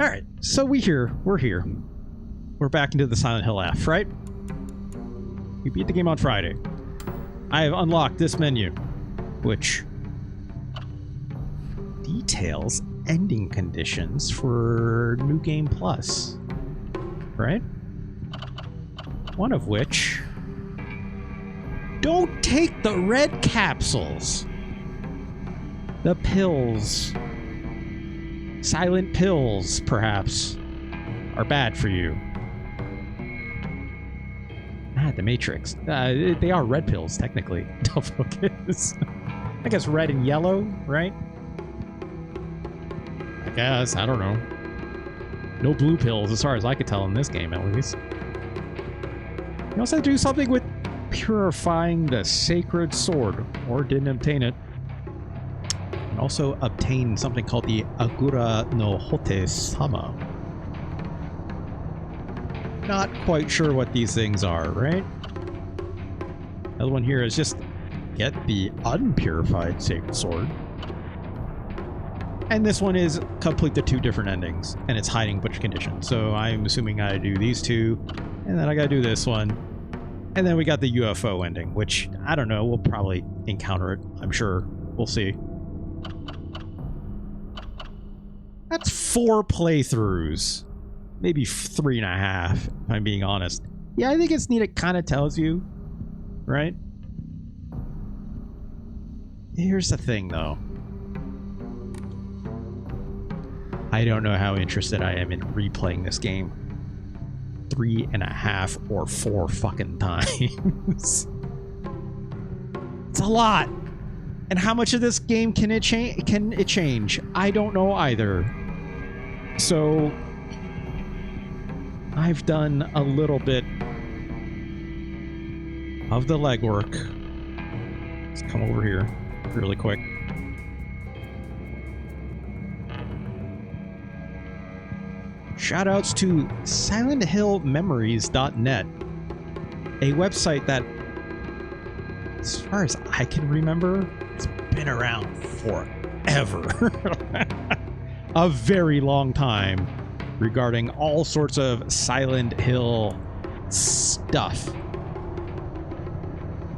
Alright, so we're here. We're back into the Silent Hill F, right? We beat the game on Friday. I have unlocked this menu, which details ending conditions for New Game Plus, right? One of which... don't take the red capsules. The pills. Silent pills, perhaps, are bad for you. The Matrix. They are red pills, technically. Don't focus. I guess red and yellow, right? I guess. I don't know. No blue pills, as far as I could tell in this game, at least. You also do something with purifying the sacred sword, or didn't obtain it. And also obtain something called the Agura no Hote Sama. Not quite sure what these things are, right? The other one here is just get the unpurified sacred sword. And this one is complete the two different endings, and it's hiding a bunch of conditions. So I'm assuming I do these two, and then I gotta do this one. And then we got the UFO ending, which, I don't know, we'll probably encounter it, I'm sure. We'll see. That's 4 playthroughs. Maybe 3.5, if I'm being honest. Yeah, I think it's neat. It kind of tells you, right? Here's the thing, though. I don't know how interested I am in replaying this game 3.5 or 4 fucking times. It's a lot. And how much of this game can it change? I don't know either. So I've done a little bit of the legwork. Let's come over here really quick. Shoutouts to SilentHillMemories.net, a website that, as far as I can remember, it's been around forever. A very long time, regarding all sorts of Silent Hill stuff.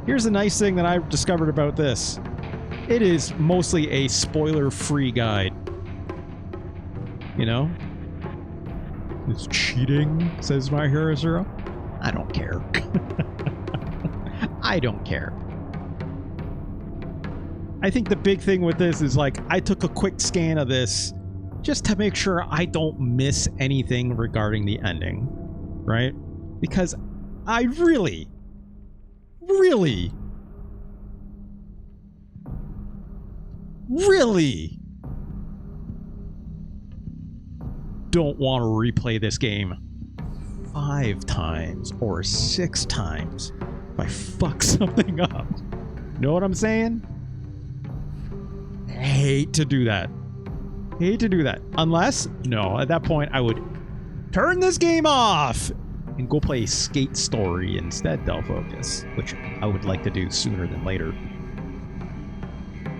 Here's the nice thing that I've discovered about this. It is mostly a spoiler-free guide. You know? It's cheating, says My Hero Zero. I don't care. I don't care. I think the big thing with this is, like, I took a quick scan of this just to make sure I don't miss anything regarding the ending, right? Because I really don't want to replay this game 5 times or 6 times if I fuck something up. Know what I'm saying? I hate to do that. Hate to do that. Unless, no, at that point I would turn this game off and go play Skate Story instead, Del Focus, which I would like to do sooner than later.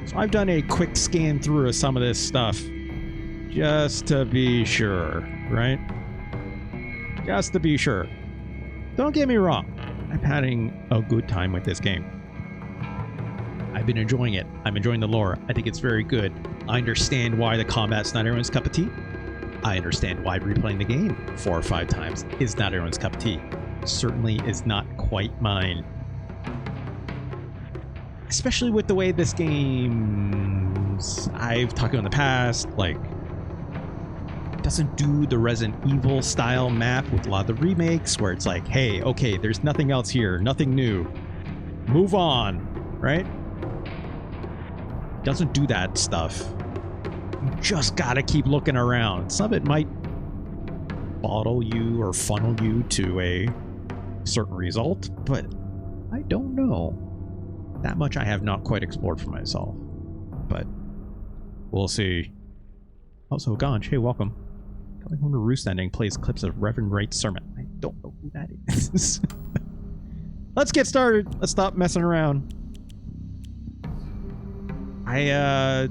So I've done a quick scan through of some of this stuff just to be sure, right? Just to be sure. Don't get me wrong. I'm having a good time with this game. I've been enjoying it. I'm enjoying the lore. I think it's very good. I understand why the combat's not everyone's cup of tea. I understand why replaying the game 4 or 5 times is not everyone's cup of tea. Certainly is not quite mine. Especially with the way this game, I've talked about in the past, like, doesn't do the Resident Evil style map with a lot of the remakes where it's like, hey, okay, there's nothing else here, nothing new. Move on, right? Doesn't do that stuff. You just gotta keep looking around. Some of it might bottle you or funnel you to a certain result, but I don't know. That much I have not quite explored for myself, but we'll see. Also, Ganj, hey, welcome. Coming Home to Roost Ending plays clips of Reverend Wright's sermon. I don't know who that is. Let's get started. Let's stop messing around. I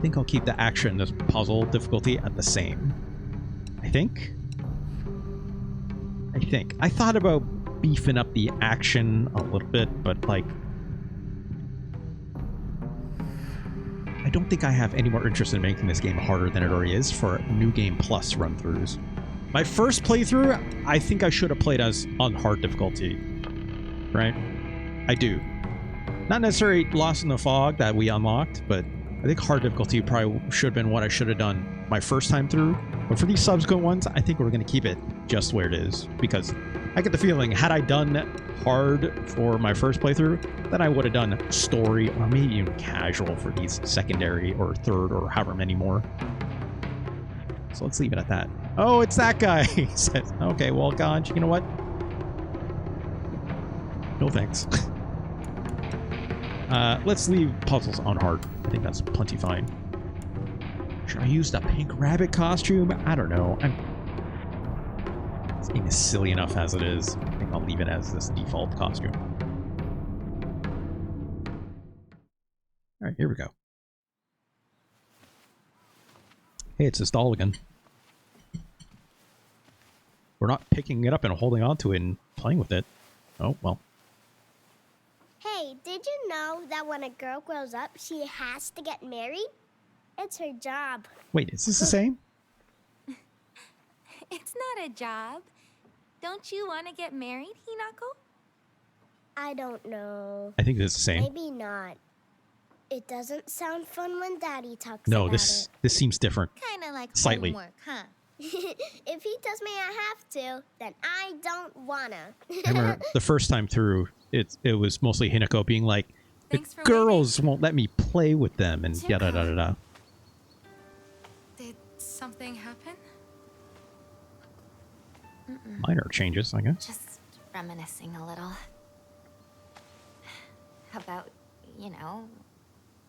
think I'll keep the action, this puzzle difficulty at the same. I think. I thought about beefing up the action a little bit, but like, I don't think I have any more interest in making this game harder than it already is for New Game Plus run-throughs. My first playthrough, I think I should have played as on hard difficulty, right? I do. Not necessarily Lost in the Fog that we unlocked, but I think hard difficulty probably should have been what I should have done my first time through. But for these subsequent ones, I think we're going to keep it just where it is, because I get the feeling had I done hard for my first playthrough, then I would have done story or maybe even casual for these secondary or third or however many more. So let's leave it at that. Oh, it's that guy. He says, okay, well, Ganj, you know what? No thanks. Let's leave puzzles on hard. I think that's plenty fine. Should I use the pink rabbit costume? I don't know. This game is silly enough as it is. I think I'll leave it as this default costume. Alright, here we go. Hey, it's this doll again. We're not picking it up and holding on to it and playing with it. Oh, well. Hey, did you know that when a girl grows up, she has to get married? It's her job. Wait, is this the same? It's not a job. Don't you want to get married, Hinako? I don't know. I think it's the same. Maybe not. It doesn't sound fun when Daddy talks No, about this seems different. Kind of like Slightly. homework, huh? If he tells me I have to, then I don't wanna. I remember the first time through, it was mostly Hinako being like, the Thanks for girls won't let me play with them and yada da da da. Did something happen? Minor changes, I guess. Just reminiscing a little. About, you know,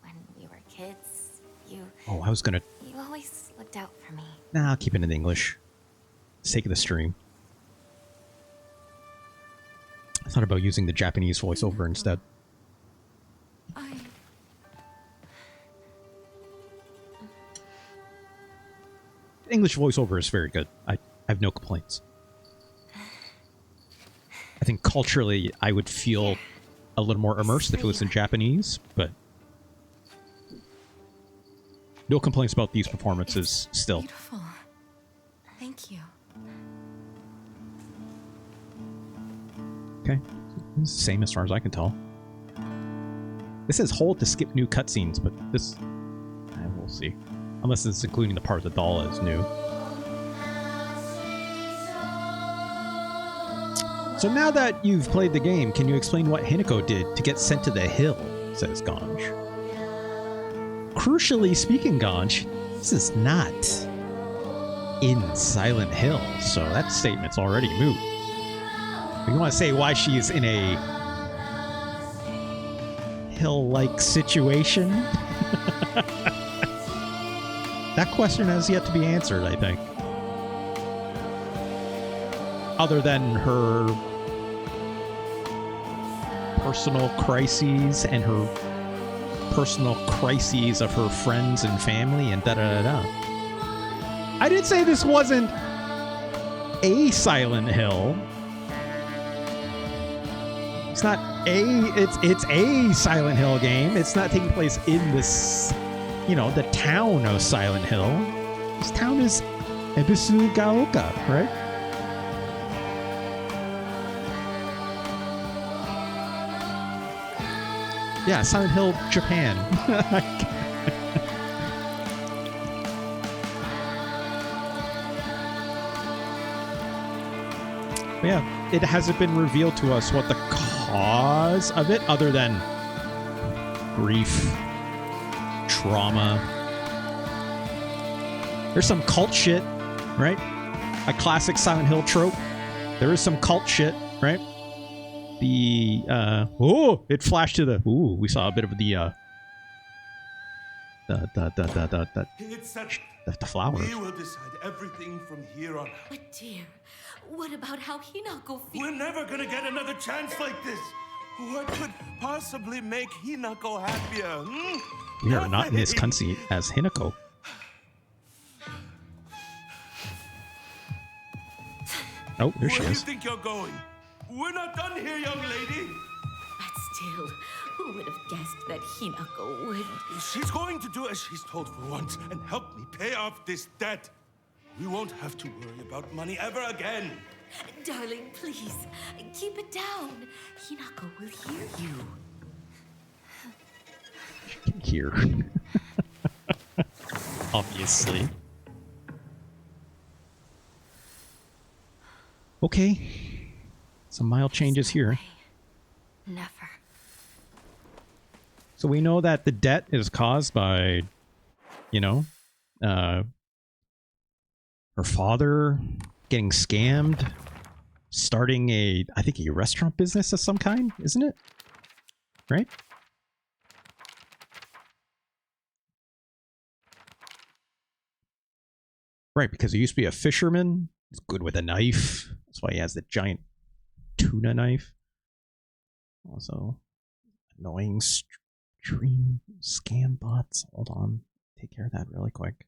when we were kids, Oh, I was gonna... you always looked out for me. Nah, I'll keep it in English. For the sake of the stream. I thought about using the Japanese voiceover instead. English voiceover is very good. I have no complaints. I think culturally I would feel a little more immersed if it was in Japanese, but no complaints about these performances still. Beautiful. Thank you. Okay. It's the same as far as I can tell. This says hold to skip new cutscenes, but this... we'll see. Unless it's including the part the doll is new. So now that you've played the game, can you explain what Hinako did to get sent to the hill? Says Ganj. Crucially speaking, Ganj, this is not in Silent Hill, so that statement's already moot. You want to say why she's in a hill-like situation? That question has yet to be answered, I think. Other than her personal crises and her personal crises of her friends and family and da-da-da-da. I did say this wasn't a Silent Hill. It's not it's a Silent Hill game. It's not taking place in this, you know, the town of Silent Hill. This town is Ebisugaoka, right? Yeah, Silent Hill, Japan. But yeah, it hasn't been revealed to us what the cause of it, other than grief, trauma. There's some cult shit, right? A classic Silent Hill trope. There is some cult shit, right? The it flashed to the we saw a bit of the flowers. We will decide everything from here on out. But dear, what about how Hinako feels? We're never gonna get another chance like this. What could possibly make Hinako happier? We are not in this cutscene as Hinako. Oh, there she Where do you is. think you're going? We're not done here, young lady. But still, who would have guessed that Hinako would? She's going to do as she's told for once and help me pay off this debt. We won't have to worry about money ever again. Darling, please, keep it down. Hinako will hear you. Here. Obviously. Okay. Some mild changes here. Never. So we know that the debt is caused by, you know, her father getting scammed, starting I think a restaurant business of some kind, isn't it? Right? Right, because he used to be a fisherman. He's good with a knife. That's why he has the giant tuna knife. Also, annoying stream scam bots. Hold on. Take care of that really quick.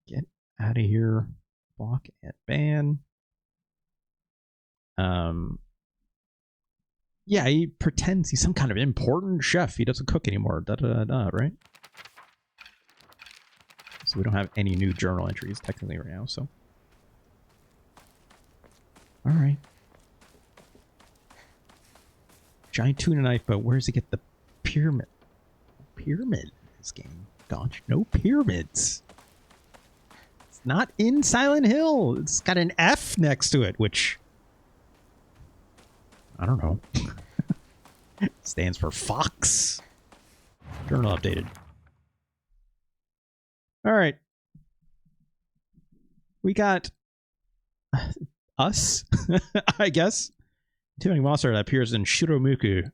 Get out of here. Block and ban. Yeah, he pretends he's some kind of important chef. He doesn't cook anymore. Da da da da, right? So we don't have any new journal entries technically right now, so. Alright. Giant tuna knife, but where does he get the pyramid? Pyramid in this game. Gosh, no pyramids. It's not in Silent Hill. It's got an F next to it, which I don't know. Stands for Fox. Journal updated. Alright. We got us, I guess. Tiffany monster that appears in Shiromuku,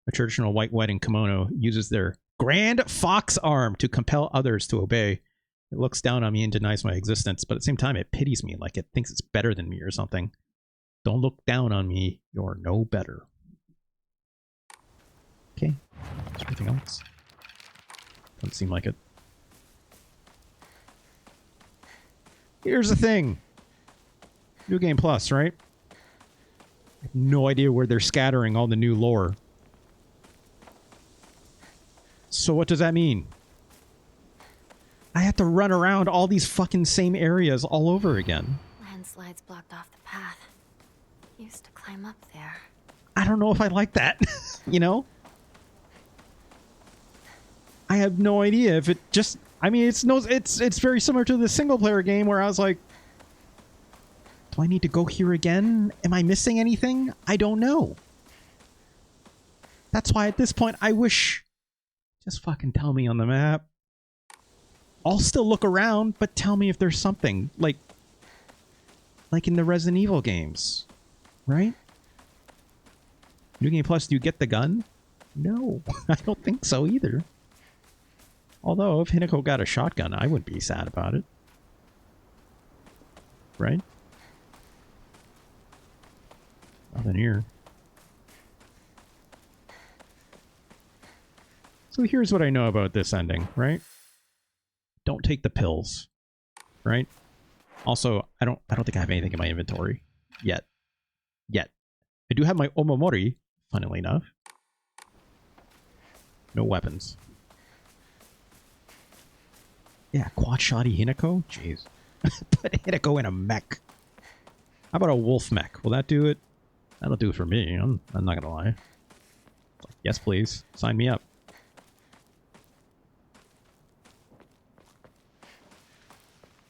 a traditional white wedding kimono, uses their grand fox arm to compel others to obey. It looks down on me and denies my existence, but at the same time it pities me, like it thinks it's better than me or something. Don't look down on me. You're no better. Okay. Is there anything else? Doesn't seem like it. Here's the thing. New Game Plus, right? I have no idea where they're scattering all the new lore. So what does that mean? I have to run around all these fucking same areas all over again. Landslides blocked off the path. Used to climb up there. I don't know if I like that. You know? I have no idea if it just... I mean, it's very similar to the single-player game where I was like, do I need to go here again? Am I missing anything? I don't know. That's why at this point, I wish... Just fucking tell me on the map. I'll still look around, but tell me if there's something. Like in the Resident Evil games. Right? New Game Plus, do you get the gun? No, I don't think so either. Although, if Hinako got a shotgun, I wouldn't be sad about it. Right? Nothing here. So here's what I know about this ending, right? Don't take the pills. Right? Also, I don't think I have anything in my inventory. Yet. I do have my Omamori, funnily enough. No weapons. Yeah, quad shotty Hinako? Jeez. Put Hinako in a mech. How about a wolf mech? Will that do it? That'll do it for me. I'm not gonna lie. Like, yes, please. Sign me up.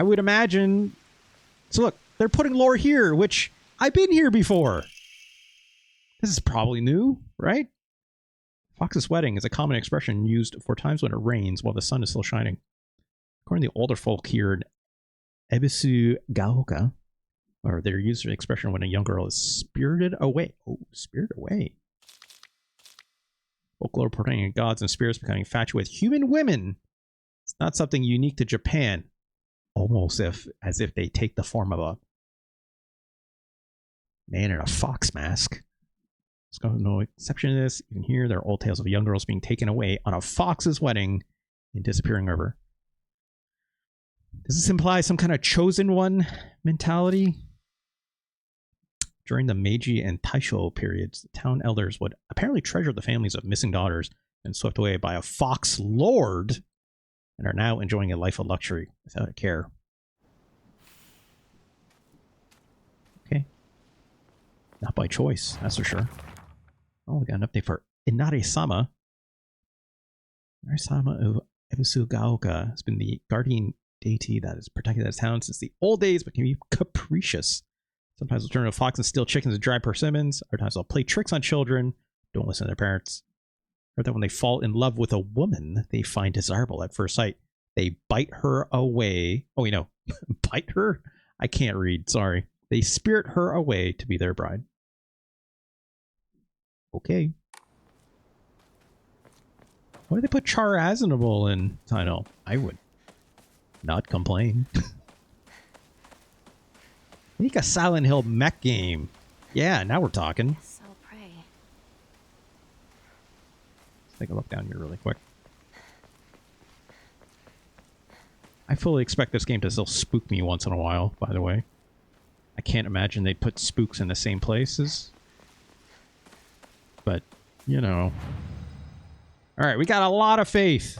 I would imagine... So look, they're putting lore here, which I've been here before. This is probably new, right? Fox's wedding is a common expression used for times when it rains while the sun is still shining. According to the older folk here in Ebisugaoka, or their use of the expression when a young girl is spirited away. Oh, spirited away. Folklore portraying gods and spirits becoming infatuated with human women. It's not something unique to Japan. Almost as if they take the form of a man in a fox mask. There's no exception to this. Even here, there are old tales of young girls being taken away on a fox's wedding in Disappearing River. Does this imply some kind of chosen one mentality? During the Meiji and Taisho periods, the town elders would apparently treasure the families of missing daughters and swept away by a fox lord and are now enjoying a life of luxury without a care. Okay. Not by choice, that's for sure. Oh, we got an update for Inari-sama. Inari-sama of Ebisugaoka has been the guardian deity that has protected the town since the old days, but can be capricious. Sometimes they'll turn into a fox and steal chickens and dry persimmons. Other times they'll play tricks on children. Don't listen to their parents. Or that when they fall in love with a woman they find desirable at first sight, they bite her away. Oh, you know, bite her? I can't read, sorry. They spirit her away to be their bride. Okay. Why did they put Char Aznavour in Tino? I would not complain. Make a Silent Hill mech game. Yeah, now we're talking. Guess I'll pray. Let's take a look down here really quick. I fully expect this game to still spook me once in a while, by the way. I can't imagine they'd put spooks in the same places. But, you know. Alright, we got a lot of faith.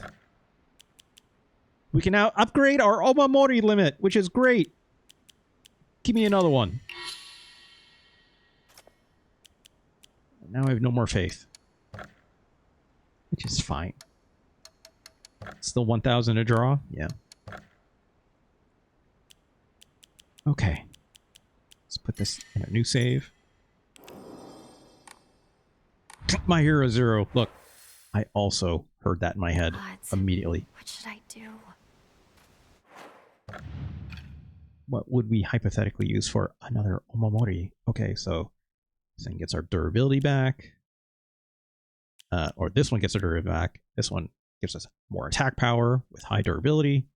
We can now upgrade our Omamori limit, which is great. Give me another one. Now I have no more faith. Which is fine. Still 1,000 to draw? Yeah. Okay. Let's put this in a new save. My Hero Zero. Look, I also heard that in my head immediately. What should I do? What would we hypothetically use for another Omamori? Okay, so this thing gets our durability back. Or this one gets our durability back. This one gives us more attack power with high durability.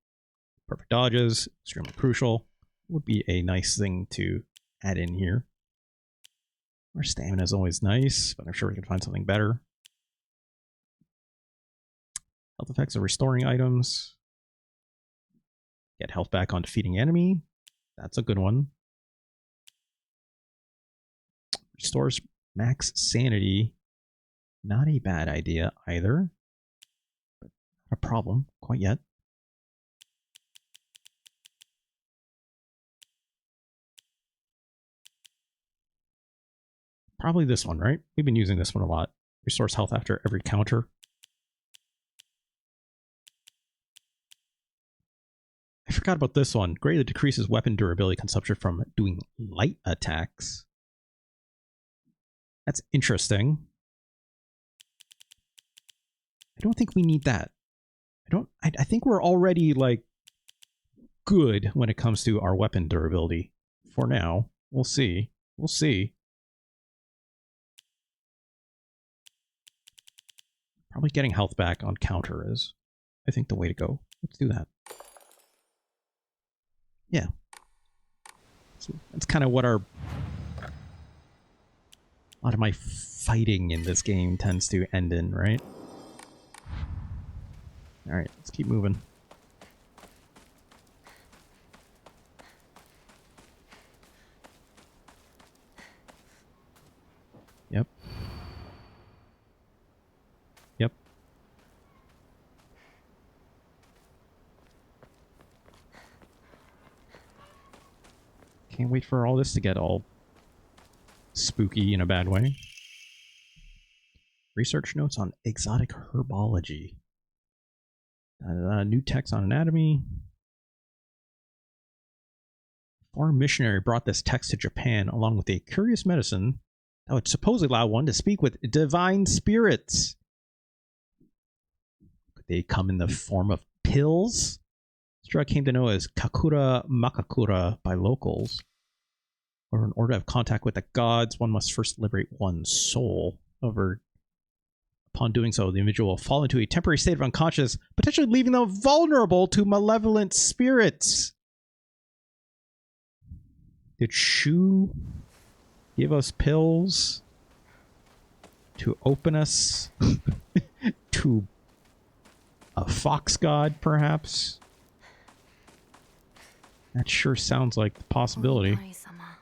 Perfect dodges, extremely crucial. Would be a nice thing to add in here. Our stamina is always nice, but I'm sure we can find something better. Health effects of restoring items. Get health back on defeating enemy. That's a good one. Restores max sanity. Not a bad idea either. But not a problem quite yet. Probably this one, right? We've been using this one a lot. Restores health after every counter. I forgot about this one. Greatly decreases weapon durability consumption from doing light attacks. That's interesting. I don't think we need that. I think we're already, like, good when it comes to our weapon durability. For now. We'll see. We'll see. Probably getting health back on counter is, I think, the way to go. Let's do that. Yeah. So that's kind of what a lot of my fighting in this game tends to end in, right? Alright, let's keep moving. Yep. Yep. Can't wait for all this to get all spooky in a bad way. Research notes on exotic herbology. New text on anatomy. Foreign missionary brought this text to Japan along with a curious medicine that would supposedly allow one to speak with divine spirits. Could they come in the form of pills? This drug came to know as Kakura Makakura by locals. Or in order to have contact with the gods, one must first liberate one's soul. Upon doing so, the individual will fall into a temporary state of unconscious, potentially leaving them vulnerable to malevolent spirits. Did Shu give us pills to open us to a fox god, perhaps? That sure sounds like the possibility. Omidori-sama.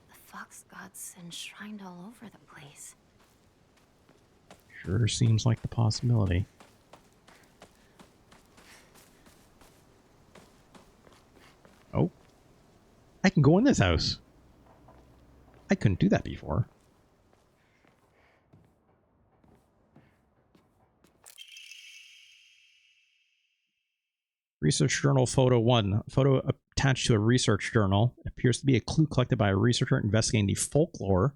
The fox gods enshrined all over the place. Sure seems like the possibility. Oh. I can go in this house. I couldn't do that before. Research Journal Photo 1. Photo attached to a research journal. Appears to be a clue collected by a researcher investigating the folklore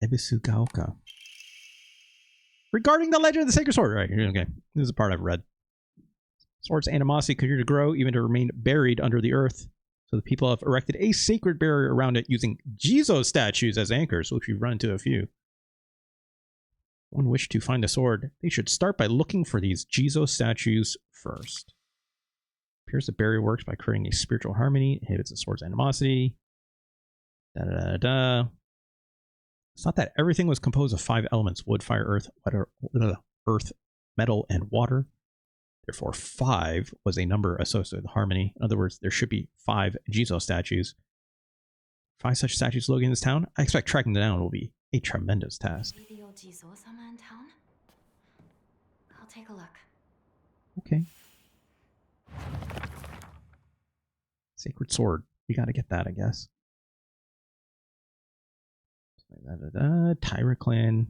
Ebisugaoka. Regarding the legend of the sacred sword. Right, okay. This is a part I've read. Sword's animosity continued to grow, even to remain buried under the earth. So the people have erected a sacred barrier around it using Jizo statues as anchors, which we've run into a few. One wish to find the sword, they should start by looking for these Jizo statues first. Appears the barrier works by creating a spiritual harmony, inhibits the sword's animosity. It's not that everything was composed of 5 elements: wood, fire, earth, metal, and water. Therefore, 5 was a number associated with harmony. In other words, there should be 5 Jizo statues. 5 such statues located in this town. I expect tracking them down will be a tremendous task. Maybe the old Jizo-sama in town? I'll take a look. Okay. Sacred sword. We gotta get that, I guess. Tyra clan.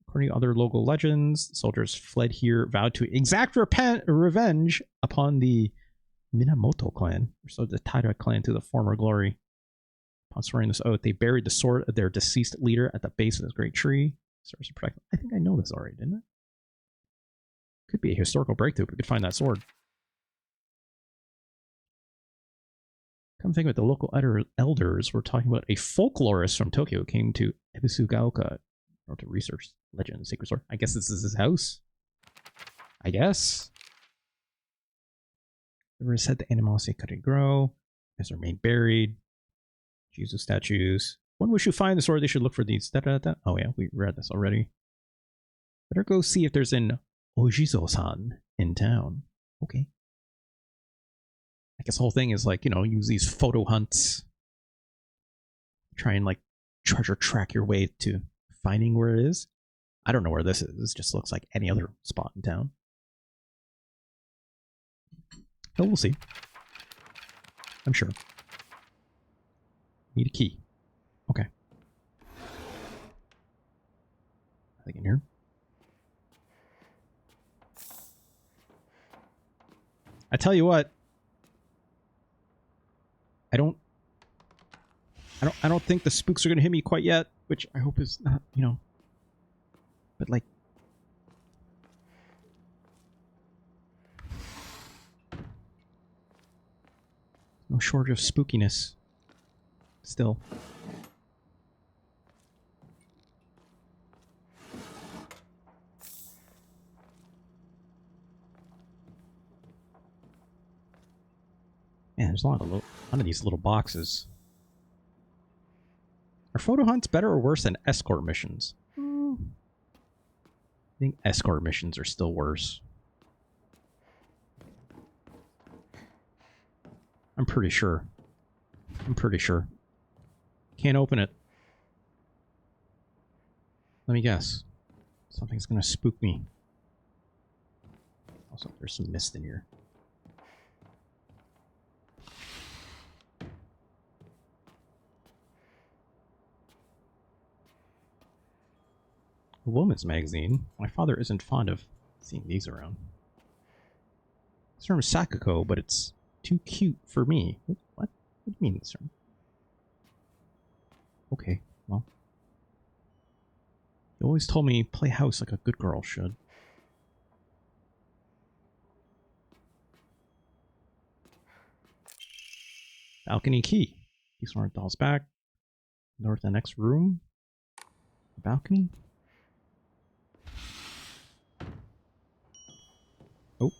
According to other local legends, soldiers fled here, vowed to exact revenge upon the Minamoto clan, restored the Taira clan to the former glory. Upon swearing this oath, they buried the sword of their deceased leader at the base of this great tree. Serves to protect. I think I know this already, didn't I? Could be a historical breakthrough if we could find that sword. Come think of it, the local elders were talking about a folklorist from Tokyo who came to Ebisugaoka to research legend and sacred sword. I guess this is his house. I guess. River said the animosity couldn't grow, has remained buried. Jesus statues. One wish to find the sword, they should look for these. Oh yeah, we read this already. Better go see if there's an Ojizo-san in town. Okay. I guess the whole thing is like, you know, use these photo hunts. Try and like treasure track your way to finding where it is. I don't know where this is. This just looks like any other spot in town. But we'll see. I'm sure. Need a key. Okay. Nothing in here. I tell you what. I don't think the spooks are gonna hit me quite yet, which I hope is not, you know. But like, no shortage of spookiness. Still. Man, there's a lot of these little boxes. Are photo hunts better or worse than escort missions? I think escort missions are still worse. I'm pretty sure. Can't open it. Let me guess. Something's gonna spook me. Also, there's some mist in here. A woman's magazine. My father isn't fond of seeing these around. It's from Sakako, but it's too cute for me. What? What do you mean it's from? Okay, well. You always told me play house like a good girl should. Balcony key. These aren't dolls back. North the next room. Balcony. Oh.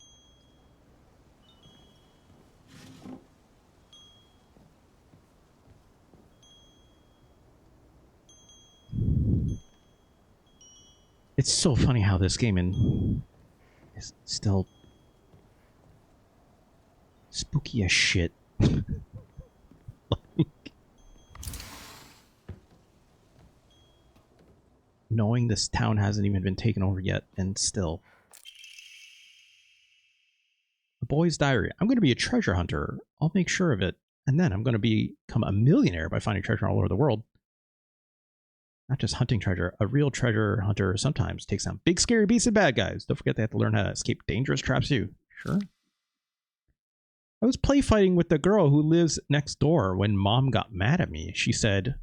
It's so funny how this game is still Spooky as shit. Knowing this town hasn't even been taken over yet, and still. The boy's diary. I'm going to be a treasure hunter. I'll make sure of it. And then I'm going to become a millionaire by finding treasure all over the world. Not just hunting treasure. A real treasure hunter sometimes takes down big scary beasts and bad guys. Don't forget they have to learn how to escape dangerous traps too. Sure. I was play fighting with the girl who lives next door when Mom got mad at me. She said,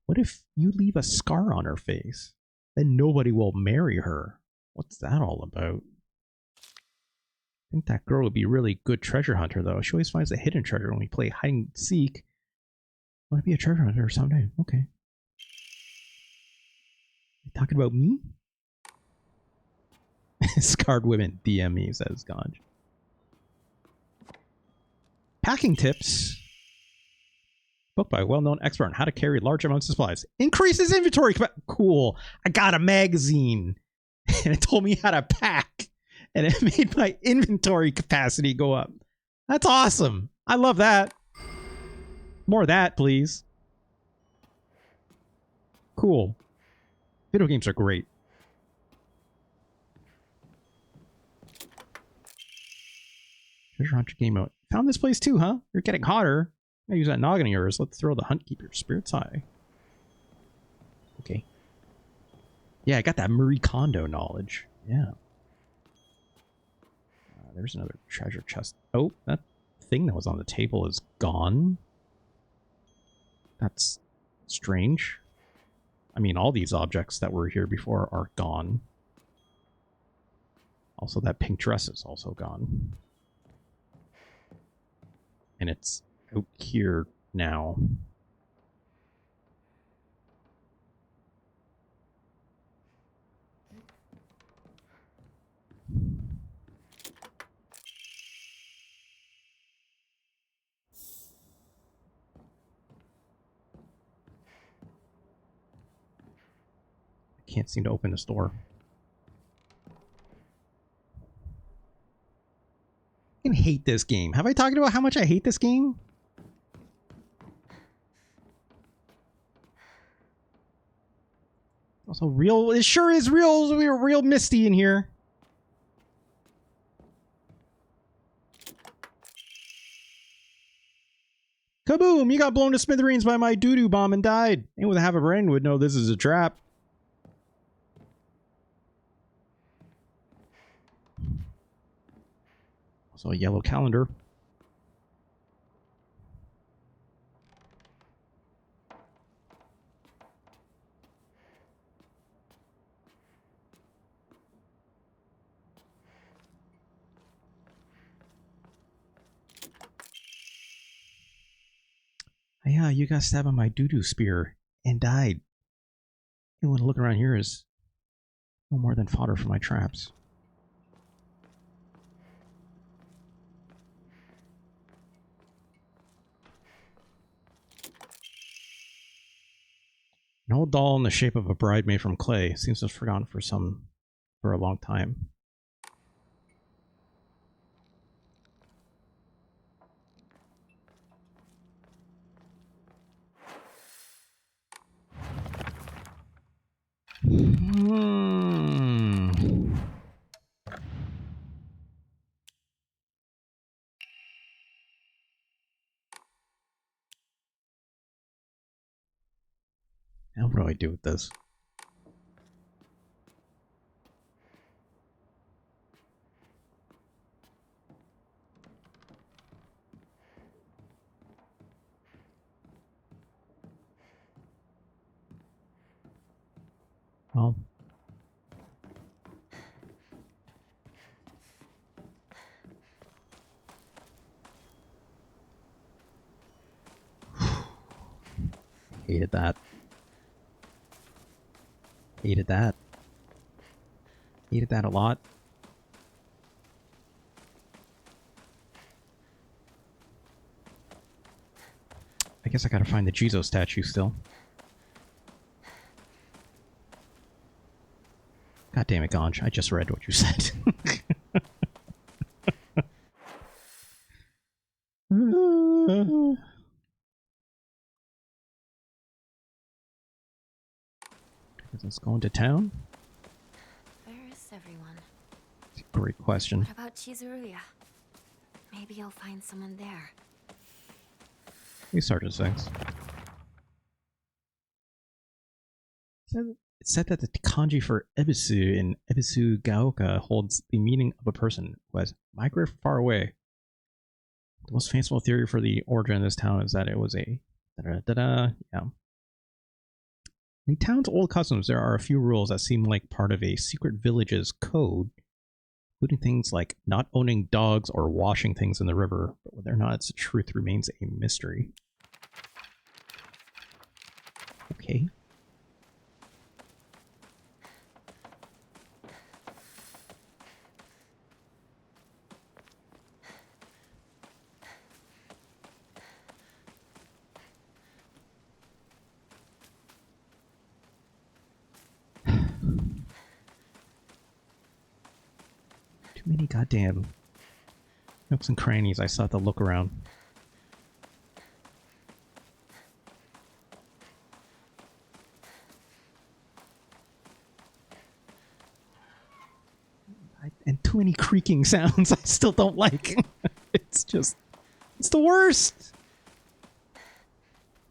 "What if you leave a scar on her face? Then nobody will marry her." What's that all about? I think that girl would be a really good treasure hunter, though. She always finds a hidden treasure when we play hide and seek. I want to be a treasure hunter someday. Okay. You talking about me? Scarred women DM me, says Ganj. Packing tips. Book by a well-known expert on how to carry large amounts of supplies. Increases inventory. Cool. I got a magazine. And it told me how to pack. And it made my inventory capacity go up. That's awesome. I love that. More of that, please. Cool. Video games are great. Treasure Hunter game mode. Found this place too, huh? You're getting hotter. I use that noggin of yours. Let's throw the hunt, keep your spirits high. Okay. Yeah, I got that Marie Kondo knowledge. Yeah. There's another treasure chest. Oh, that thing that was on the table is gone. That's strange. I mean, all these objects that were here before are gone. Also, that pink dress is also gone. And it's out here now. I can't seem to open this door. I fucking hate this game. Have I talked about how much I hate this game? Also real, it sure is real, real misty in here. Kaboom! You got blown to smithereens by my doo-doo bomb and died. Anyone with half a brain would know this is a trap. Also a yellow calendar. Yeah, you got stabbed by my doo-doo spear and died. Anyone looking around here is no more than fodder for my traps. An old doll in the shape of a bride made from clay. Seems to have forgotten for a long time. Now what do I do with this? Well, hated that. Hated that. Hated that a lot. I guess I gotta find the Jesus statue still. God damn it, Ganj. I just read what you said. Is this going to town? Where is everyone? Great question. What about Chizuruya? Maybe I'll find someone there. Hey, Sergeant Sings. It said that the kanji for Ebisu in Ebisugaoka holds the meaning of a person who has migrated far away. The most fanciful theory for the origin of this town is that it was a yeah. In the town's old customs, there are a few rules that seem like part of a secret village's code, including things like not owning dogs or washing things in the river, but whether or not it's the truth remains a mystery. Okay. Too many goddamn nooks and crannies. I still have to look around. And too many creaking sounds I still don't like. It's just... It's the worst!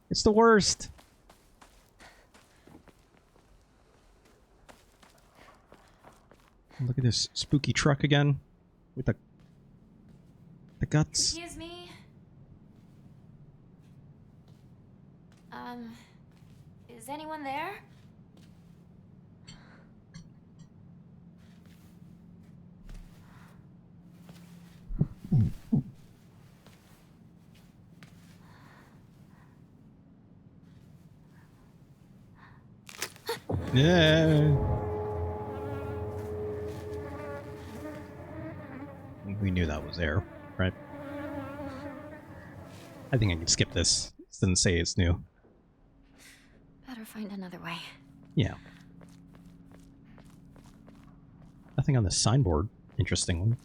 It's the worst! Look at this spooky truck again. With the guts. Excuse me? Is anyone there? Yeah. We knew that was there, right? I think I can skip this. It doesn't say it's new. Better find another way. Yeah. Nothing on the signboard, interestingly.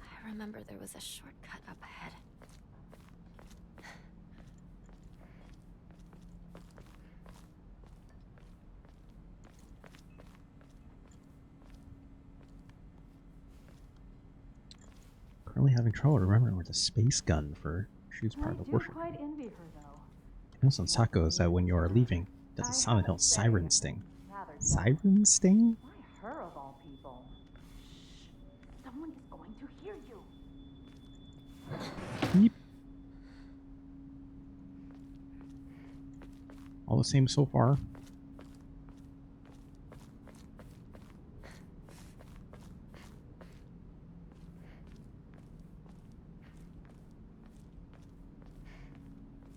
I remember there was a shortcut up ahead. Currently having trouble remembering where the space gun for Shu's part of the worship. Quite envy her, though. Notice on Sako is that when you are leaving, it does a Silent Hill siren sting. Rather Siren sting? Why her of all people? Shh. Someone is going to hear you. Beep. All the same so far.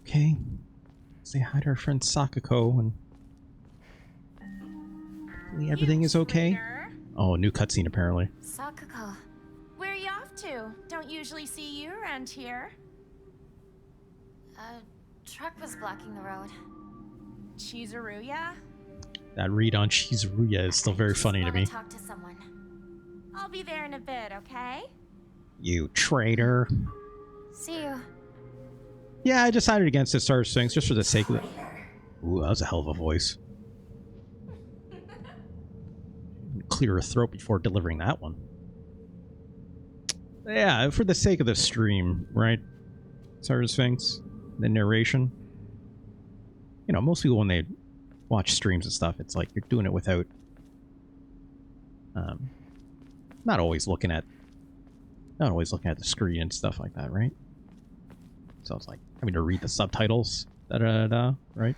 Okay. Say hi to our friend Sakako and hopefully everything is okay. Oh, new cutscene apparently. Sakako. Where are you off to? Don't usually see you around here. A truck was blocking the road. Chizuruya? That read on Chizuruya is still very funny to me. Talk to someone. I'll be there in a bit, okay? You traitor. See you. Yeah, I decided against it, Star Swings, just for the sake of it. Ooh, that was a hell of a voice. Clear her throat before delivering that one. Yeah, for the sake of the stream, right? Star Sphinx, the narration. You know, most people when they watch streams and stuff, it's like you're doing it without... not always looking at the screen and stuff like that, right? So it's like having to read the subtitles, right?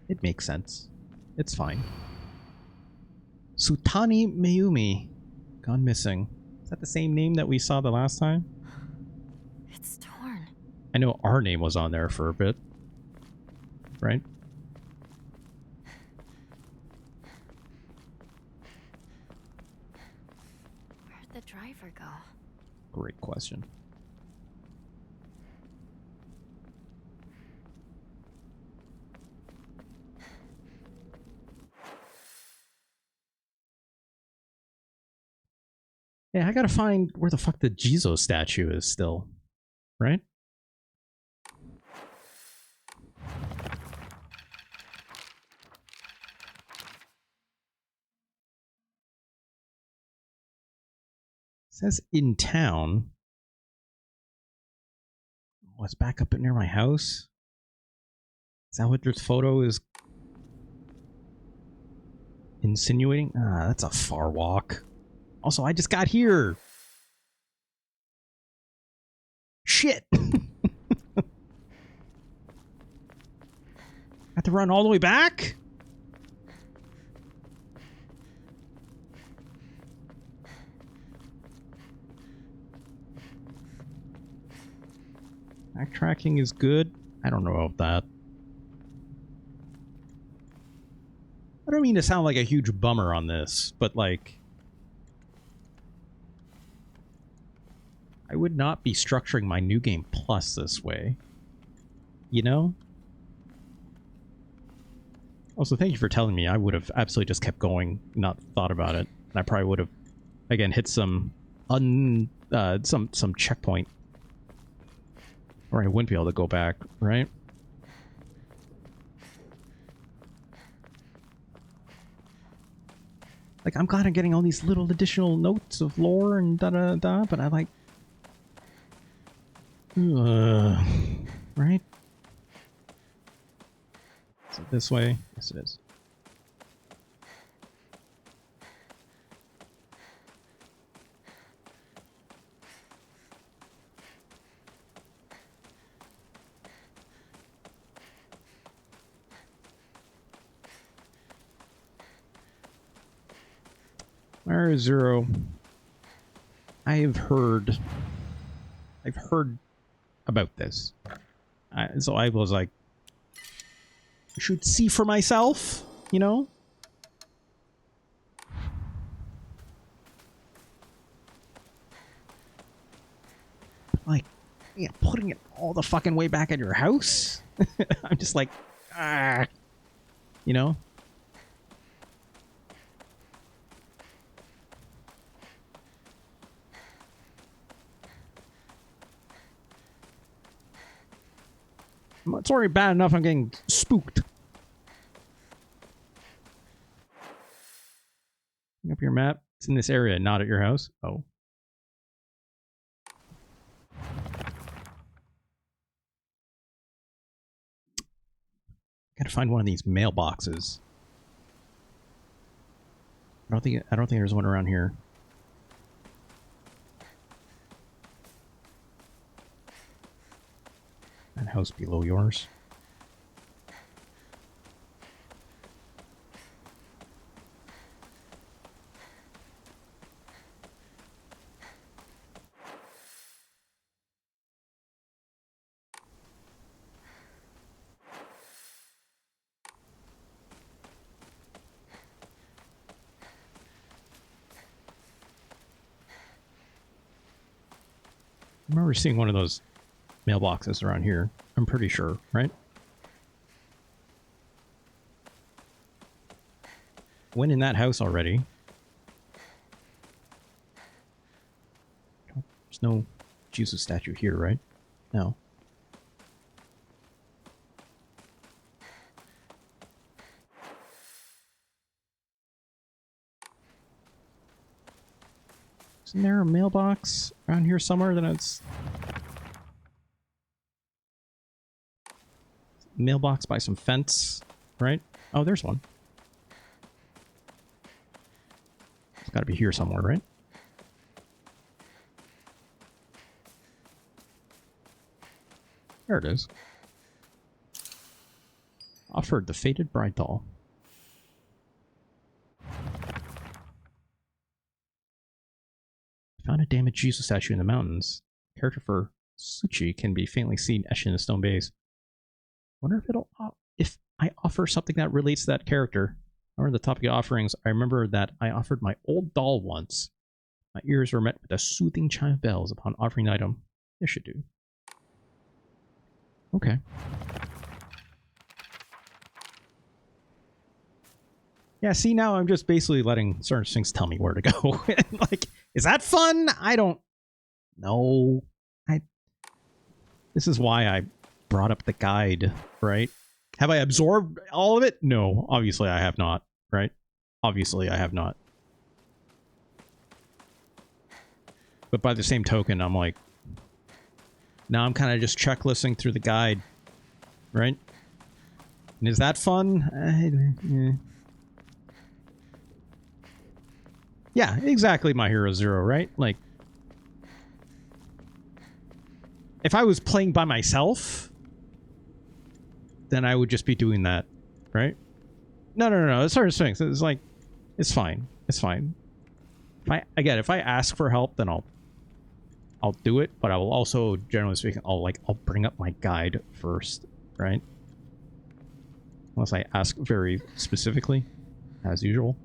It makes sense. It's fine. Sutani Mayumi, gone missing. Is that the same name that we saw the last time? It's torn. I know our name was on there for a bit, right? Where'd the driver go? Great question. Yeah, I gotta find where the fuck the Jizo statue is still, right? says in town. Oh, it's back up near my house? Is that what this photo is insinuating? Ah, that's a far walk. Also, I just got here. Shit. Have to run all the way back? Backtracking is good. I don't know about that. I don't mean to sound like a huge bummer on this, but like, I would not be structuring my New Game Plus this way. You know? Also, thank you for telling me. I would have absolutely just kept going, not thought about it. And I probably would have, again, hit some some checkpoint. Or I wouldn't be able to go back, right? Like, I'm glad I'm getting all these little additional notes of lore and da-da-da, but I like... right? Is it this way? Yes, it is. Alright, Zero. I've heard about this. So I was like, I should see for myself, you know? Like, yeah, putting it all the fucking way back at your house? I'm just like, you know? It's already bad enough I'm getting spooked. Bring up your map. It's in this area, not at your house. Oh. Gotta find one of these mailboxes. I don't think there's one around here. That house below yours. I remember seeing one of those mailboxes around here. I'm pretty sure, right? Went in that house already. There's no Jesus statue here, right? No. Isn't there a mailbox around here somewhere that it's... Mailbox by some fence, right? Oh, there's one. It's gotta be here somewhere, right? There it is. Offered the fated bride doll. Found a damaged Jesus statue in the mountains. Character for Suchi can be faintly seen etched in a stone base. Wonder if I offer something that relates to that character. Or the topic of offerings, I remember that I offered my old doll once. My ears were met with a soothing chime of bells upon offering the item. This should do. Okay. Yeah, see, now I'm just basically letting certain things tell me where to go. Like, is that fun? I don't know. This is why I brought up the guide, right? Have I absorbed all of it? No, obviously I have not, right? Obviously I have not. But by the same token, I'm like, now I'm kind of just checklisting through the guide, right? And is that fun? Yeah, exactly. My Hero Zero, right? Like, if I was playing by myself, then I would just be doing that, right? No. It's hard to swing. It's like, it's fine. It's fine. If I ask for help, then I'll do it. But I will also, generally speaking, I'll bring up my guide first, right? Unless I ask very specifically, as usual.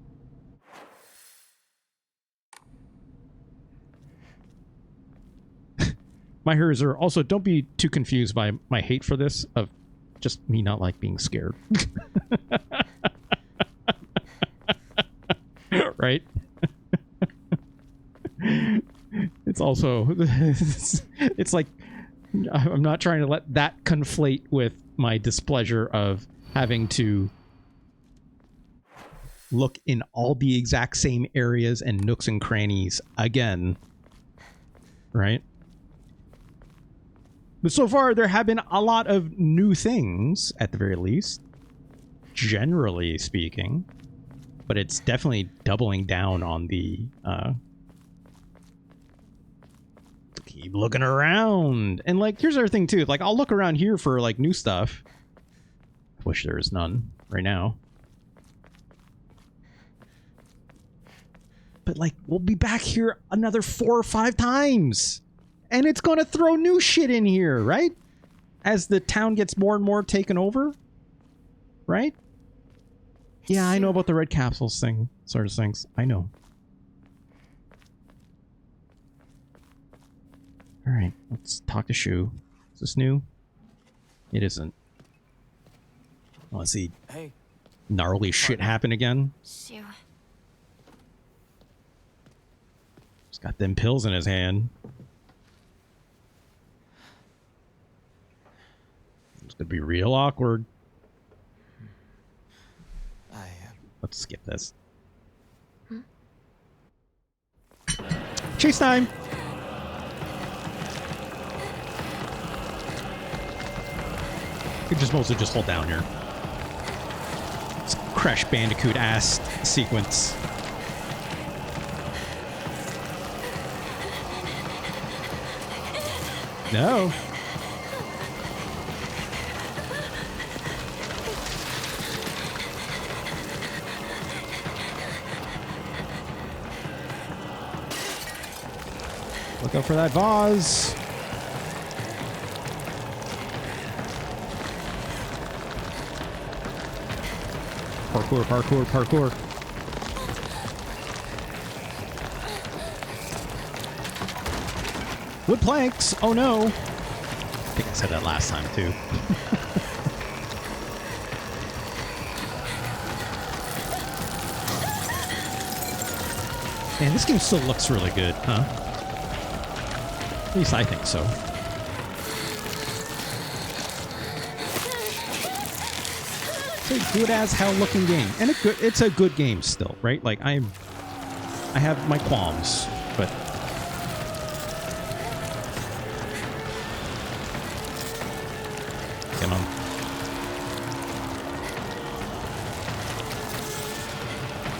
My heroes are also, don't be too confused by my hate for this, of just me not like being scared. Right? It's also, it's like, I'm not trying to let that conflate with my displeasure of having to look in all the exact same areas and nooks and crannies again. Right? But so far, there have been a lot of new things, at the very least, generally speaking. But it's definitely doubling down on the, keep looking around. And, like, here's the other thing, too. Like, I'll look around here for, like, new stuff. I wish there is none right now. But, like, we'll be back here another 4 or 5 times. And it's going to throw new shit in here, right? As the town gets more and more taken over. Right? Yeah, I know about the red capsules thing. Sort of things. I know. Alright, let's talk to Shu. Is this new? It isn't. Let's see. Hey. Gnarly shit happen again. Shoo. He's got them pills in his hand. It's gonna be real awkward. Let's skip this. Chase time! You just mostly just hold down here. It's Crash Bandicoot ass sequence. No. Look out for that vase. Parkour, parkour, parkour. Wood planks. Oh no. I think I said that last time too. Man, this game still looks really good, huh? At least I think so. It's a good as hell looking game, and it's a good game still, right? Like I have my qualms, but come on.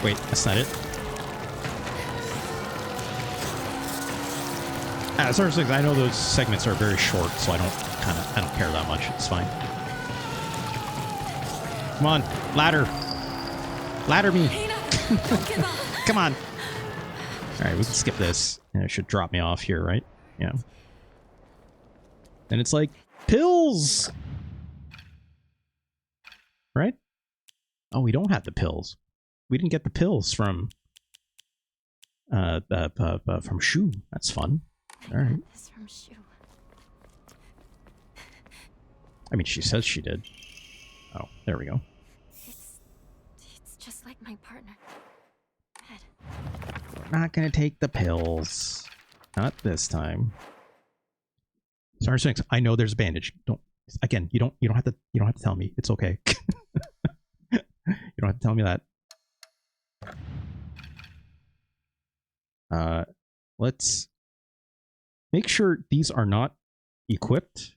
Wait, that's not it. Certain things, I know those segments are very short, so I don't care that much. It's fine. Come on, ladder. Ladder me. Come on. All right, we can skip this. And it should drop me off here, right? Yeah. And it's like pills. Right? Oh, we don't have the pills. We didn't get the pills from Shu. That's fun. All right. This from Shu. I mean, she says she did. Oh, there we go. It's just like my partner. Ed. We're not gonna take the pills. Not this time. Sorry, Sphinx. I know there's a bandage. Don't. Again, you don't have to tell me. It's okay. You don't have to tell me that. Let's make sure these are not equipped,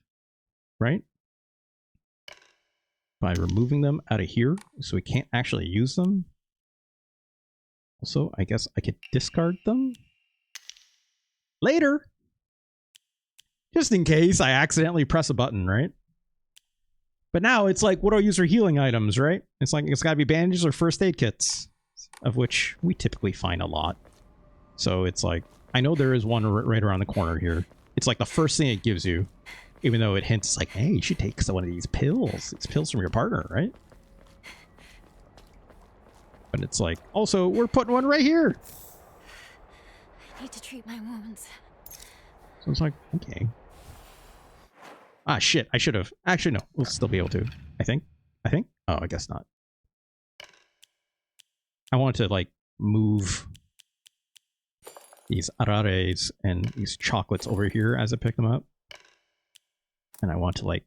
right? By removing them out of here, so we can't actually use them. Also, I guess I could discard them later. Just in case I accidentally press a button, right? But now it's like, what do I use for healing items, right? It's like, it's gotta be bandages or first aid kits, of which we typically find a lot. So it's like, I know there is one right around the corner here. It's like the first thing it gives you, even though it hints like, hey, you should take one of these pills. It's pills from your partner, right? But it's like, also, we're putting one right here. I need to treat my wounds. So it's like, okay. Ah, shit, I should have. Actually, no, we'll still be able to. I think. Oh, I guess not. I want to, like, move these arares and these chocolates over here as I pick them up. And I want to, like,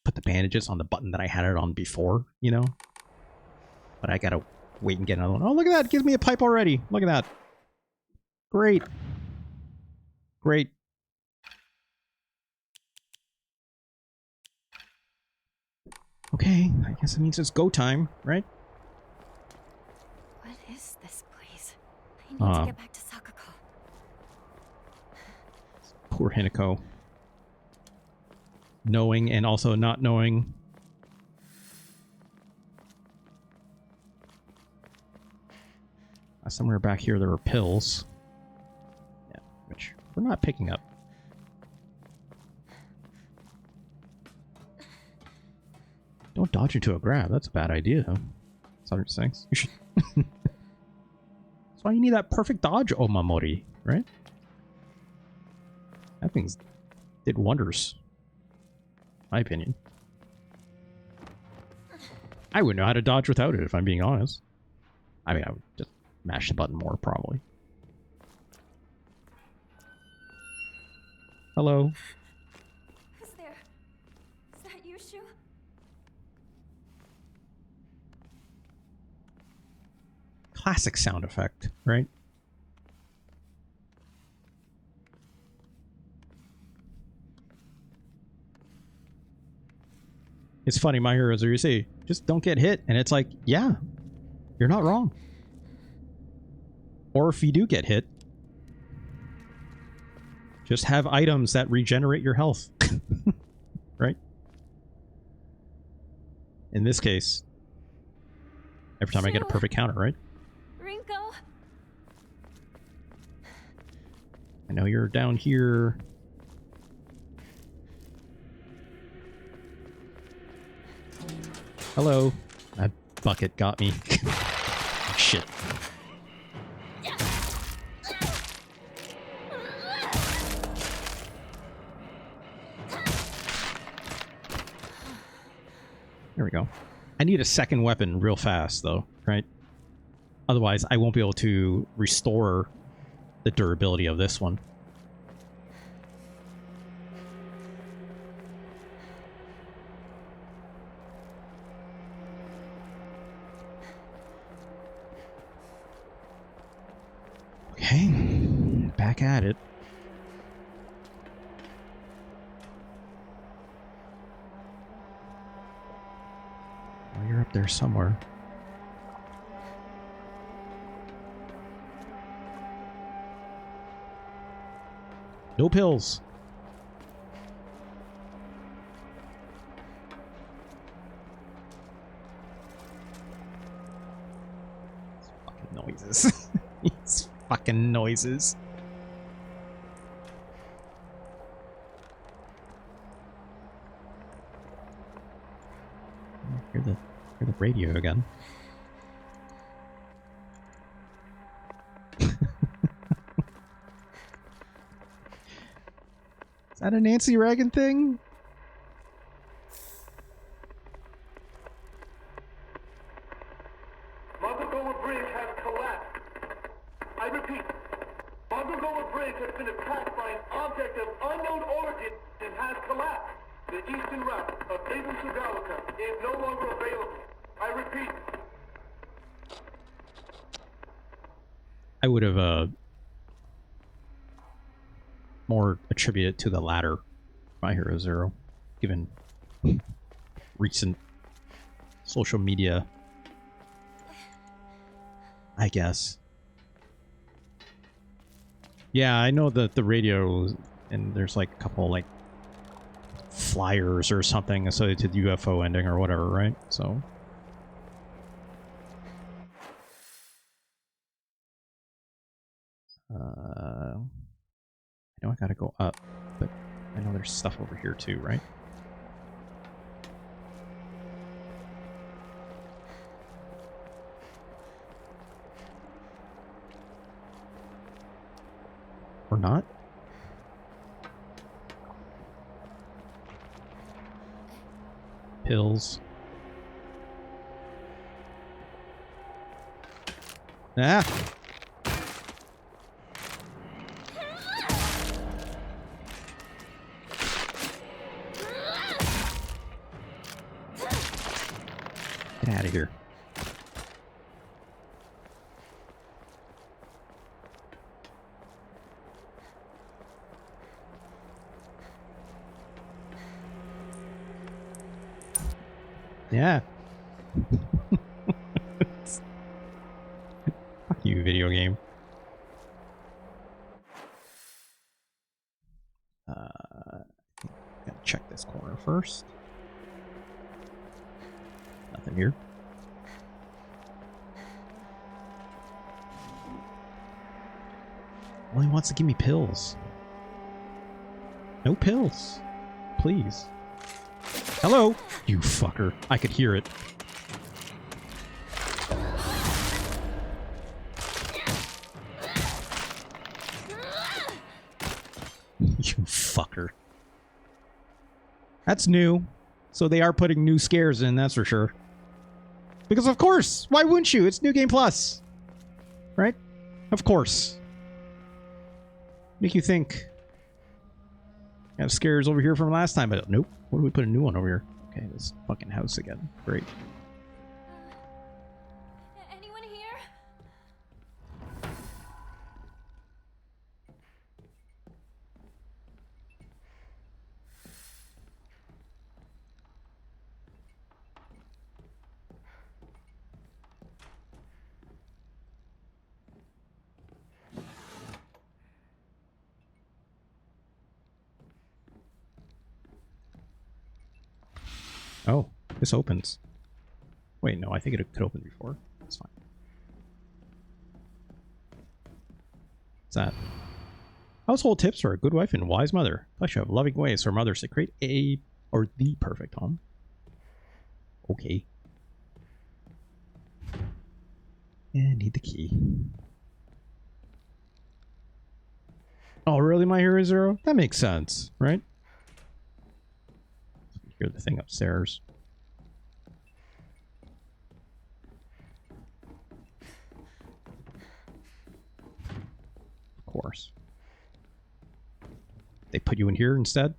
put the bandages on the button that I had it on before, you know? But I gotta wait and get another one. Oh, look at that. It gives me a pipe already. Look at that. Great. Great. Okay, I guess it means it's go time, right? What is this place? I need to get back to Sakako. Poor Hinako. Knowing and also not knowing. Somewhere back here there were pills. Yeah, which we're not picking up. Don't dodge into a grab. That's a bad idea. Sergeant Sinks. You should. That's why you need that perfect dodge, Omamori, right? That thing did wonders. My opinion. I wouldn't know how to dodge without it, if I'm being honest. I mean, I would just mash the button more, probably. Hello. Who's there? Is that you, Shu? Classic sound effect, right? It's funny, my heroes, or you say, just don't get hit. And it's like, yeah, you're not wrong. Or if you do get hit, just have items that regenerate your health. Right? In this case, every time I get a perfect counter, right? Rinko? I know you're down here. Hello. That bucket got me. Shit. There we go. I need a second weapon real fast, though, right? Otherwise, I won't be able to restore the durability of this one. Okay, back at it. Oh, you're up there somewhere. No pills. These fucking noises. These fucking noises. Hear the radio again. Is that a Nancy Reagan thing? Montegola Bridge has collapsed. I repeat, Montegola Bridge has been attacked by an object of unknown origin and has collapsed. The eastern route of Ebisugaoka is no longer available. I repeat. I would have more attribute it to the latter, My Hero Zero, given recent social media, I guess. Yeah, I know that the radio, and there's like a couple like flyers or something associated to the UFO ending or whatever, right? So. I know I gotta go up, but I know there's stuff over here too, right? Or not? Pills. Ah! Get out of here. Yeah. Fuck you, video game. Gotta check this corner first. Nothing here. Well, he wants to give me pills. No pills. Please. Hello? You fucker. I could hear it. You fucker. That's new. So they are putting new scares in, that's for sure. Because of course! Why wouldn't you? It's New Game Plus. Right? Of course. Make you think. I have scares over here from last time, but nope. What do we put a new one over here? Okay, this fucking house again. Great. Anyone here? Oh, this opens. Wait, no, I think it could open before. That's fine. What's that? Household tips for a good wife and wise mother. Plus, you have loving ways for mothers to create a or the perfect home. Okay. And need the key. Oh, really, My Hero Zero? That makes sense, right? Hear the thing upstairs. Of course. They put you in here instead?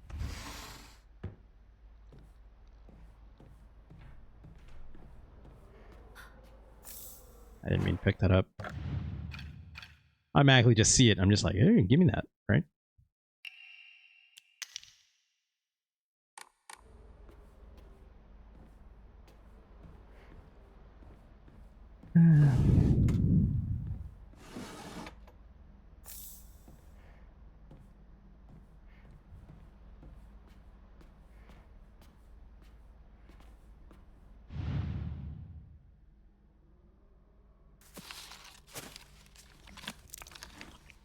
I didn't mean to pick that up. I automatically just see it. I'm just like, hey, give me that, right?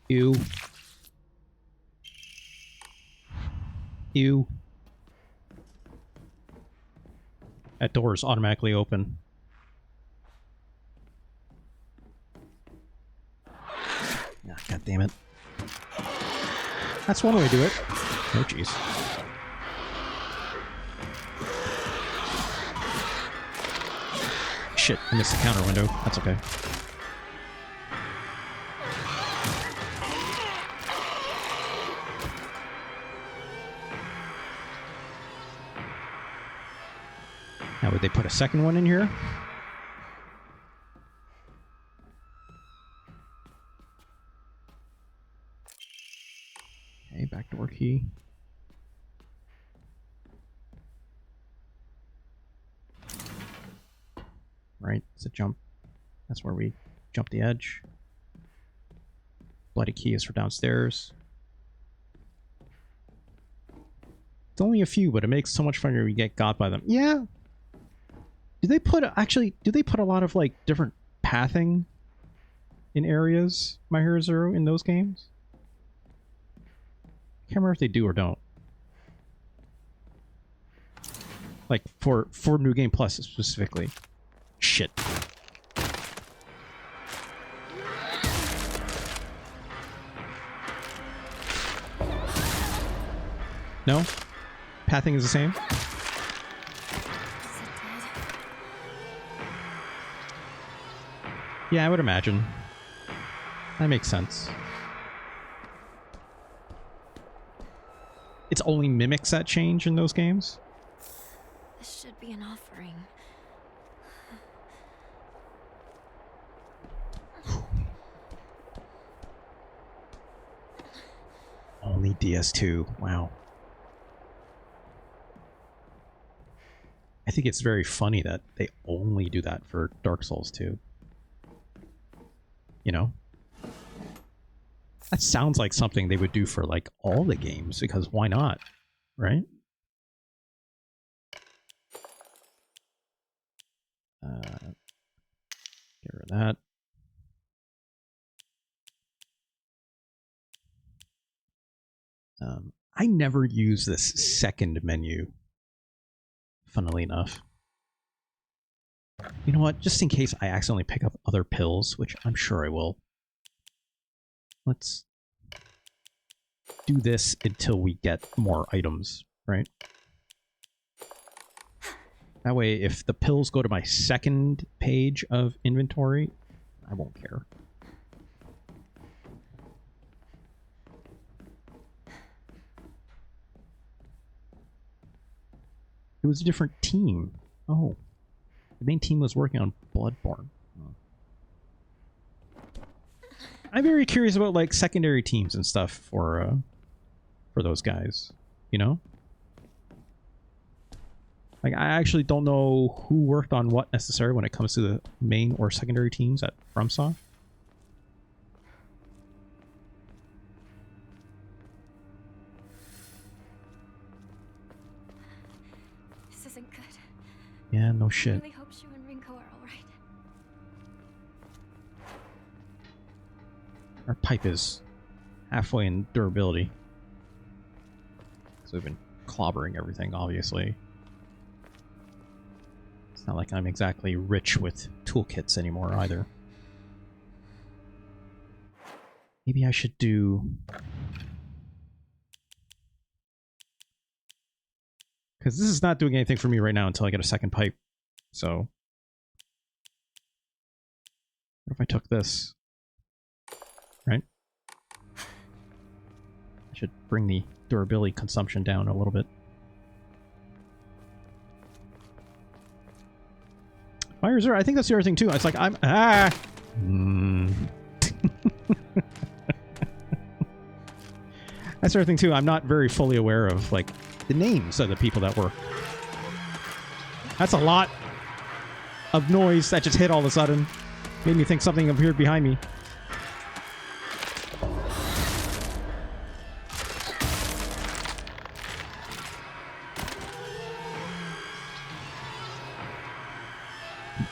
Ew. Ew. That door is automatically open. Ah, God damn it. That's one way to do it. Oh, jeez. Shit, I missed the counter window. That's okay. Now, would they put a second one in here? Okay, back key. Right, it's a jump. That's where we jump the edge. Bloody key is for downstairs. It's only a few, but it makes so much fun when you get got by them. Yeah. Do they put a lot of like different pathing in areas, My Hero Zero, in those games? I can't remember if they do or don't. Like for New Game Plus specifically. Shit. No? Pathing is the same? Yeah, I would imagine. That makes sense. It's only mimics that change in those games? This should be an offering. Only DS2. Wow. I think it's very funny that they only do that for Dark Souls 2. You know? That sounds like something they would do for, like, all the games, because why not? Right? Get rid of that. I never use this second menu, funnily enough. You know what? Just in case I accidentally pick up other pills, which I'm sure I will. Let's do this until we get more items, right? That way, if the pills go to my second page of inventory, I won't care. It was a different team. Oh. The main team was working on Bloodborne. Oh. I'm very curious about, like, secondary teams and stuff for those guys. You know? Like, I actually don't know who worked on what necessarily when it comes to the main or secondary teams at FromSoft. This isn't good. Yeah, no I shit. really hope Shu and Rinko are alright. Our pipe is halfway in durability. So we've been clobbering everything, obviously. It's not like I'm exactly rich with toolkits anymore, either. Maybe I should do... Because this is not doing anything for me right now until I get a second pipe. So... What if I took this? Right? I should bring the durability consumption down a little bit. Fire Zero, I think that's the other thing too. It's like I'm That's the other thing too. I'm not very fully aware of like the names of the people that work. That's a lot of noise that just hit all of a sudden. Made me think something appeared behind me.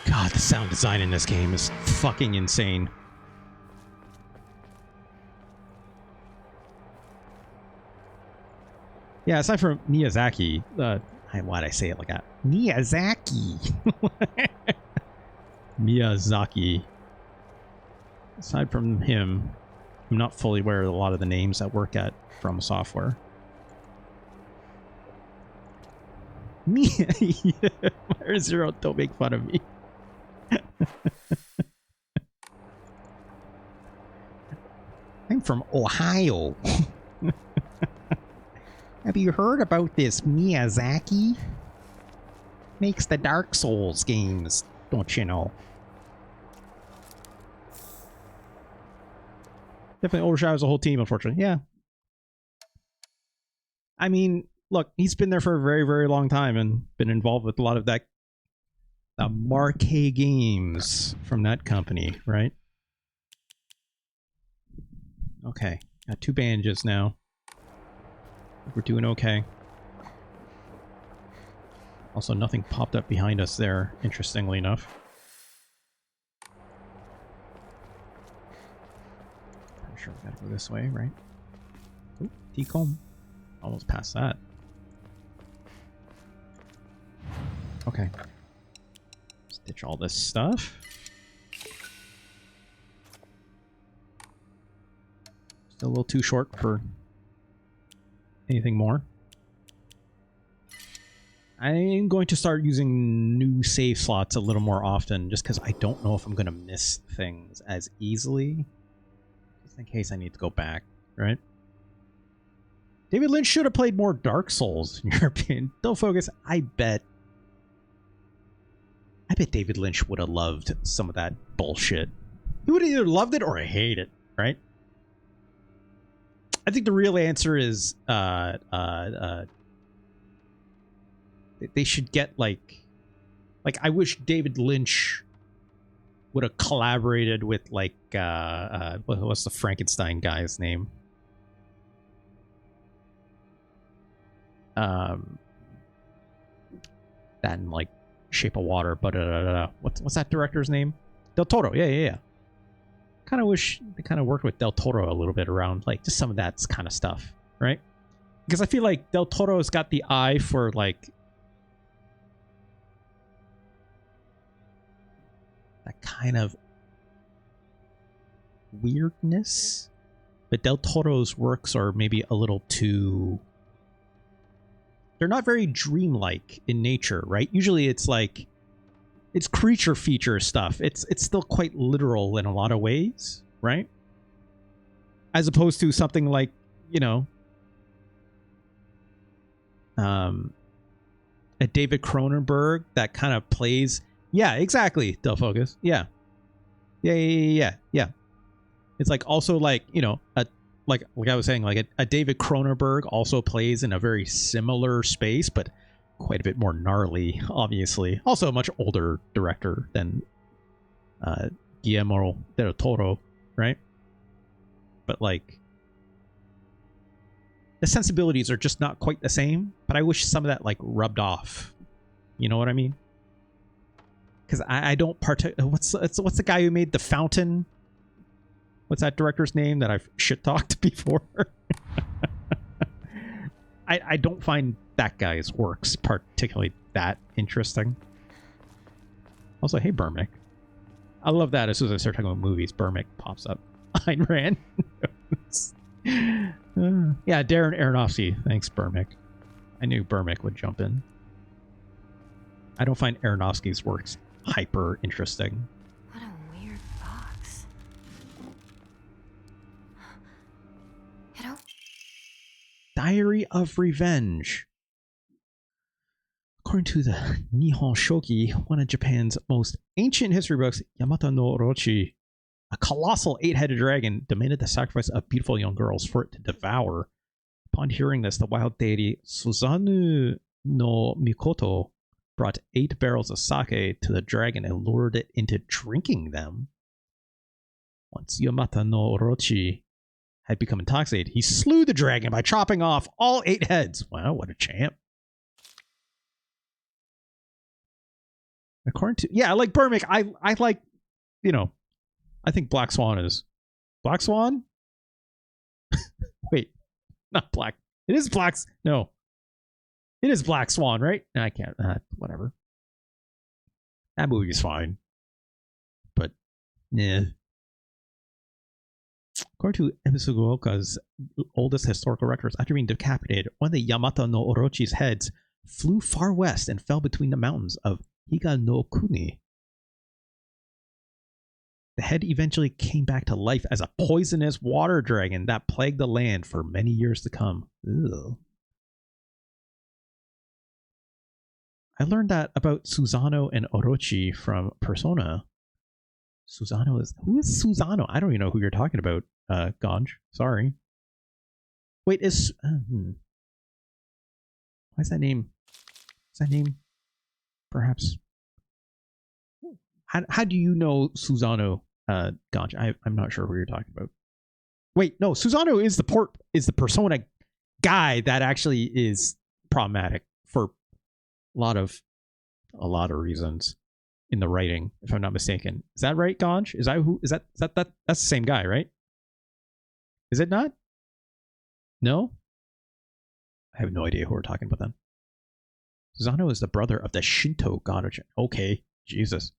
God, the sound design in this game is fucking insane. Yeah, aside from Miyazaki, why'd I say it like that? Miyazaki! Miyazaki. Aside from him, I'm not fully aware of a lot of the names that work at From Software. Fire Zero, don't make fun of me. I'm from Ohio. Have you heard about this Miyazaki? Makes the Dark Souls games, don't you know? Definitely overshadows the whole team, unfortunately. Yeah. I mean, look, he's been there for a very, very long time and been involved with a lot of that marquee games from that company, right? Okay, got 2 bandages now. We're doing okay. Also, nothing popped up behind us there, interestingly enough. I'm sure we gotta go this way, right? Ooh, T-comb. Almost past that. Okay. Stitch all this stuff. Still a little too short for anything more. I'm going to start using new save slots a little more often, just because I don't know if I'm going to miss things as easily. Just in case I need to go back, right? David Lynch should have played more Dark Souls, in your opinion. Don't focus. I bet David Lynch would have loved some of that bullshit. He would have either loved it or hated it, right? I think the real answer is they should get like I wish David Lynch would have collaborated with like what's the Frankenstein guy's name? That in like Shape of Water, but what's that director's name? Del Toro. Yeah. Kind of wish they kind of worked with Del Toro a little bit around like just some of that kind of stuff, right? Because I feel like Del Toro's got the eye for like that kind of weirdness, but Del Toro's works are maybe a little too, they're not very dreamlike in nature, right? Usually it's like it's creature feature stuff. It's still quite literal in a lot of ways, right? As opposed to something like, you know, a David Cronenberg that kind of plays. Yeah, exactly. Del Focus. Yeah. It's like also like, you know, like I was saying, like a David Cronenberg also plays in a very similar space, but quite a bit more gnarly, obviously. Also a much older director than Guillermo del Toro, right? But like the sensibilities are just not quite the same, but I wish some of that like rubbed off. You know what I mean? Because I don't what's the guy who made The Fountain? What's that director's name that I've shit talked before? I don't find that guy's works particularly that interesting. Also, hey Burmick. I love that as soon as I start talking about movies, Burmick pops up. Ayn Rand. Yeah, Darren Aronofsky. Thanks, Burmick. I knew Burmick would jump in. I don't find Aronofsky's works hyper interesting. What a weird box. Hello? Diary of Revenge. According to the Nihon Shoki, one of Japan's most ancient history books, Yamata no Orochi, a colossal 8-headed dragon demanded the sacrifice of beautiful young girls for it to devour. Upon hearing this, the wild deity Suzanu no Mikoto brought 8 barrels of sake to the dragon and lured it into drinking them. Once Yamata no Orochi had become intoxicated, he slew the dragon by chopping off all 8 heads. Wow, what a champ. According to, yeah, like Burmick, I like, you know, I think Black Swan is Black Swan. Wait, not Black. It is Black. No, it is Black Swan, right? I can't. Whatever. That movie's fine, but yeah. According to Ebisugaoka's oldest historical records, after being decapitated, one of the Yamata no Orochi's heads flew far west and fell between the mountains of Higa no Kuni. The head eventually came back to life as a poisonous water dragon that plagued the land for many years to come. Ew. I learned that about Susano and Orochi from Persona. Susano is... Who is Susano? I don't even know who you're talking about, Ganj. Sorry. Wait, is... Why is that name? Is that name? Perhaps. How do you know Susano? Gotcha. I'm not sure who you're talking about. Wait, no. Susano is the persona guy that actually is problematic for a lot of reasons in the writing, if I'm not mistaken. Is that right, Ganj? Is that who? Is that that's the same guy, right? Is it not? No. I have no idea who we're talking about then. Susano is the brother of the Shinto god. Okay, Jesus.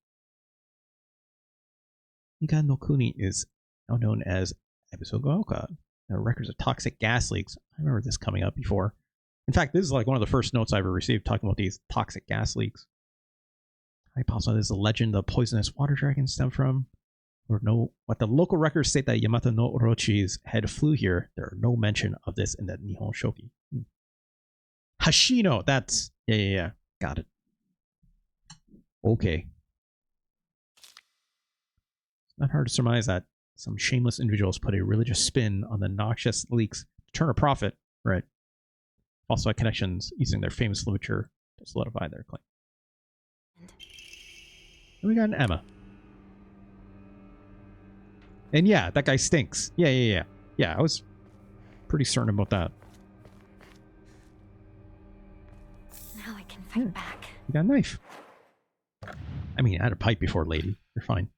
Nika no Kuni is now known as Ebisugaoka. There are records of toxic gas leaks. I remember this coming up before. In fact, this is like one of the first notes I ever received talking about these toxic gas leaks. I possibly this is a legend the poisonous water dragon stem from. Or no, what the local records state that Yamato no Orochi's head flew here. There are no mention of this in the Nihon Shoki. Hashino, that's yeah. Got it. Okay. It's not hard to surmise that some shameless individuals put a religious spin on the noxious leaks to turn a profit, right? Also had connections using their famous literature to solidify their claim. And we got an Emma. And yeah, that guy stinks. Yeah. Yeah, I was pretty certain about that. Now I can fight back. You got a knife. I mean, I had a pipe before, lady. You're fine.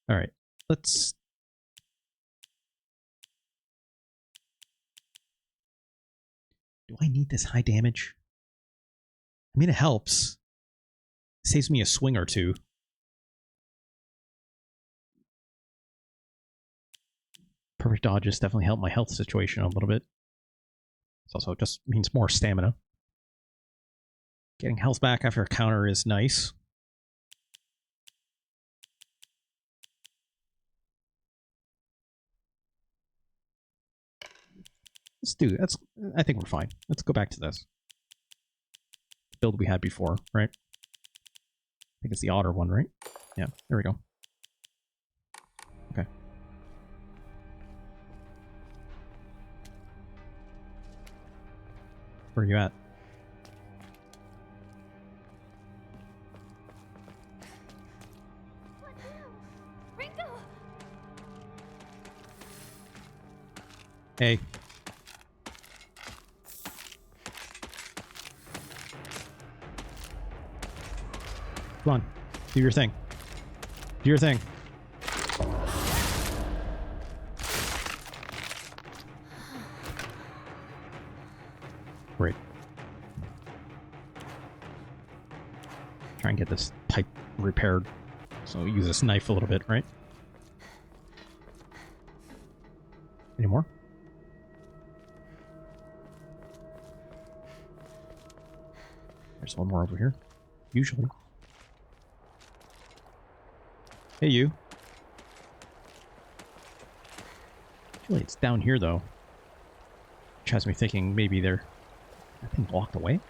All right, let's... Do I need this high damage? I mean, it helps. It saves me a swing or two. Perfect dodges definitely help my health situation a little bit. It also just means more stamina. Getting health back after a counter is nice. Let's do it. I think we're fine. Let's go back to this build we had before, right? I think it's the otter one, right? Yeah, there we go. Okay. Where are you at? What now? Ringo! Hey. Come on. Do your thing. Do your thing. Great. Try and get this pipe repaired. So use this knife a little bit, right? Any more? There's one more over here. Usually. Hey, you. Actually, it's down here, though. Which has me thinking maybe they're... That thing walked away?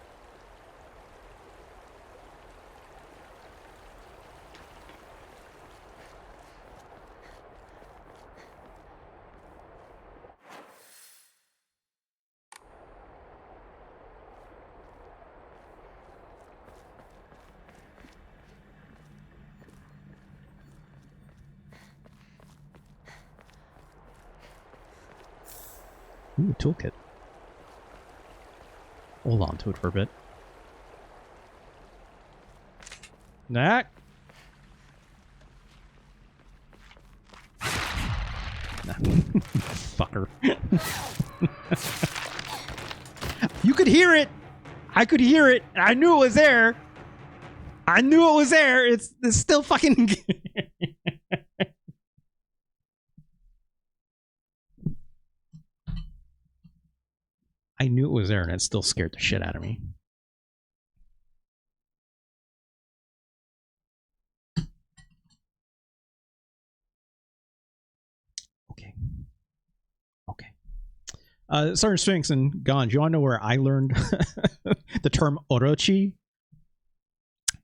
Ooh, toolkit. Hold on to it for a bit. Nah. Nah. Fucker. You could hear it! I could hear it! I knew it was there! I knew it was there! It's still fucking... I knew it was there and it still scared the shit out of me. Okay. Sergeant Sphinx and Ganj, you want to know where I learned the term Orochi?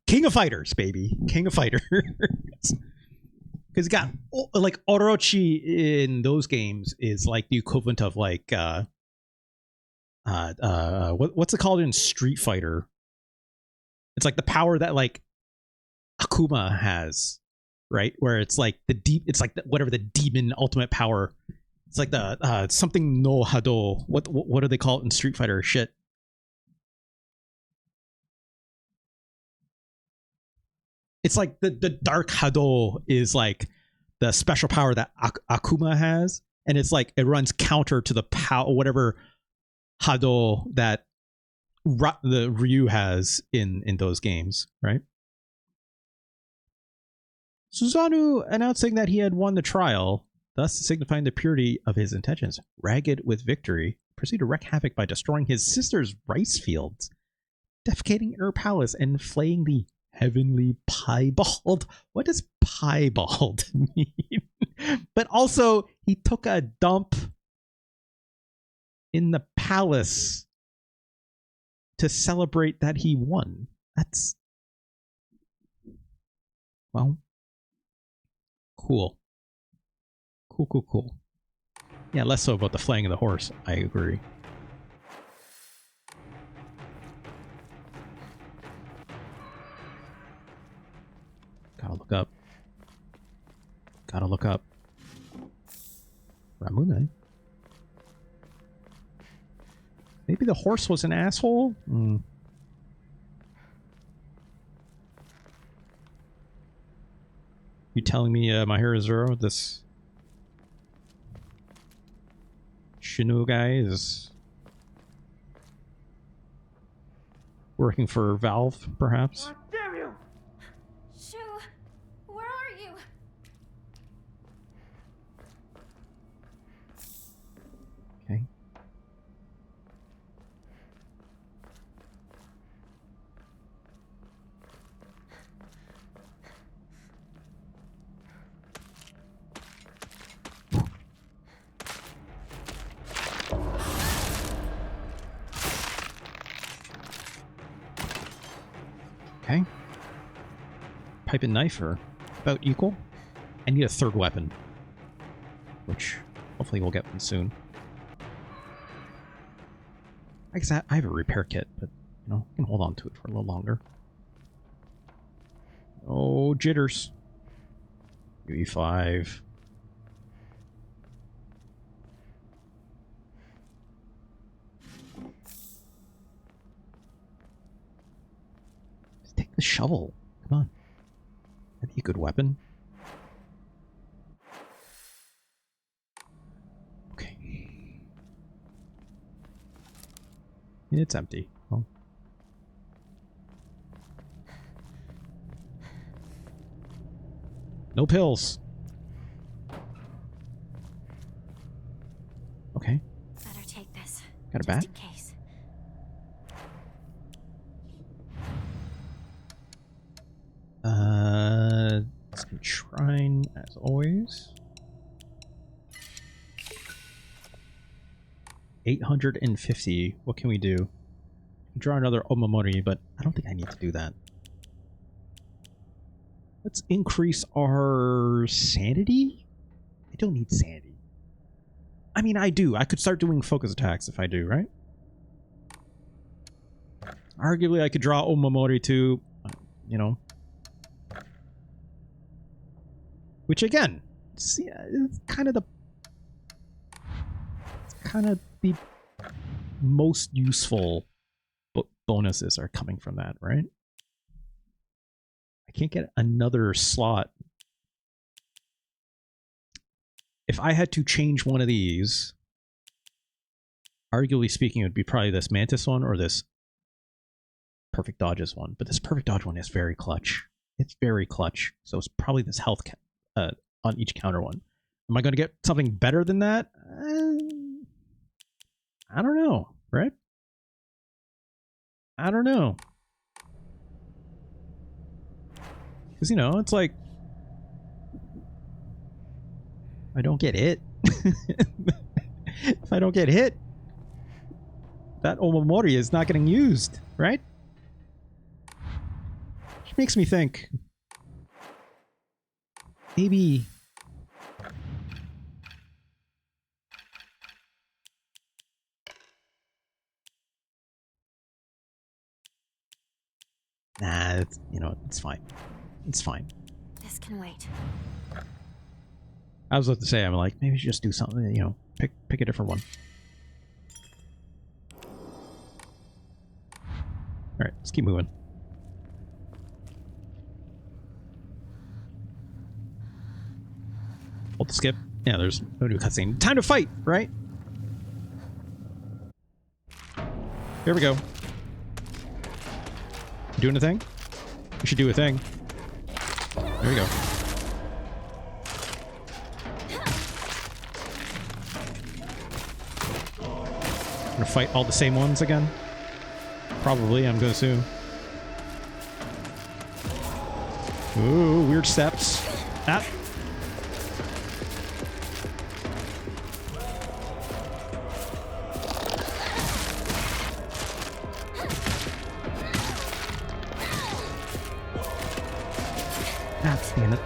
King of Fighters, baby. King of Fighters. Because you got, like, Orochi in those games is like the equivalent of, like, what's it called in Street Fighter? It's like the power that like Akuma has, right? Where it's like it's like whatever the demon ultimate power. It's like the something no Hado. What do they call it in Street Fighter? Shit. It's like the Dark Hado is like the special power that Akuma has, and it's like it runs counter to the power whatever Hado that the Ryu has in those games, right? Susanoo announcing that he had won the trial, thus signifying the purity of his intentions. Ragged with victory, proceeded to wreak havoc by destroying his sister's rice fields, defecating her palace, and flaying the heavenly piebald. What does piebald mean? But also, he took a dump in the palace to celebrate that he won. That's, well, cool. Cool. Yeah, less so about the flaying of the horse. I agree. Gotta look up. Ramune. Maybe the horse was an asshole? You telling me my hero Zero, this Shinu guy is working for Valve, perhaps? Damn you! Shu, where are you? Okay. Okay. Pipe and knife are about equal. I need a third weapon, which hopefully we'll get one soon. I guess I have a repair kit, but you know, I can hold on to it for a little longer. Oh, jitters. UE5. Just take the shovel. Come on. That'd be a good weapon. Okay. It's empty. Well. No pills. Okay. Better take this. Got a bat? Just in case. Shrine as always. 850. What can we do? Draw another Omamori, but I don't think I need to do that. Let's increase our sanity? I don't need sanity. I mean, I do. I could start doing focus attacks if I do, right? Arguably, I could draw Omamori too, you know. Which again, it's kind of the most useful bonuses are coming from that, right? I can't get another slot. If I had to change one of these, arguably speaking, it would be probably this Mantis one or this Perfect Dodges one. But this Perfect Dodge one is very clutch. It's very clutch. So it's probably this health on each counter one. Am I going to get something better than that? I don't know, right? I don't know. Because, you know, it's like, I don't get hit. If I don't get hit, that Omamori is not getting used, right? Which makes me think, maybe Nah, it's, you know, it's fine. It's fine. This can wait. I was about to say, I'm like, maybe we should just do something, you know, pick a different one. Alright, let's keep moving. Hold the skip. Yeah, there's no new cutscene. Time to fight, right? Here we go. Doing a thing? We should do a thing. There we go. Gonna fight all the same ones again? Probably, I'm gonna assume. Ooh, weird steps. Ah. Ah, damn it.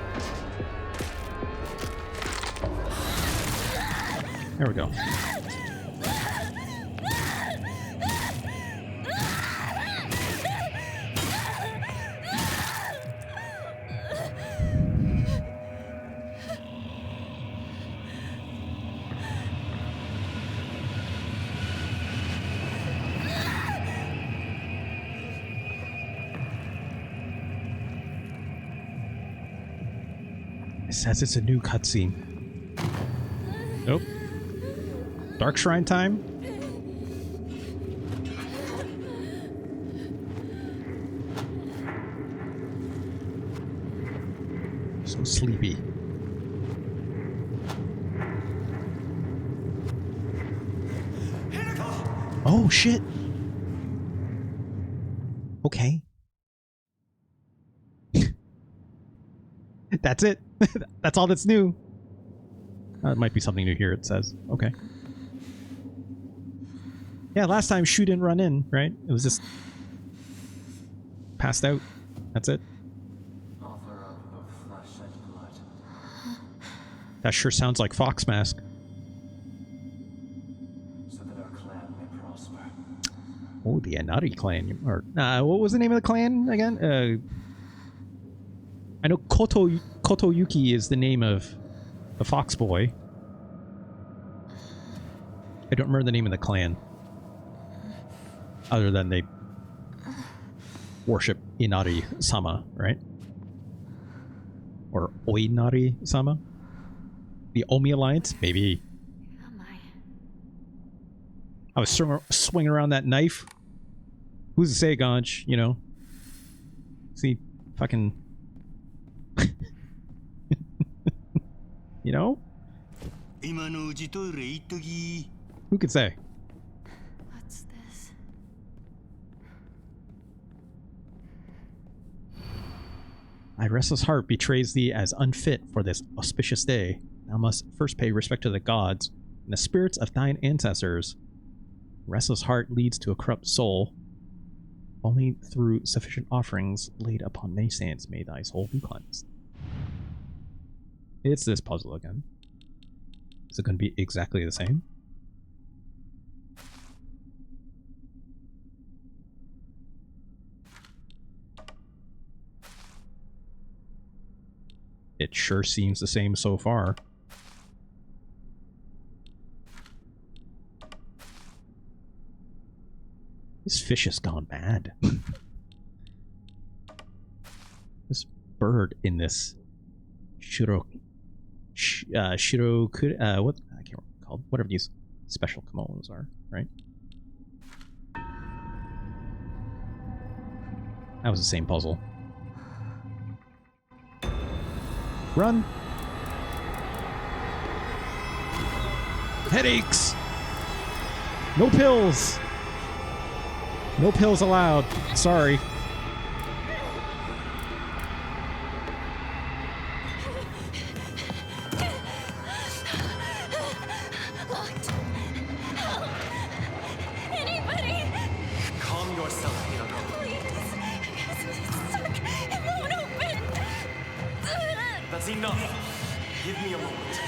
There we go. It says it's a new cutscene. Nope. Dark Shrine time? So sleepy. Oh shit! Okay. That's it. That's all that's new. It might be something new here, it says. Okay. Yeah, last time Shu didn't run in, right? It was just passed out. That's it. That sure sounds like Fox Mask. So that our clan may prosper. Oh, the Anari clan. Or what was the name of the clan again? I know Kotoyuki is the name of the Fox Boy. I don't remember the name of the clan. Other than they worship Inari-sama, right? Or Oinari-sama? The Omi Alliance? Maybe. Am I? I was swinging around that knife. Who's to say, Gonch, you know? See, fucking... you know? Who could say? What's this? Thy restless heart betrays thee as unfit for this auspicious day. Thou must first pay respect to the gods and the spirits of thine ancestors. Restless heart leads to a corrupt soul. Only through sufficient offerings laid upon many saints may thy soul be cleansed. It's this puzzle again. Is it going to be exactly the same? It sure seems the same so far. This fish has gone bad. This bird in this Shirokuri, what I can't remember what it's called. Whatever these special kimonos are, right? That was the same puzzle. Run! Headaches! No pills! No pills allowed. Sorry. Anybody! Calm yourself, Hinako. Please! It's stuck! It won't open! That's enough. Give me a moment.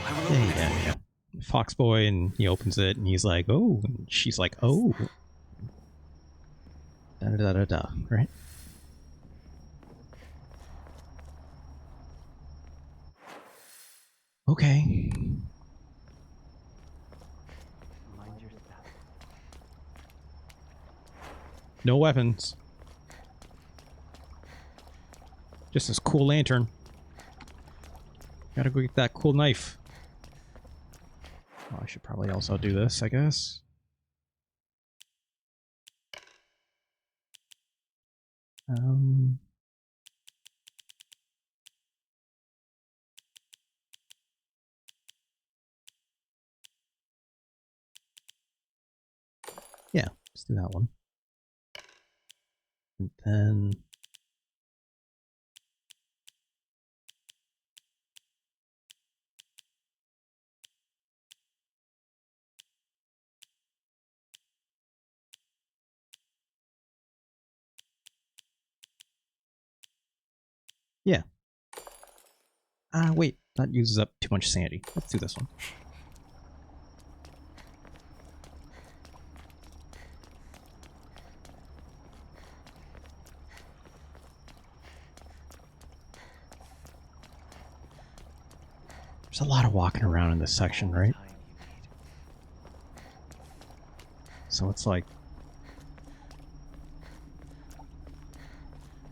I will open it for you. Yeah. Fox Boy, and he opens it, and he's like, "Oh," and she's like, "Oh." Da da da da da. Right? Okay. Mind your step. No weapons. Just this cool lantern. Gotta go get that cool knife. Oh, I should probably also do this, I guess. Yeah, let's do that one. And then... yeah. Wait, that uses up too much sanity. Let's do this one. There's a lot of walking around in this section, right? So it's like...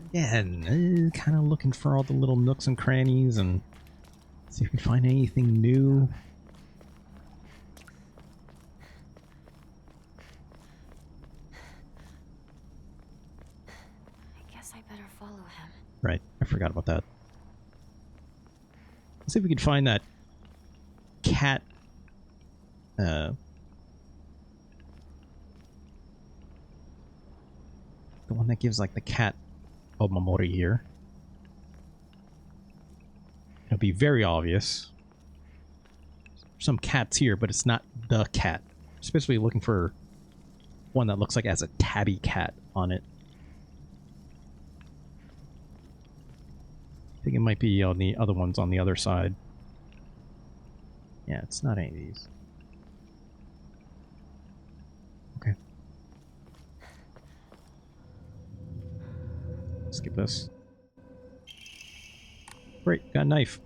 again, kind of looking for all the little nooks and crannies and see if we can find anything new. I guess I better follow him. Right, I forgot about that. Let's see if we can find that cat. The one that gives like the cat Omamori here. It'll be very obvious. Some cats here, but it's not the cat. Especially looking for one that looks like it has a tabby cat on it. I think it might be on the other ones on the other side. Yeah, it's not any of these. Okay. Skip this. Great, got a knife.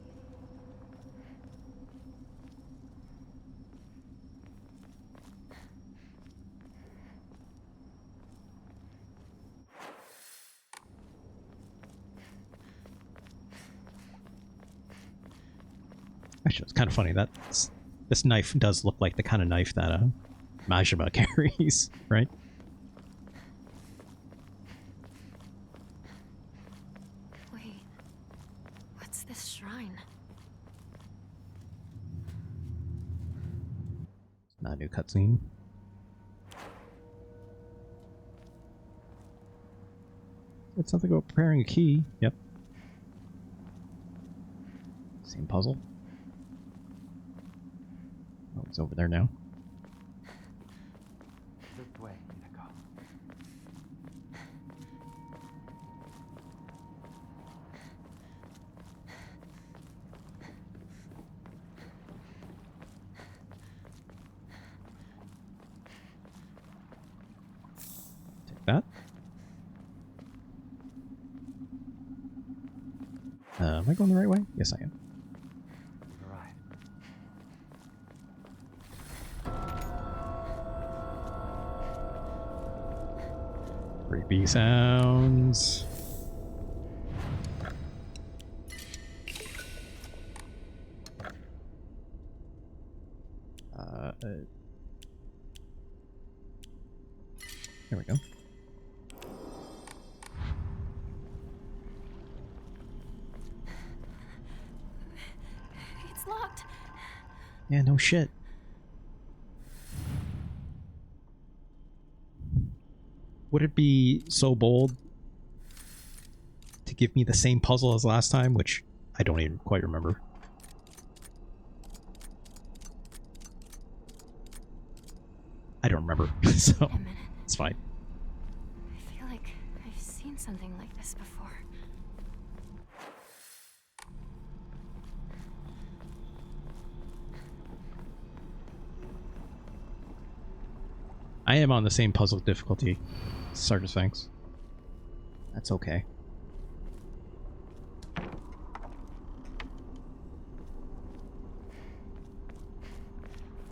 Actually, it's kind of funny that this knife does look like the kind of knife that Majima carries, right? Wait, what's this shrine? Not a new cutscene. It's something about preparing a key. Yep. Same puzzle. Oh, it's over there now. This way, Hinako. Take that. Am I going the right way? Yes, I am. Right. Creepy sounds. There we go. It's locked. Yeah, no shit. Would it be so bold to give me the same puzzle as last time, which I don't even quite remember? I don't remember, so Wait a minute. it's fine. I feel like I've seen something like this before. I am on the same puzzle difficulty. Sergeant Thanks. That's okay.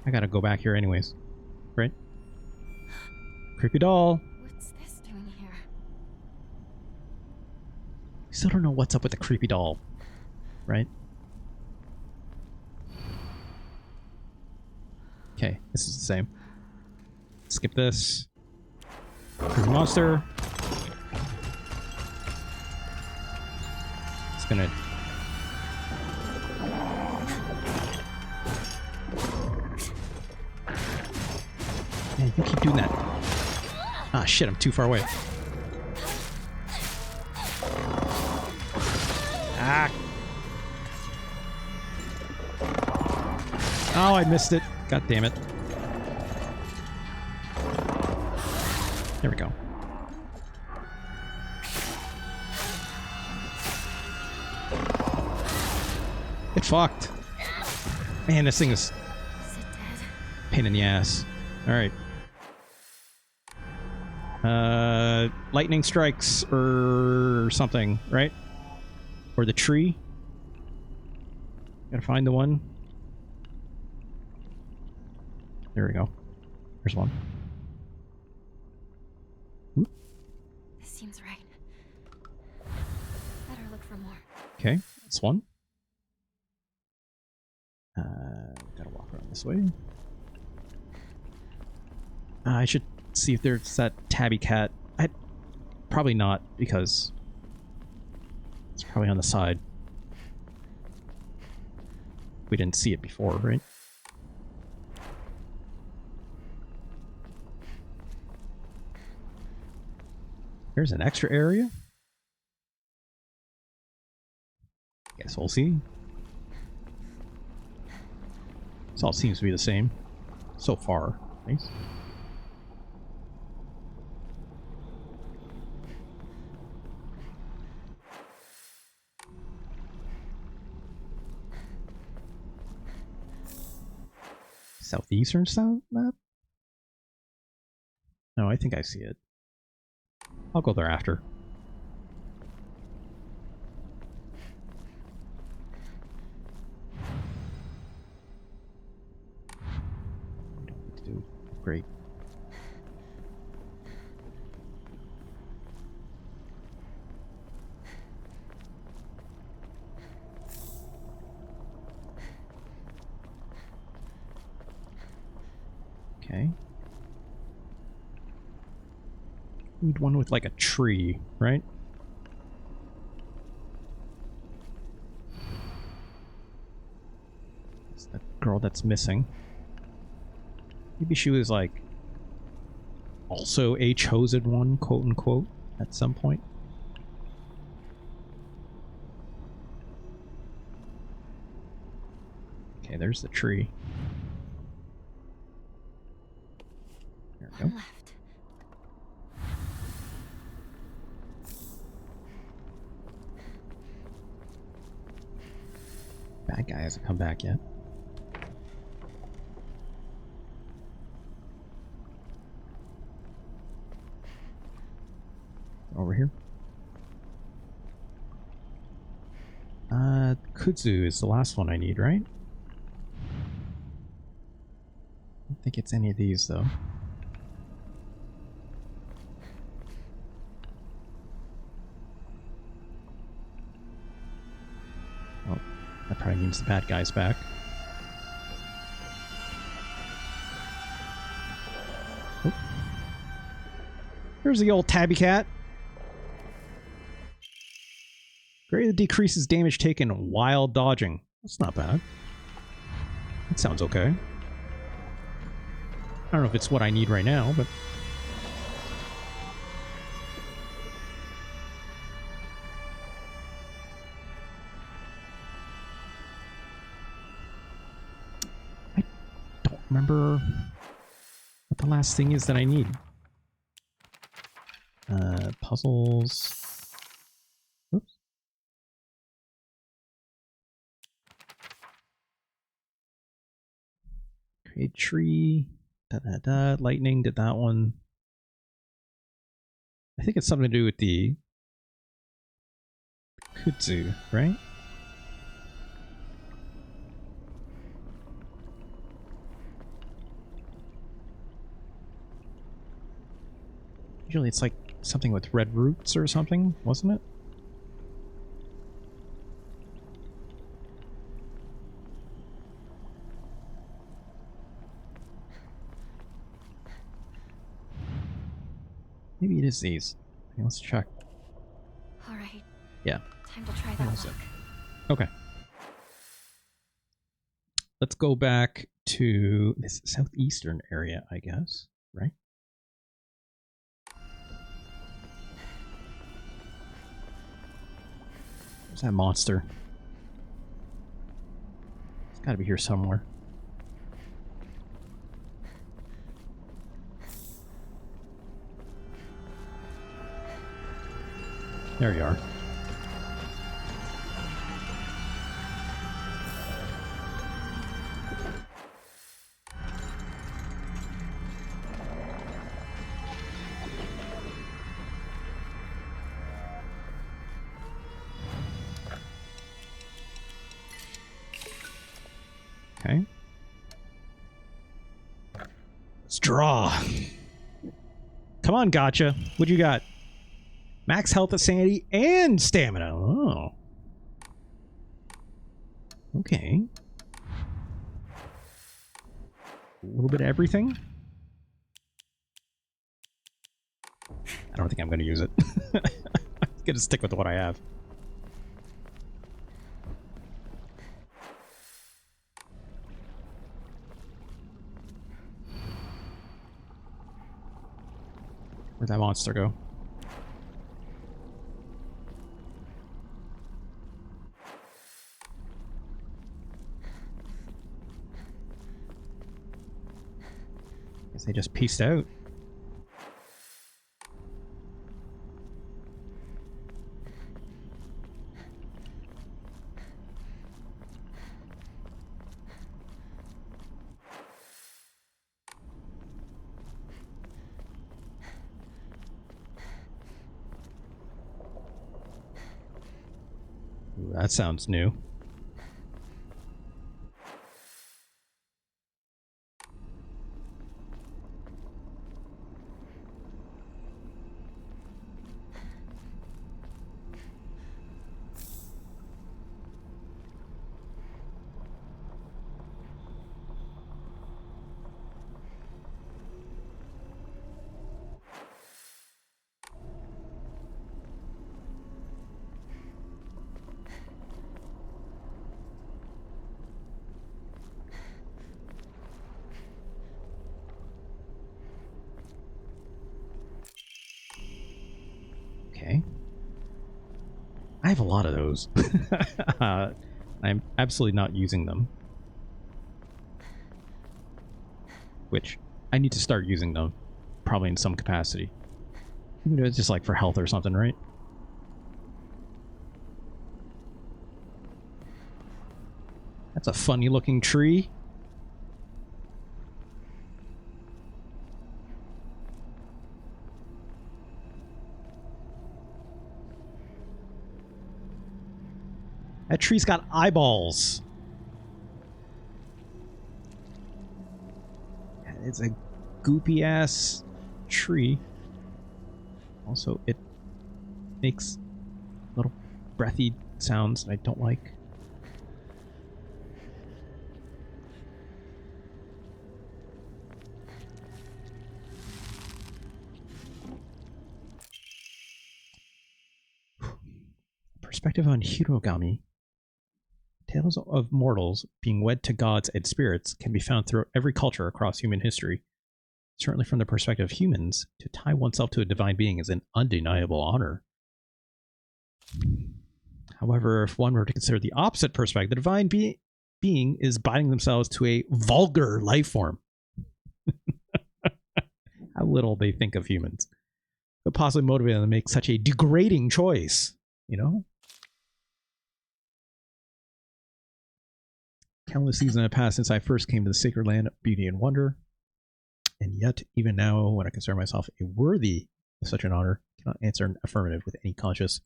I gotta go back here anyways. Right? Creepy doll. What's this doing here? Still don't know what's up with the creepy doll. Right? Okay, this is the same. Skip this. Creepy monster. It's gonna... Man, you keep doing that. Ah, shit, I'm too far away. Ah! Oh, I missed it. God damn it. There we go. It fucked. Man, this thing is Is it dead? pain in the ass. Alright. Lightning strikes or something, right? Or the tree. Gotta find the one. There we go. There's one. Oop. This seems right. Better look for more. Okay, that's one. Gotta walk around this way. I should see if there's that tabby cat. Probably not, because it's probably on the side. We didn't see it before, right? There's an extra area. Guess we'll see. This all seems to be the same. So far. Nice. Southeastern south map? No, I think I see it. I'll go there after. We don't need to do great. Okay. Need one with like a tree, right? It's that girl that's missing. Maybe she was like also a chosen one, quote unquote, at some point. Okay, there's the tree. There we go. Left. Bad guy hasn't come back yet. Over here. Kudzu is the last one I need, right? I don't think it's any of these, though. Oh, that probably means the bad guy's back. Oh. There's the old tabby cat. Greatly decreases damage taken while dodging. That's not bad. That sounds okay. I don't know if it's what I need right now, but... I don't remember what the last thing is that I need. Puzzles... Oops. Create tree. Lightning did that one. I think it's something to do with the Kudzu, right? Usually it's like something with red roots or something, wasn't it? Maybe it is these. Okay, let's check. All right. Yeah. Time to try that lock. Okay. Let's go back to this southeastern area, I guess, right? Where's that monster? It's gotta be here somewhere. There you are. Okay. Let's draw. Come on, gotcha. What you got? Max health, sanity, and stamina. Oh. Okay. A little bit of everything. I don't think I'm going to use it. I'm going to stick with what I have. Where'd that monster go? Guess they just pieced out. Ooh, that sounds new. Okay. I have a lot of those. I'm absolutely not using them. Which, I need to start using them. Probably in some capacity. Even if it's just like for health or something, right? That's a funny looking tree. That tree's got eyeballs. It's a goopy ass tree. Also, it makes little breathy sounds that I don't like. Perspective on Hirogami. Tales of mortals being wed to gods and spirits can be found throughout every culture across human history. Certainly from the perspective of humans, to tie oneself to a divine being is an undeniable honor. However, if one were to consider the opposite perspective, the divine being is binding themselves to a vulgar life form. How little they think of humans. But possibly motivate them to make such a degrading choice, you know? Countless seasons have passed since I first came to the sacred land of beauty and wonder. And yet, even now, when I consider myself a worthy of such an honor, I cannot answer an affirmative with any conscience.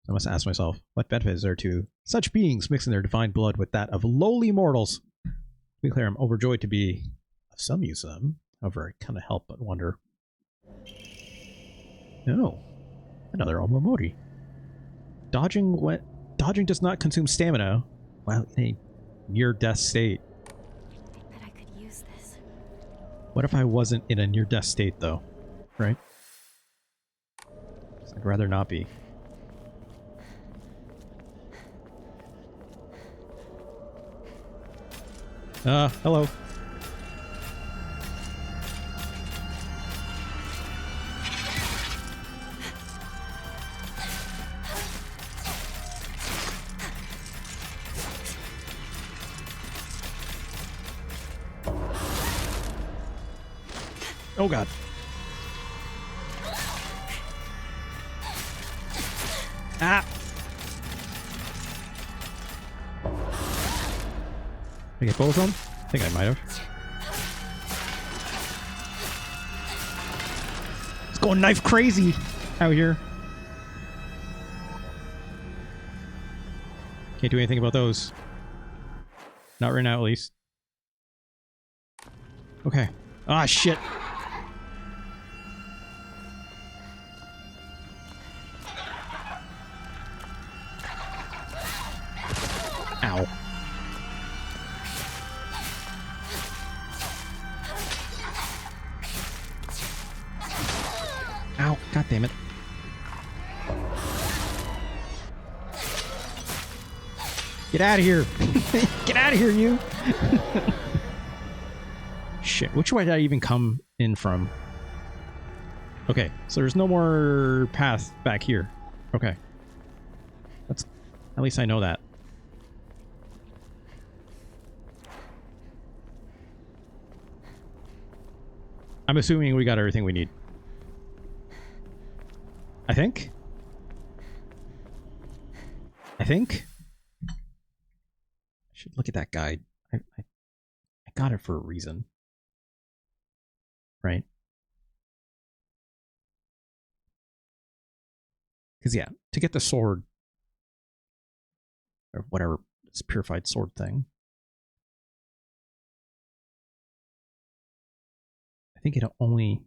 I must ask myself, what benefit is there to such beings mixing their divine blood with that of lowly mortals? To be clear, I'm overjoyed to be of some use to them. However, I cannot help but wonder. Oh, another Omomori. Dodging does not consume stamina while in a near-death state. I bet I could use this. What if I wasn't in a near-death state, though? Right? I'd rather not be. Hello. Oh god. Ah! Did I get both of them? I think I might have. It's going knife crazy out here. Can't do anything about those. Not right now, at least. Okay. Ah, shit. Ow. Ow. God damn it. Get out of here. Get out of here, you. Shit. Which way did I even come in from? Okay. So there's no more path back here. Okay. That's... At least I know that. I'm assuming we got everything we need. I think? I should look at that guide. I got it for a reason. Right? Because, yeah, to get the sword, or whatever, this purified sword thing, I think it only...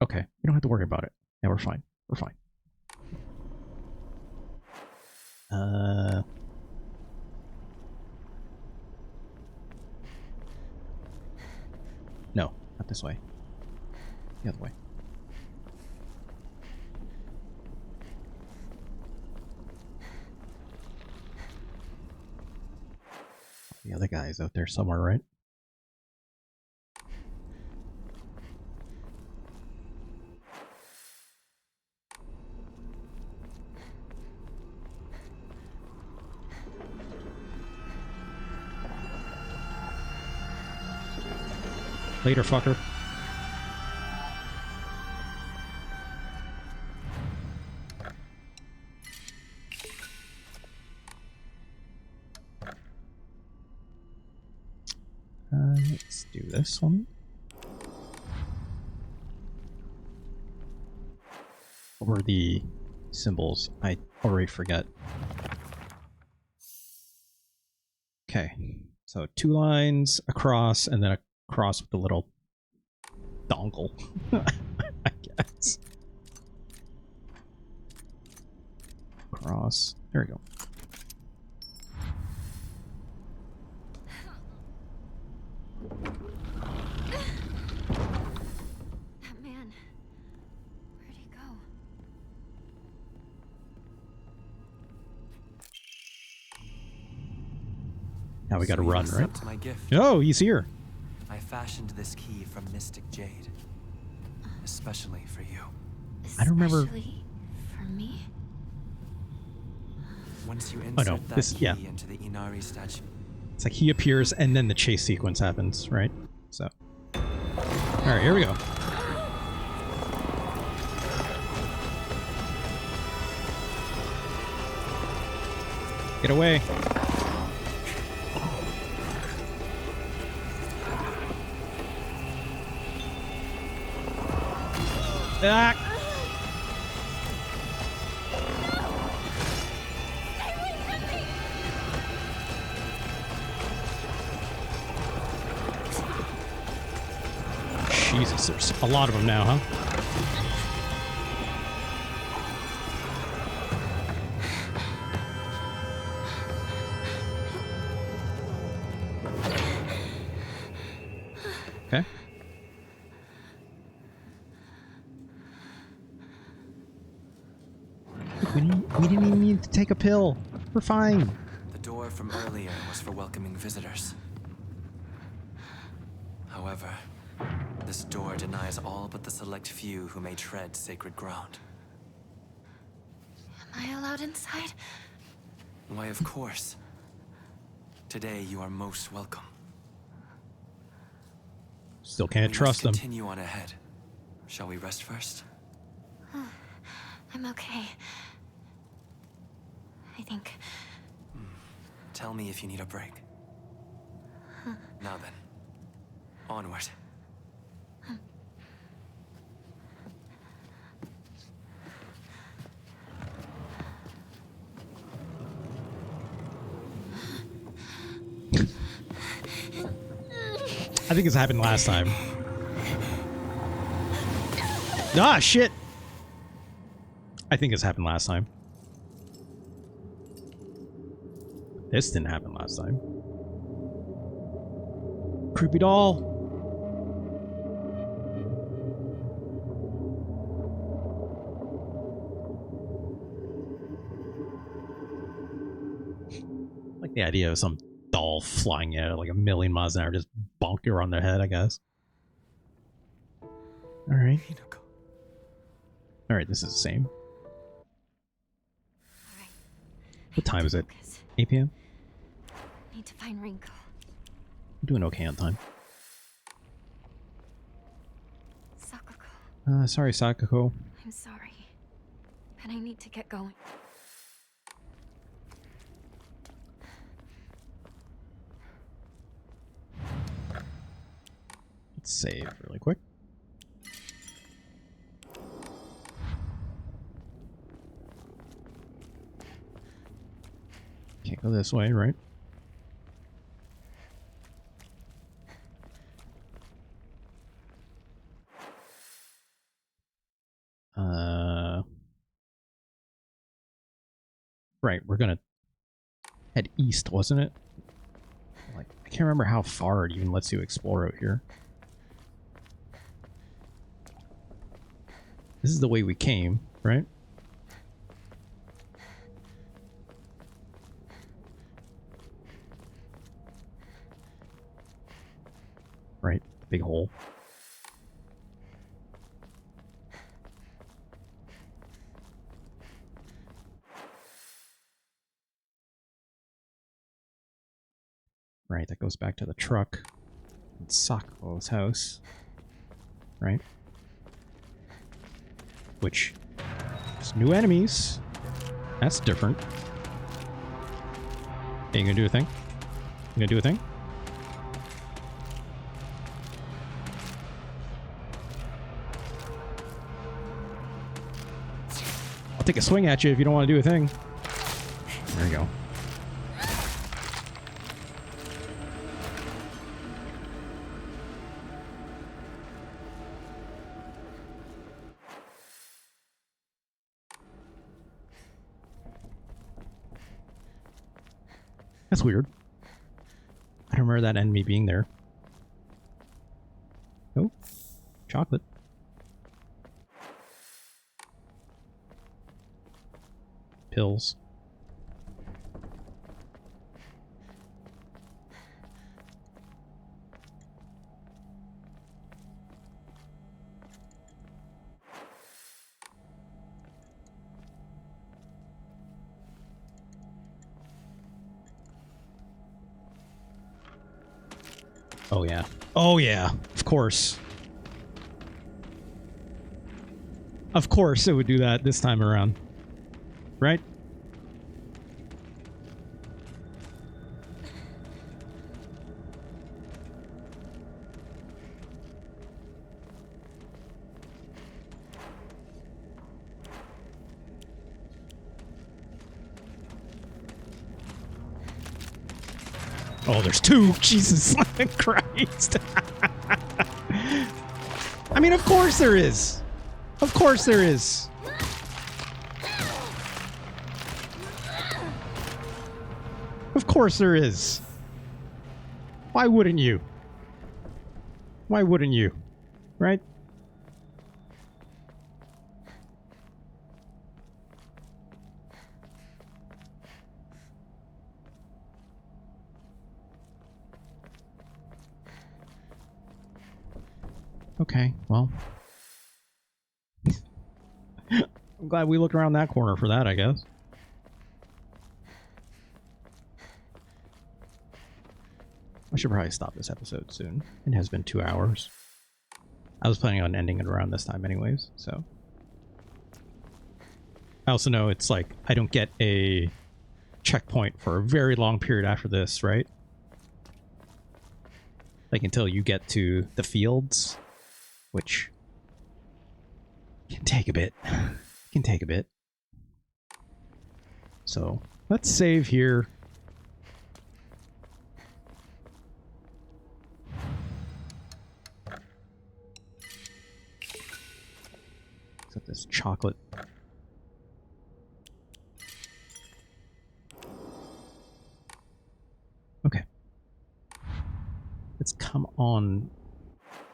Okay, we don't have to worry about it. Yeah, we're fine. We're fine. No, not this way. The other way. The other guy's out there somewhere, right? Later, fucker. Let's do this one. What were the symbols? I already forget. Okay, so 2 lines across, and then a cross with the little dongle, I guess. Cross. There we go. That man. Where'd he go? Now we gotta run, right? My gift. Oh, he's here. I fashioned this key from mystic jade, especially for you. I don't remember. Especially for me? Once you insert that key yeah. into the Inari statue. It's like he appears and then the chase sequence happens, right? So. Alright, here we go. Get away. Ah! So there's a lot of them now, huh? Okay. We didn't even need to take a pill. We're fine. The door from earlier was for welcoming visitors. However, this door denies all but the select few who may tread sacred ground. Am I allowed inside? Why, of course. Today you are most welcome. Still can't We trust them. must continue on ahead. Shall we rest first? I'm okay. I think. Tell me if you need a break. Now then, onward. I think this happened last time. Ah, shit! I think this happened last time. This didn't happen last time. Creepy doll! I like the idea of some doll flying at like a million miles an hour, just bonk you on their head, I guess. Alright. Alright, this is the same. Alright. What time is it? Focus. 8 p.m.? Need to find Rinko. I'm doing okay on time. Sakako, Sorry, Sakako. I'm sorry. But I need to get going. Let's save really quick. Can't go this way, right? Right, we're gonna head east, wasn't it? Like, I can't remember how far it even lets you explore out here. This is the way we came, right? Right, big hole. Right, that goes back to the truck. It's Sako's house. Right? Which, there's new enemies. That's different. Hey, you gonna do a thing? You gonna do a thing? I'll take a swing at you if you don't want to do a thing. There you go. That's weird. I don't remember that enemy being there. Oh, chocolate. Pills. Oh yeah. Oh yeah. Of course. Of course it would do that this time around. Right? Oh, there's two! Jesus Christ! I mean, of course there is. Of course there is. Of course there is. Why wouldn't you? Why wouldn't you? Right? Okay, well. I'm glad we looked around that corner for that, I guess. I should probably stop this episode soon. It has been 2 hours. I was planning on ending it around this time anyways, so. I also know it's like, I don't get a checkpoint for a very long period after this, right? Like until you get to the fields, which can take a bit. Can take a bit. So, let's save here. Except this chocolate. Okay. Let's come on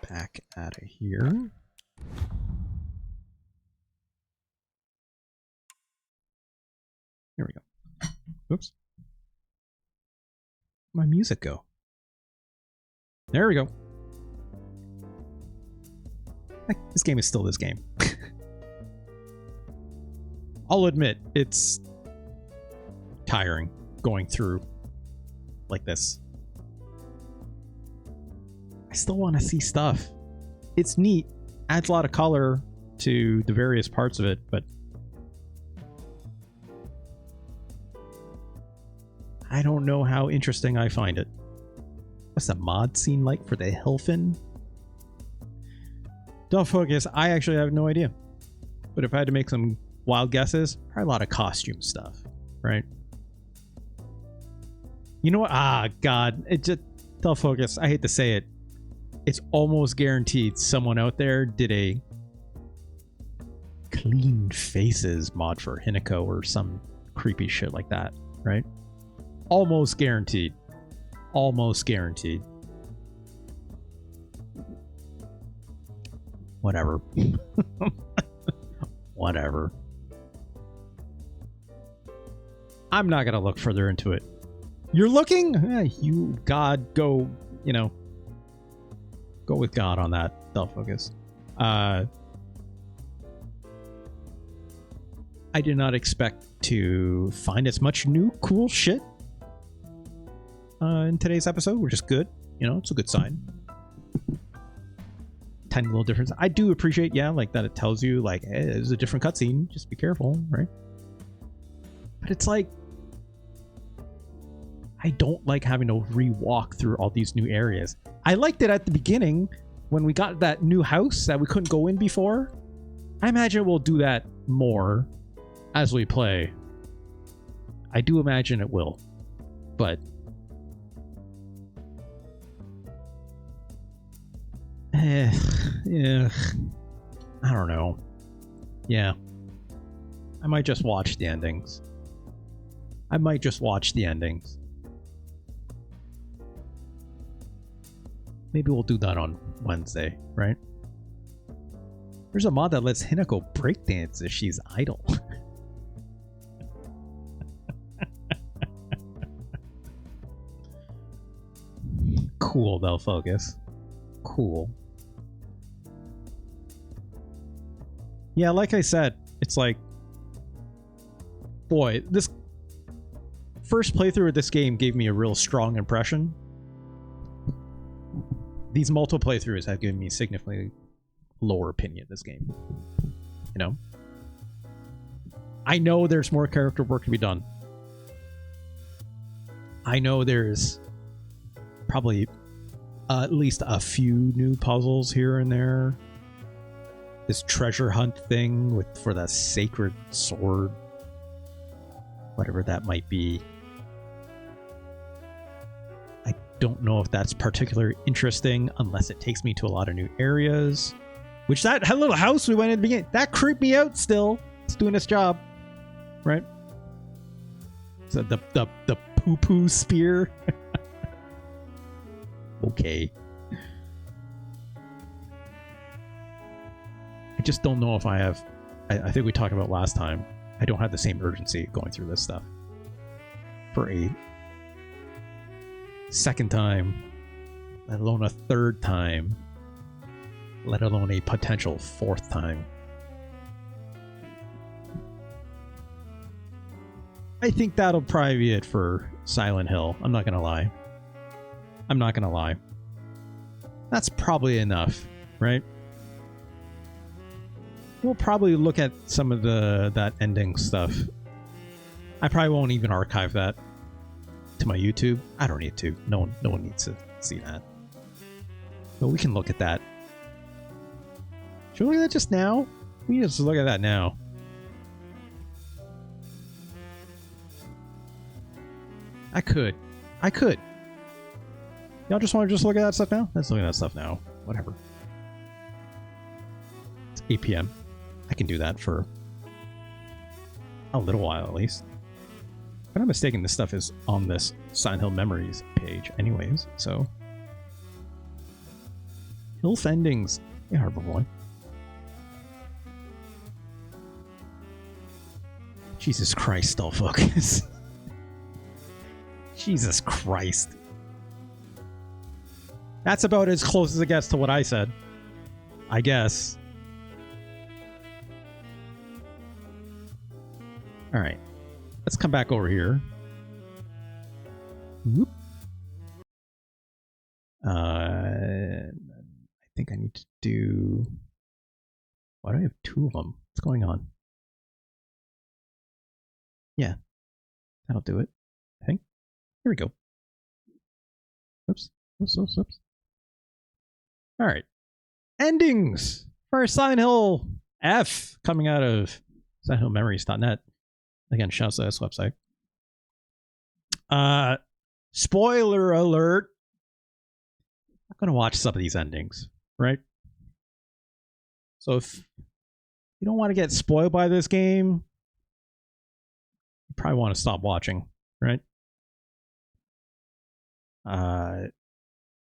back out of here. Here we go. Oops. Where'd my music go? There we go. This game is still this game. I'll admit, it's tiring going through like this. I still want to see stuff. It's neat. Adds a lot of color to the various parts of it, but I don't know how interesting I find it. What's the mod scene like for the Hillfin? Don't focus. I actually have no idea. But if I had to make some wild guesses, probably a lot of costume stuff, right? You know what? Ah, God. It just... Don't focus. I hate to say it. It's almost guaranteed someone out there did a clean faces mod for Hinako or some creepy shit like that, right? Almost guaranteed. Almost guaranteed. Whatever. Whatever. I'm not gonna look further into it. You're looking? You, God, go, you know. Go with God on that. Self-focus. I did not expect to find as much new cool shit in today's episode, which is good. You know, it's a good sign. Tiny little difference. I do appreciate, yeah, like that it tells you, like, hey, there's a different cutscene. Just be careful, right? But it's like, I don't like having to re-walk through all these new areas. I liked it at the beginning when we got that new house that we couldn't go in before. I imagine we'll do that more as we play. I do imagine it will. But yeah, I don't know. Yeah. I might just watch the endings. I might just watch the endings. Maybe we'll do that on Wednesday, right? There's a mod that lets Hinako breakdance if she's idle. Cool, they'll focus. Cool. Yeah, like I said, it's like, boy, this first playthrough of this game gave me a real strong impression. These multiple playthroughs have given me a significantly lower opinion of this game. You know? I know there's more character work to be done. I know there's probably at least a few new puzzles here and there. This treasure hunt thing for the sacred sword. Whatever that might be. I don't know if that's particularly interesting unless it takes me to a lot of new areas. Which that little house we went in the beginning, that creeped me out still. It's doing its job. Right? So the poo-poo spear. Okay. I just don't know if I have... I think we talked about last time. I don't have the same urgency going through this stuff. For a second time, let alone a third time, let alone a potential fourth time. I think that'll probably be it for Silent Hill. I'm not gonna lie. I'm not gonna lie. That's probably enough, right? We'll probably look at some of that ending stuff. I probably won't even archive that to my YouTube. I don't need to. No one needs to see that. But we can look at that. Should we look at that just now? We need to just look at that now. I could. Y'all just want to just look at that stuff now? Let's look at that stuff now. Whatever. It's 8 p.m. I can do that for a little while at least. If I'm not mistaken, this stuff is on this Silent Hill Memories page anyways, so... Hilf Endings. Yeah, Harbor Boy. Jesus Christ, all focus. Jesus Christ. That's about as close as it gets to what I said. I guess. Alright. Let's come back over here. Whoop. I think I need to do... Why do I have two of them? What's going on? Yeah. That'll do it. I think. Here we go. Oops. Oops. Alright. Endings for Silent Hill F coming out of SilentHillMemories.net. Again, shouts to this website. Spoiler alert. I'm gonna watch some of these endings, right? So if you don't want to get spoiled by this game, you probably want to stop watching, right?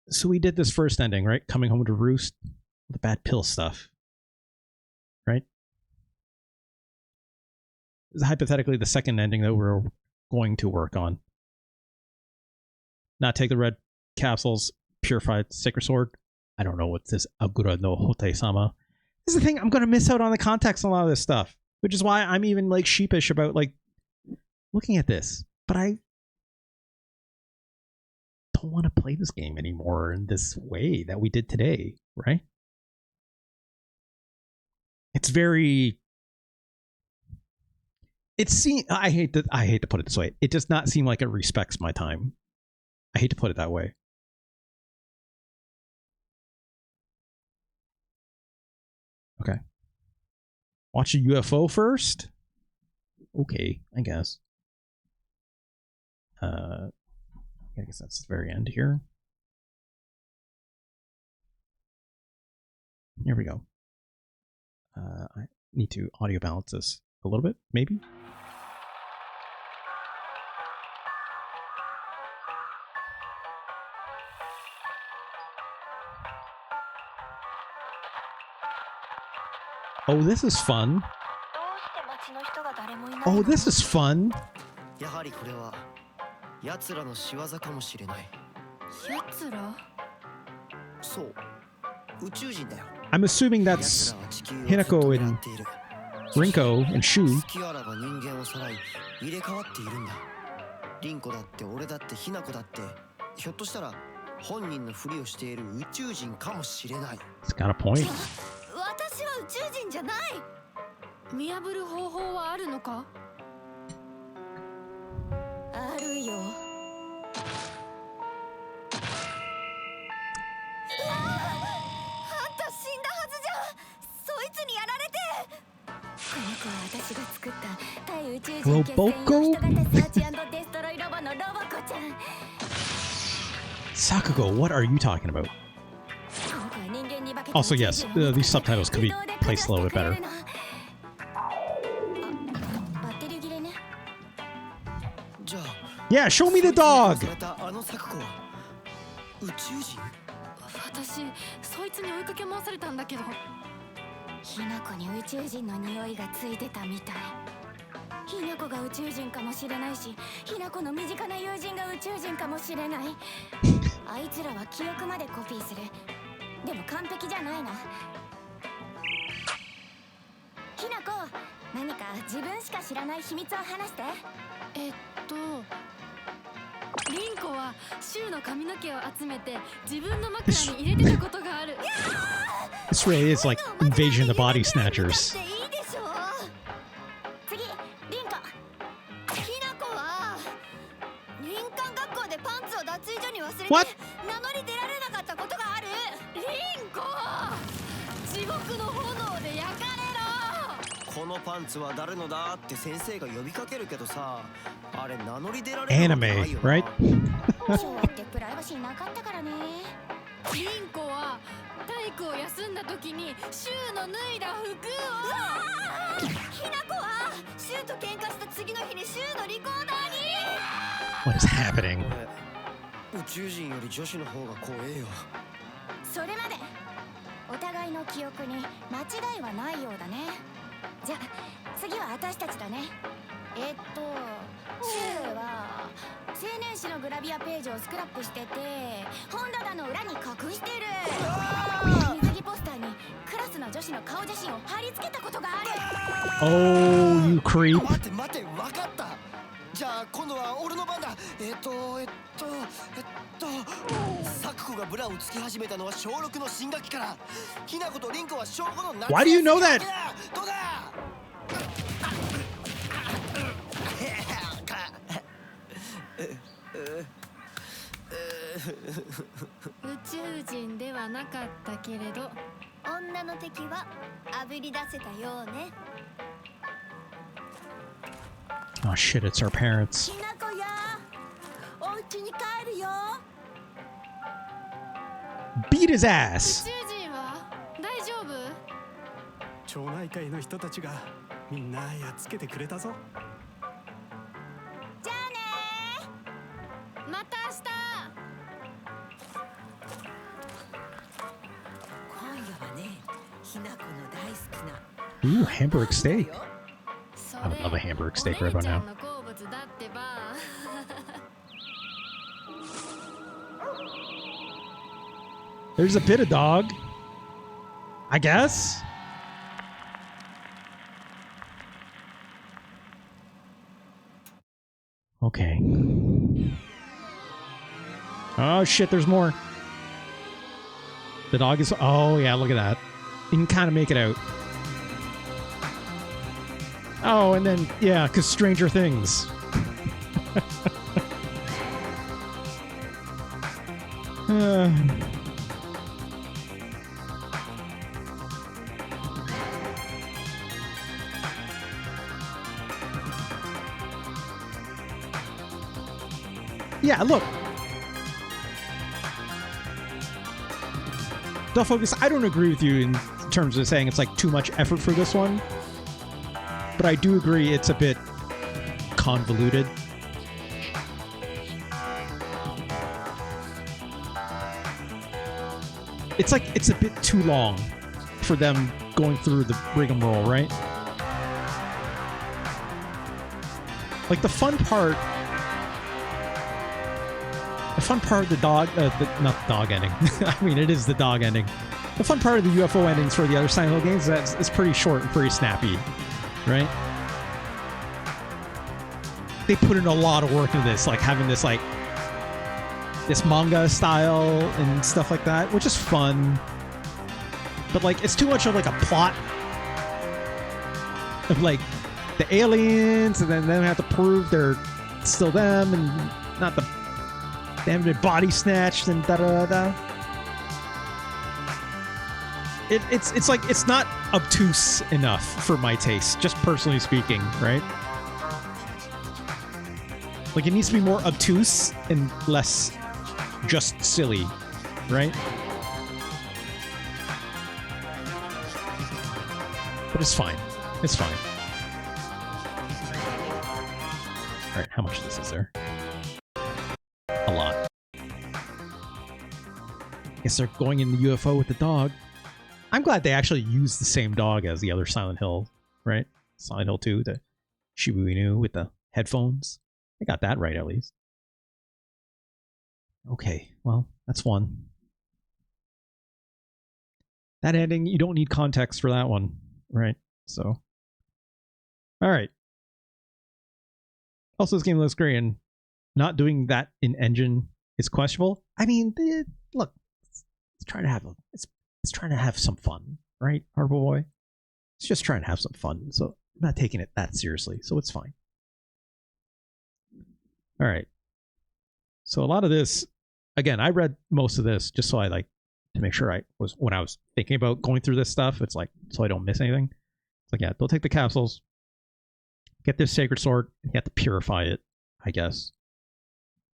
So we did this first ending, right? Coming home to roost, the bad pill stuff, right? This is hypothetically the second ending that we're going to work on. Not take the red capsules, purified sacred sword. I don't know what this Agura no Hote-sama. This is the thing, I'm going to miss out on the context on a lot of this stuff, which is why I'm even like sheepish about like looking at this. But I don't want to play this game anymore in this way that we did today, right? It's very... I hate to put it this way. It does not seem like it respects my time. I hate to put it that way. Okay. Watch a UFO first? Okay, I guess. I guess that's the very end here. Here we go. I need to audio balance this a little bit, maybe. Oh, this is fun. Oh, this is fun. I'm assuming that's Hinako and Rinko and Shu. It's got a point. Roboko? Sakugo, what are you talking about? Also, yes, these subtitles could be placed a little bit better. バッテリー切れね。 Yeah, show me the dog! 私、そいつに追いかけ回されたんだけど。ひなこに宇宙人の匂いがついてたみたい。ひなこが宇宙人かもしれないし、ひなこの身近な友人が宇宙人かもしれない。あいつらは記憶までコピーする。でも完璧じゃないな。ひなこ、何か自分しか知らない秘密を話して。リンコはシュウの髪の毛を集めて自分の枕に入れてたことがある。This really is like Invasion of the Body Snatchers. 次、リンコ。ひなこは林間学校でパンツを脱衣所に忘れて What? 名乗り出られなかったことがある。リンコ、地獄の炎で焼かれろ。このパンツは誰のだって先生が呼びかけるけどさ、あれ名乗り出られるわけないよな。 Anime, right? 昭和ってプライバシーなかったからね。リンコは体育を休んだ時にシュウの脱いだ服を。ひなこはシュウと喧嘩した次の日にシュウのリコーダーに。 What is happening? 宇宙人より女子の方が怖えよ。それまでお互いの記憶に間違いはないようだね。じゃあ次は私たちだね。シュウは青年誌のグラビアページをスクラップしてて本棚の裏に隠してる。水着ポスターにクラスの女子の顔写真を貼り付けたことがある。 Oh, you creep. 待って待って、分かった。じゃあ今度は俺の番だ。サクコがブラをつき始めたのは小6の新学期から。ひなことリンコは小5の夏。 Why do you know that? どうだ。宇宙人ではなかったけれど女の敵はあぶり出せたようね。 Oh shit, it's our parents. ひなこや、お家に帰るよ。 Beat his ass! 宇宙人は大丈夫？町内会の人たちがみんなやっつけてくれたぞ。じゃあねー。また明日。今夜はね、ひなこの大好きな Ooh, Hamburg steak. そ I would love a Hamburg steak right お about 姉ちゃ now. んの好物だってば。There's a bit of dog. I guess? Okay. Oh shit, there's more. The dog is... Oh yeah, look at that. You can kind of make it out. Oh, and then, yeah, because Stranger Things. Yeah, look. The focus, I don't agree with you in terms of saying it's like too much effort for this one. But I do agree it's a bit convoluted. It's like it's a bit too long for them going through the rigmarole, right? Like the fun part of the dog, not the dog ending. I mean, it is the dog ending. The fun part of the UFO endings for the other Silent Hill games is that it's pretty short and pretty snappy, right? They put in a lot of work into this, like having this like this manga style and stuff like that, which is fun. But like, it's too much of like a plot of like the aliens, and then they have to prove they're still them, and not the they haven't been body snatched and da da da. It's like it's not obtuse enough for my taste, just personally speaking, right? Like it needs to be more obtuse and less just silly, right? But it's fine. It's fine. Alright, how much of this is there? A lot. Guess they're going in the UFO with the dog. I'm glad they actually used the same dog as the other Silent Hill, right? Silent Hill 2, the Shibu Inu with the headphones. I got that right, at least. Okay, well, that's one. That ending, you don't need context for that one, right? So, alright. Also, this game looks great, and not doing that in engine is questionable. I mean, look, it's trying to have it's trying to have some fun, right, Harbor Boy? It's just trying to have some fun, so I'm not taking it that seriously, so it's fine. All right. So a lot of this, again, I read most of this just so I like to make sure when I was thinking about going through this stuff, it's like so I don't miss anything. It's like, yeah, they'll take the capsules, get this sacred sword, and you have to purify it, I guess.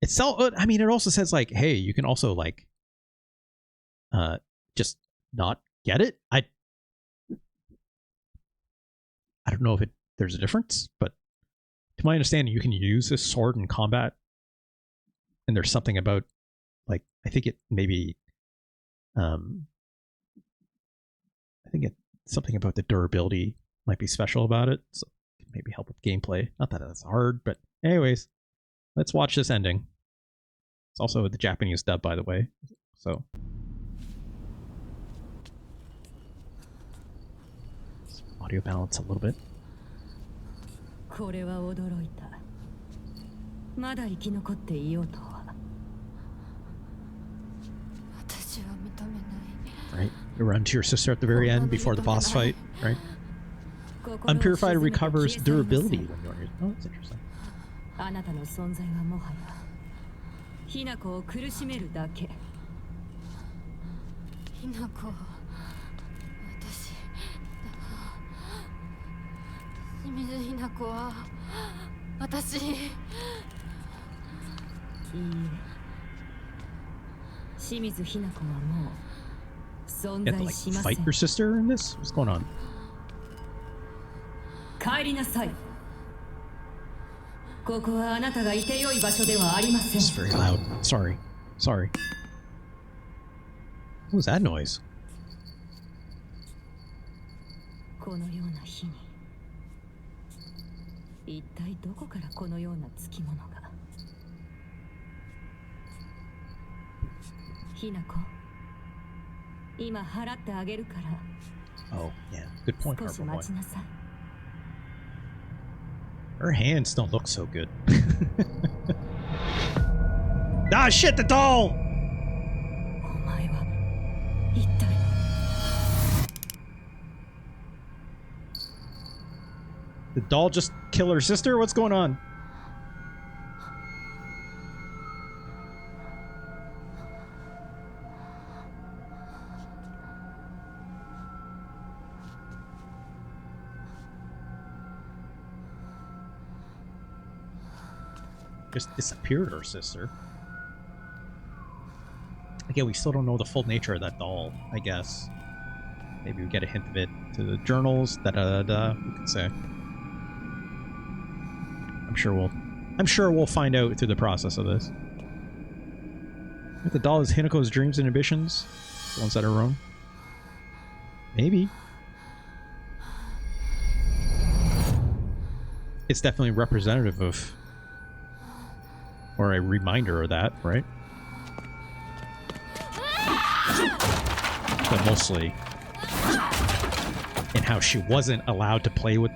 I mean, it also says like, hey, you can also like just not get it. I don't know if there's a difference, but to my understanding, you can use this sword in combat, and there's something about like I think something about the durability might be special about it, so it can maybe help with gameplay. Not that that's hard, but anyways, let's watch this ending. It's also the Japanese dub, by the way, so. Audio balance a little bit. Right, you run to your sister at the very end before the boss fight, right? Unpurified recovers durability when you're. Oh, that's interesting. You have to like fight your sister in this? What's going on? It's very loud. Sorry. What was that noise? Oh, yeah. Good point, Harbor Boy. Her hands don't look so good. Ah, shit, the doll! The doll just kill her sister? What's going on? Just disappeared her sister. Again, we still don't know the full nature of that doll, I guess. Maybe we get a hint of it to the journals, we could say. I'm sure we'll find out through the process of this. If the doll is Hinako's dreams and ambitions, the ones that are wrong. Maybe. It's definitely representative of, or a reminder of that, right? But mostly in how she wasn't allowed to play with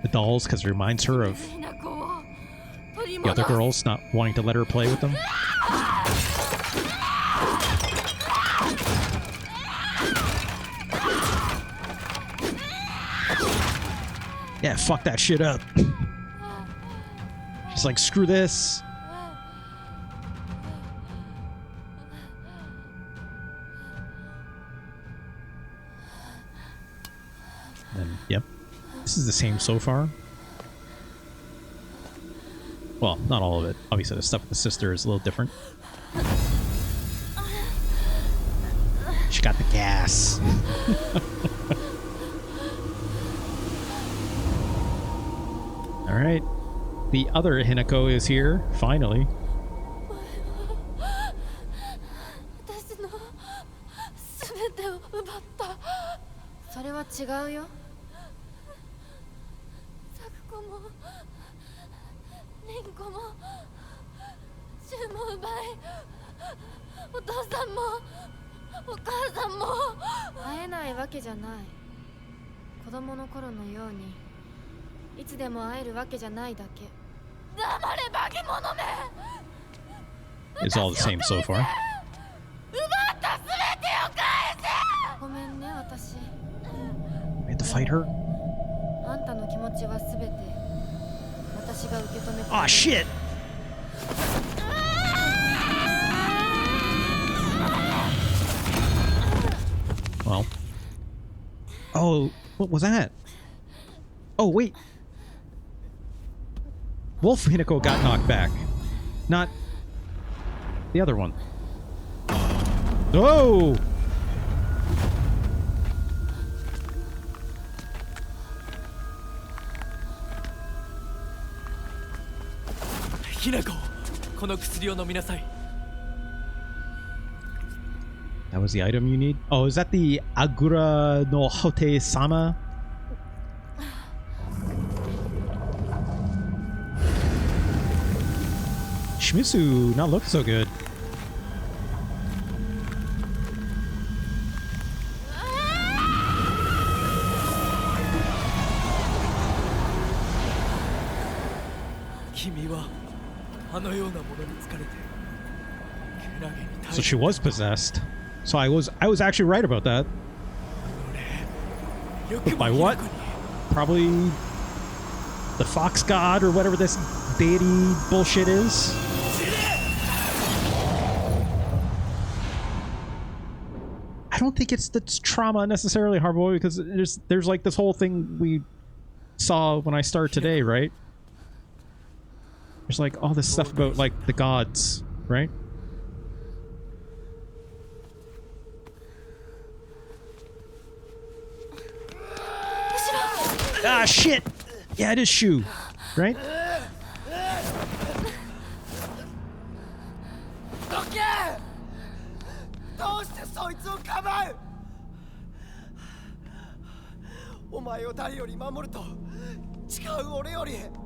the dolls because it reminds her of the other girls not wanting to let her play with them. Yeah, fuck that shit up. She's like, screw this. And, yep. This is the same so far. Well, not all of it. Obviously, the stuff with the sister is a little different. She got the gas. right. The other Hinako is here, finally. 私の全てを奪った。それは違うよ。サクコもリンコもシュウも奪い、お父さんもお母さんも。会えないわけじゃない。子供の頃のようにいつでも会えるわけじゃないだけ。黙れ化け物め。 It's all the same so far. 奪った全てを返せ。ごめんね、私。 We had to fight her? あんたの気持ちは全て私が受け止めて。 Ah, shit! Well. Oh, what was that? Oh, wait. Wolf Hinako got knocked back. Not the other one. Oh! Hinako, この薬を飲みなさい。 That was the item you need? Oh, is that the Agura no Hote-sama? Shimizu not look so good. So she was possessed. So I was actually right about that. By what? Probably the fox god or whatever this deity bullshit is. I don't think it's the trauma necessarily, Harboy, because there's like this whole thing we saw when I started today, right? There's like all this stuff about like the gods, right? Ah, shit! Yeah, it is Shu, right?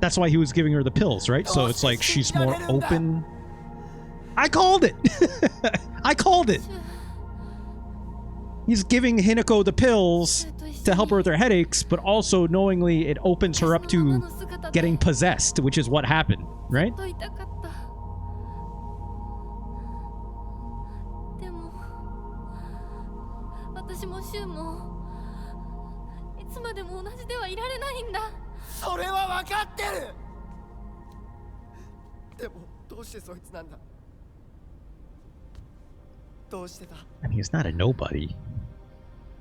That's why he was giving her the pills, right? So it's like she's more open. I called it! I called it! He's giving Hinako the pills to help her with her headaches, but also knowingly it opens her up to getting possessed, which is what happened, right? And he's not a nobody.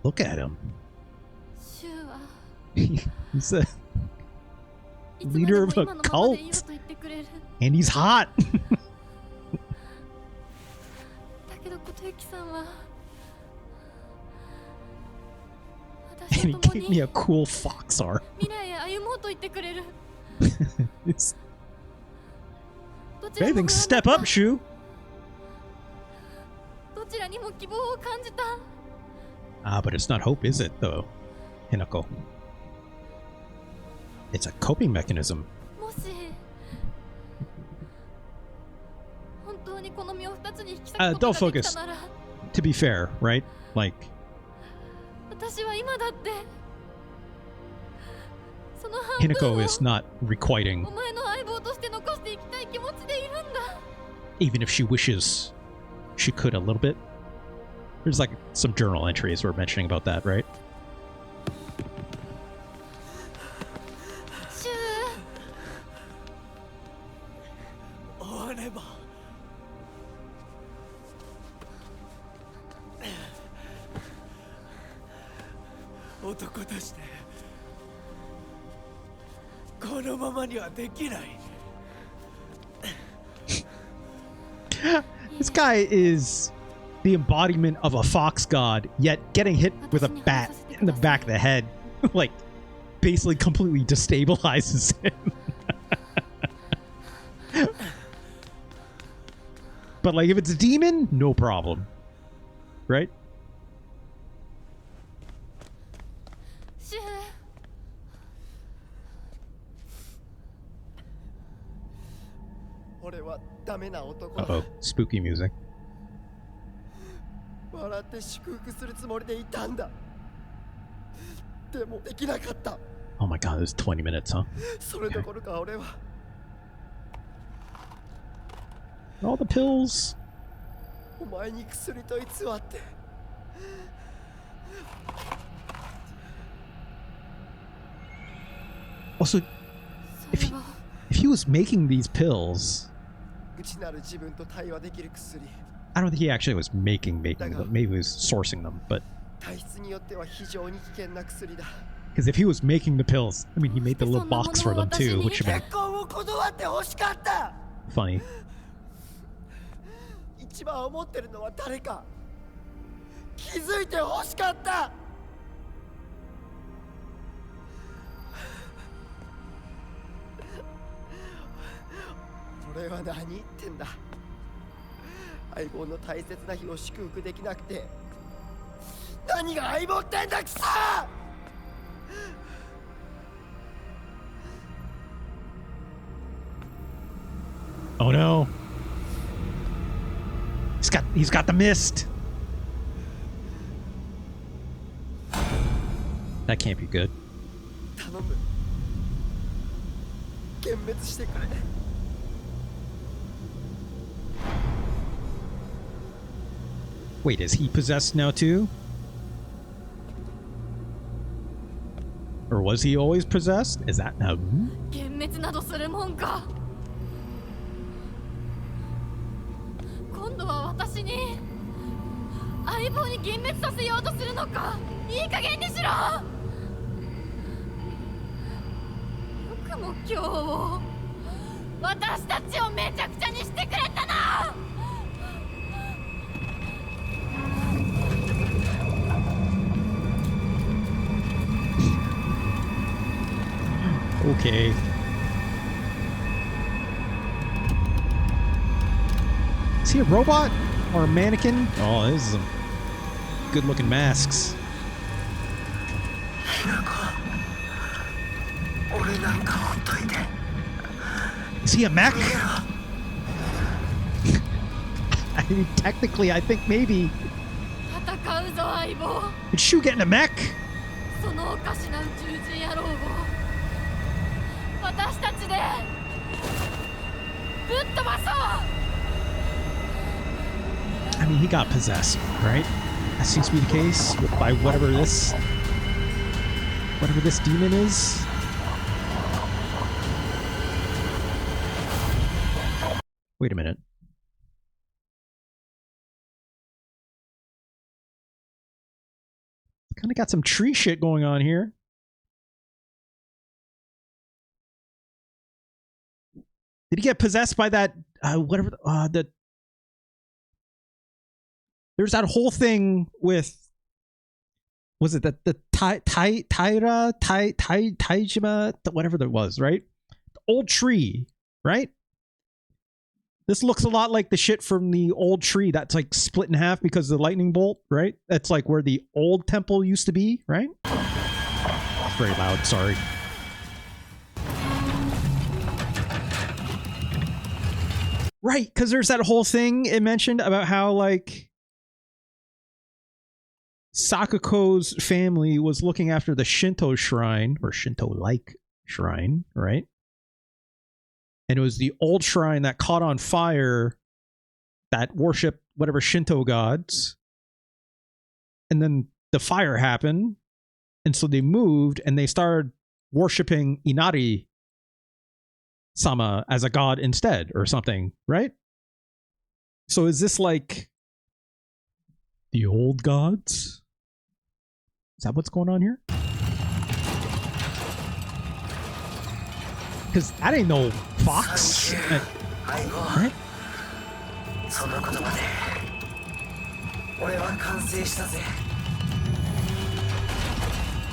Look at him. He's a leader of a cult. And he's hot. And he gave me a cool fox arm. If anything, step up, Shu. Ah, but it's not hope, is it, though, Hinako? It's a coping mechanism. Don't focus. To be fair, right? Like... Hinako is not requiting. Even if she wishes she could a little bit. There's like some journal entries we're mentioning about that, right? This guy is the embodiment of a fox god, yet getting hit with a bat in the back of the head, like, basically completely destabilizes him. But like if it's a demon, no problem. Right? シュウ俺はダメな男だ Uh-oh. Spooky music. 笑って祝福するつもりでいたんだでもできなかった Oh my god, it was 20 minutes, huh? それどころか俺は All the pills. お前に薬と偽って Also, if he was making these pills, 内なる自分と対話できる薬 I don't think he actually was making them. Maybe he was sourcing them, but 体質によっては非常に危険な薬だ because if he was making the pills, I mean, he made the little box for them too, which would 結婚を断って欲しかった be funny. 一番思ってるのは誰か気づいて欲しかった俺は何言ってんだ相棒の大切な日を祝福できなくて何が相棒ってんだくそ Oh no. He's got the mist. That can't be good. 頼む幻滅してくれ Wait, is he possessed now too? Or was he always possessed? Is that now? 幻滅などするもんか今度は私に相棒に幻滅させようとするのかいい加減にしろよくも今日私たちをめちゃくちゃにしてくれたな Okay. Is he a robot or a mannequin? Oh, this is some good-looking masks. Is he a mech? I mean, technically, I think maybe. 戦うぞ相棒 Did Shu get in a mech? そのおかしな宇宙人野郎を私たちでぶっ飛ばそう I mean, he got possessed, right? That seems to be the case by whatever this demon is. Wait a minute. Kind of got some tree shit going on here. Did he get possessed by that whatever the there's that whole thing with was it the Taijima whatever that was, right? The old tree, right? This looks a lot like the shit from the old tree that's like split in half because of the lightning bolt, right? That's like where the old temple used to be, right? It's very loud, sorry. Right, because there's that whole thing it mentioned about how like Sakuko's family was looking after the Shinto shrine or Shinto-like shrine, right? And it was the old shrine that caught on fire that worshiped whatever Shinto gods. And then the fire happened. And so they moved and they started worshiping Inari-sama as a god instead or something, right? So is this like the old gods? Is that what's going on here? Because that ain't no fox. Right?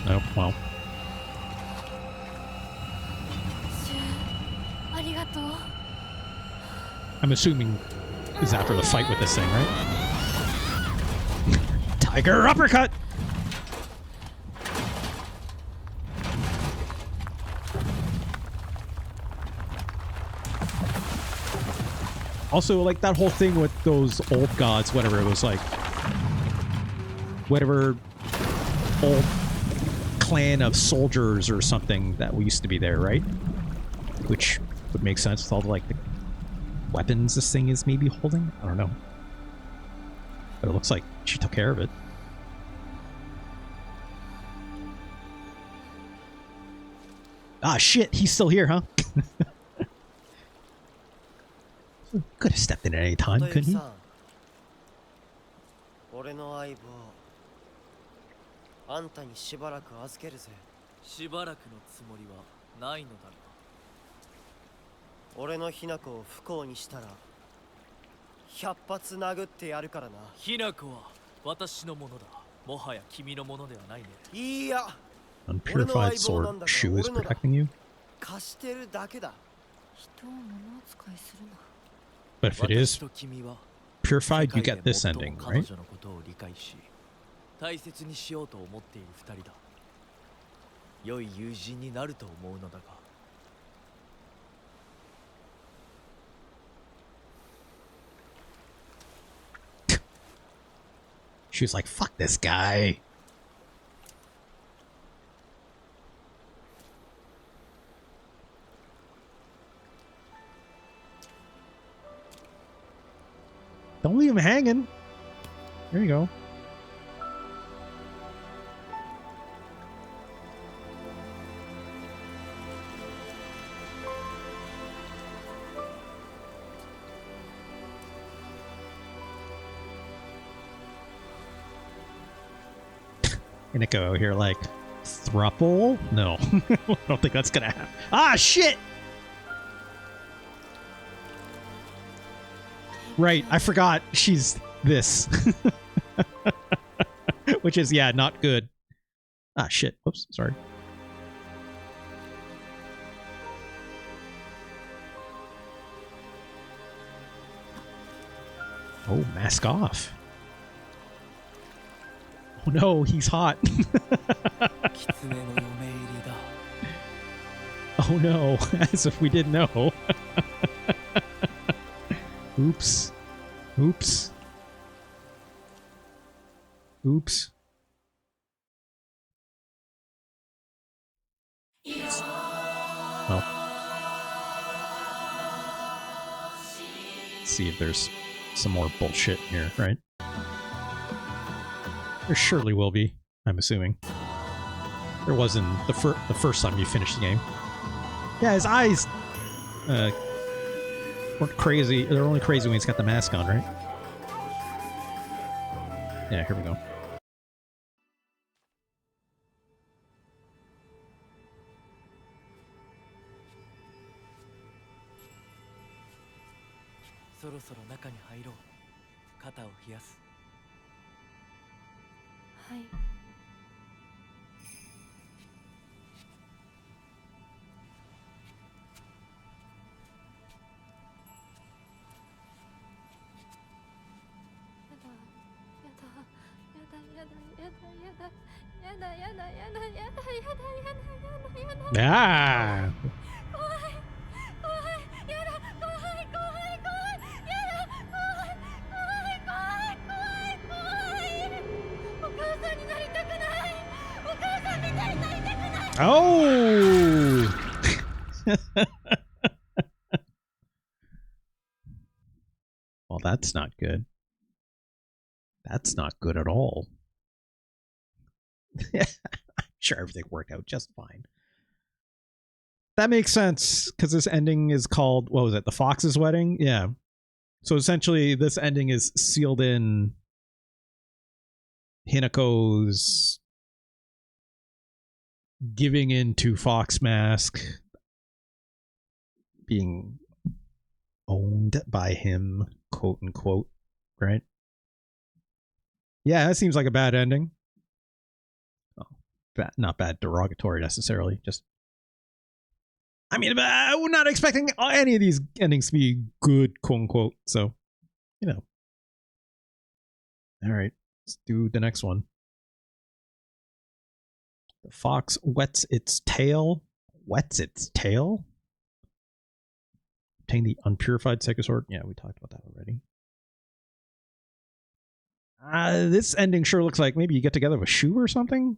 Oh, well. ありがとう I'm assuming is after the fight with this thing, right? Tiger uppercut! Also, like, that whole thing with those old gods, whatever, it was like... Whatever old clan of soldiers or something that used to be there, right? Which would make sense with all the, like, the weapons this thing is maybe holding? I don't know. But it looks like she took care of it. Ah, shit, he's still here, huh? Could have stepped in at any time, couldn't he? 俺の相棒あんたにしばらく預けるぜ。しばらくのつもりはないのだろう。俺のひな子を不幸にしたら100発殴ってやるからな。ひな子は私のものだ。もはや君のものではないね。いや、 Unpurified sword shoe is protecting you? 貸してるだけだ。人を物扱いするな。 But if it is purified, you get this ending, right? 大切にしようと思っている二人だ。良い友人になると思うのだが。She was like, fuck this guy. Don't leave him hanging. There you go. Gonna go here like thruple? No, I don't think that's gonna happen. Ah, shit! Right, I forgot she's this. Which is, yeah, not good. Ah, shit. Whoops, sorry. Oh, mask off. Oh no, he's hot. Oh no, as if we didn't know. Oops. Oops. Oops. Well. Let's see if there's some more bullshit here, right? There surely will be, I'm assuming. There wasn't the first time you finished the game. Yeah, his eyes weren't crazy. They're only crazy when he's got the mask on, right? Yeah, here we go. Ah! Oh! Well, that's not good. That's not good at all. I'm sure everything worked out just fine. That makes sense, because this ending is called, what was it, the Fox's Wedding? Yeah. So essentially, this ending is sealed in Hinako's giving in to Fox Mask, being owned by him, quote unquote, right? Yeah, that seems like a bad ending. Oh, not bad derogatory necessarily, just... I mean, we're not expecting any of these endings to be good, quote unquote, so... you know. All right, let's do the next one. The fox wets its tail. Wets its tail? Obtain the unpurified Psychosword. Yeah, we talked about that already. This ending sure looks like maybe you get together with Shu or something.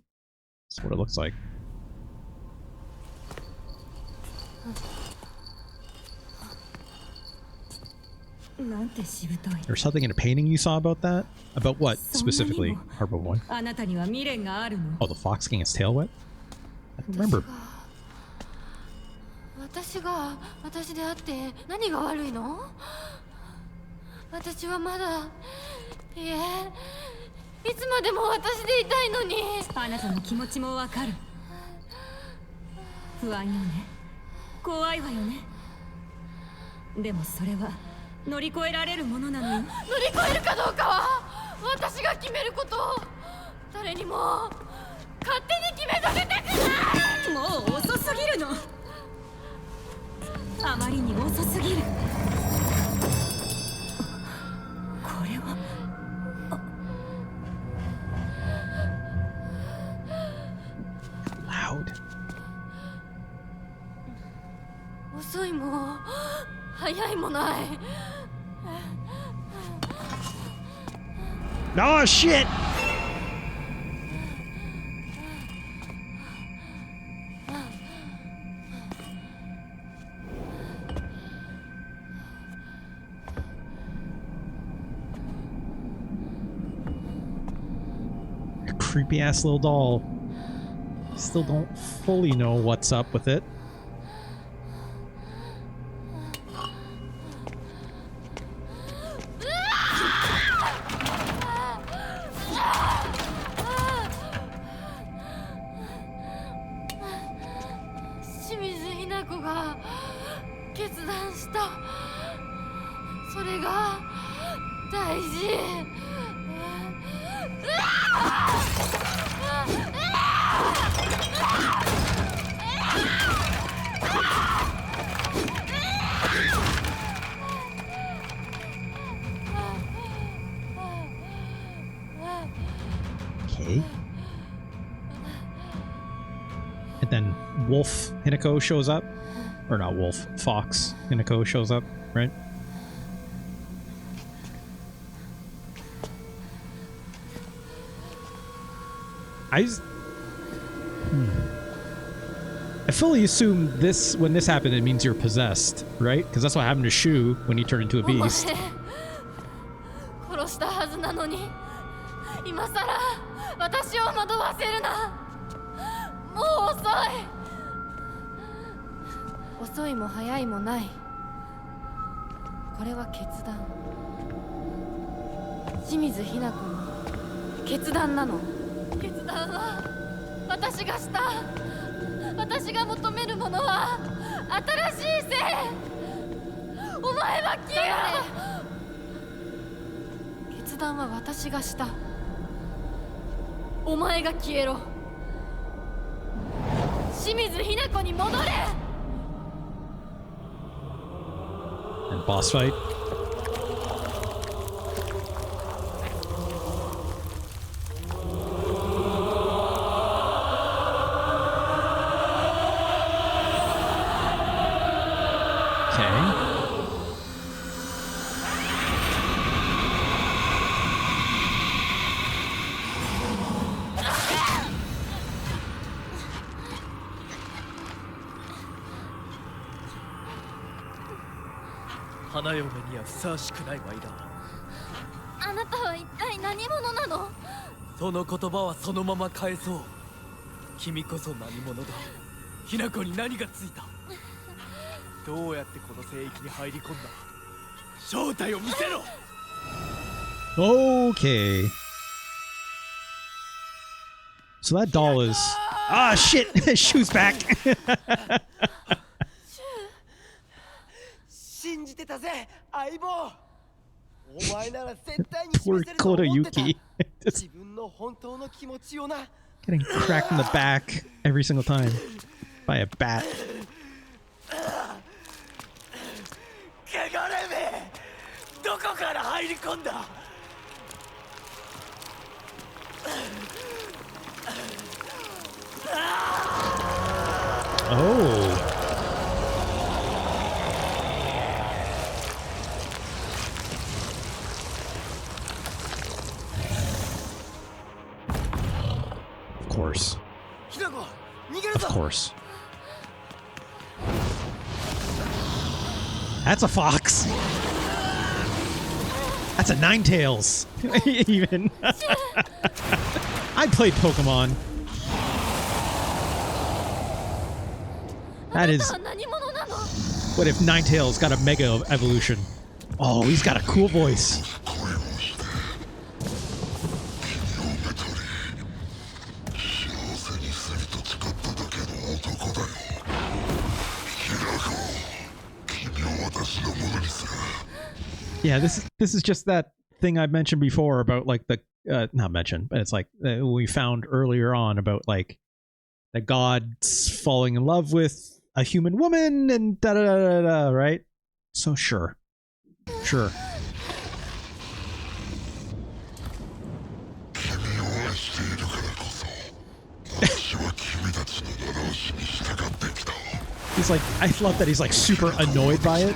That's what it looks like. There's something in a painting you saw about that? About what specifically, Harpo Boy? Oh, the fox getting its tail wet? I don't remember. 私が私であって何が悪いの？私はまだいえいつまでも私でいたいのに。あなたの気持ちもわかる。不安よね。怖いわよね。でもそれは乗り越えられるものなのよ。乗り越えるかどうかは私が決めること。誰にも勝手に決めさせたくない。もう遅すぎるの。あまりに遅すぎる。これはLoud. 遅いも早いもない。Oh shit! Creepy ass little doll. Still don't fully know what's up with it. Okay. And then Wolf Hinako shows up. Or not Wolf, Fox Hinako shows up, right? I fully assume this, when this happened, it means you're possessed, right? Because that's what happened to Shu when he turned into a beast. 殺したはずなのに、今さら私を惑わせるな。もう遅い。遅いも早いもない。これは決断。清水ひな子の決断なの。決断は私がした。私が求めるものは新しい性。お前は消えろ。決断は私がした。お前が消えろ。清水ひな子に戻れ。And boss fight.花嫁にはふさわしくないワイだ。あなたは一体何者なの？その言葉はそのまま返そう。君こそ何者だ。ひな子に何がついた。どうやってこの聖域に入り込んだ。正体を見せろ。Okay. So that doll is... Ah, shit! Shu's back! 信じてたぜ、相棒。お前なら絶対に示せると思ってた。自分の本当の気持ちをな。Getting cracked in the back every single time by a bat. 汚れめ、どこから入り込んだ。Oh. Of course. Of course. That's a fox. That's a Ninetales. Even. I played Pokemon. That is. What if Ninetales got a Mega Evolution? Oh, he's got a cool voice. Yeah, this is just that thing I mentioned before about like the not mentioned, but it's like we found earlier on about like the gods falling in love with a human woman and da da da da da, right? So sure. He's like, I love that he's like super annoyed by it.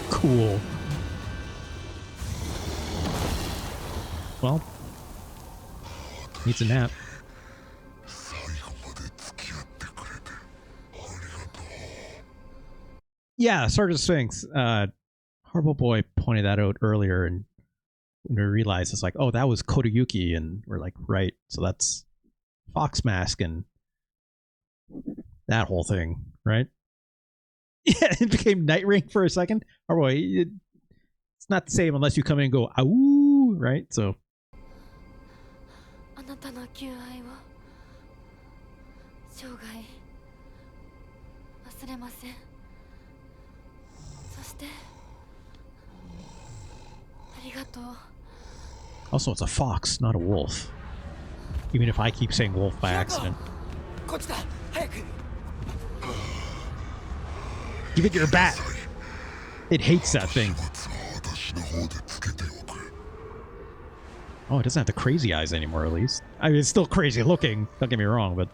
Cool. Well, needs a nap. Yeah, Sergeant Sphinx. Horrible Boy pointed that out earlier, and we realized it's like, oh, that was Kodayuki, and we're like, right, so that's Fox Mask and that whole thing, right? Yeah, it became Night Ring for a second. Oh boy, it's not the same unless you come in and go, "Ow!" Right? So. Also, it's a fox, not a wolf. Even if I keep saying wolf by accident. Give it your bat. It hates that thing. Oh, it doesn't have the crazy eyes anymore, at least. I mean, it's still crazy looking, don't get me wrong, but...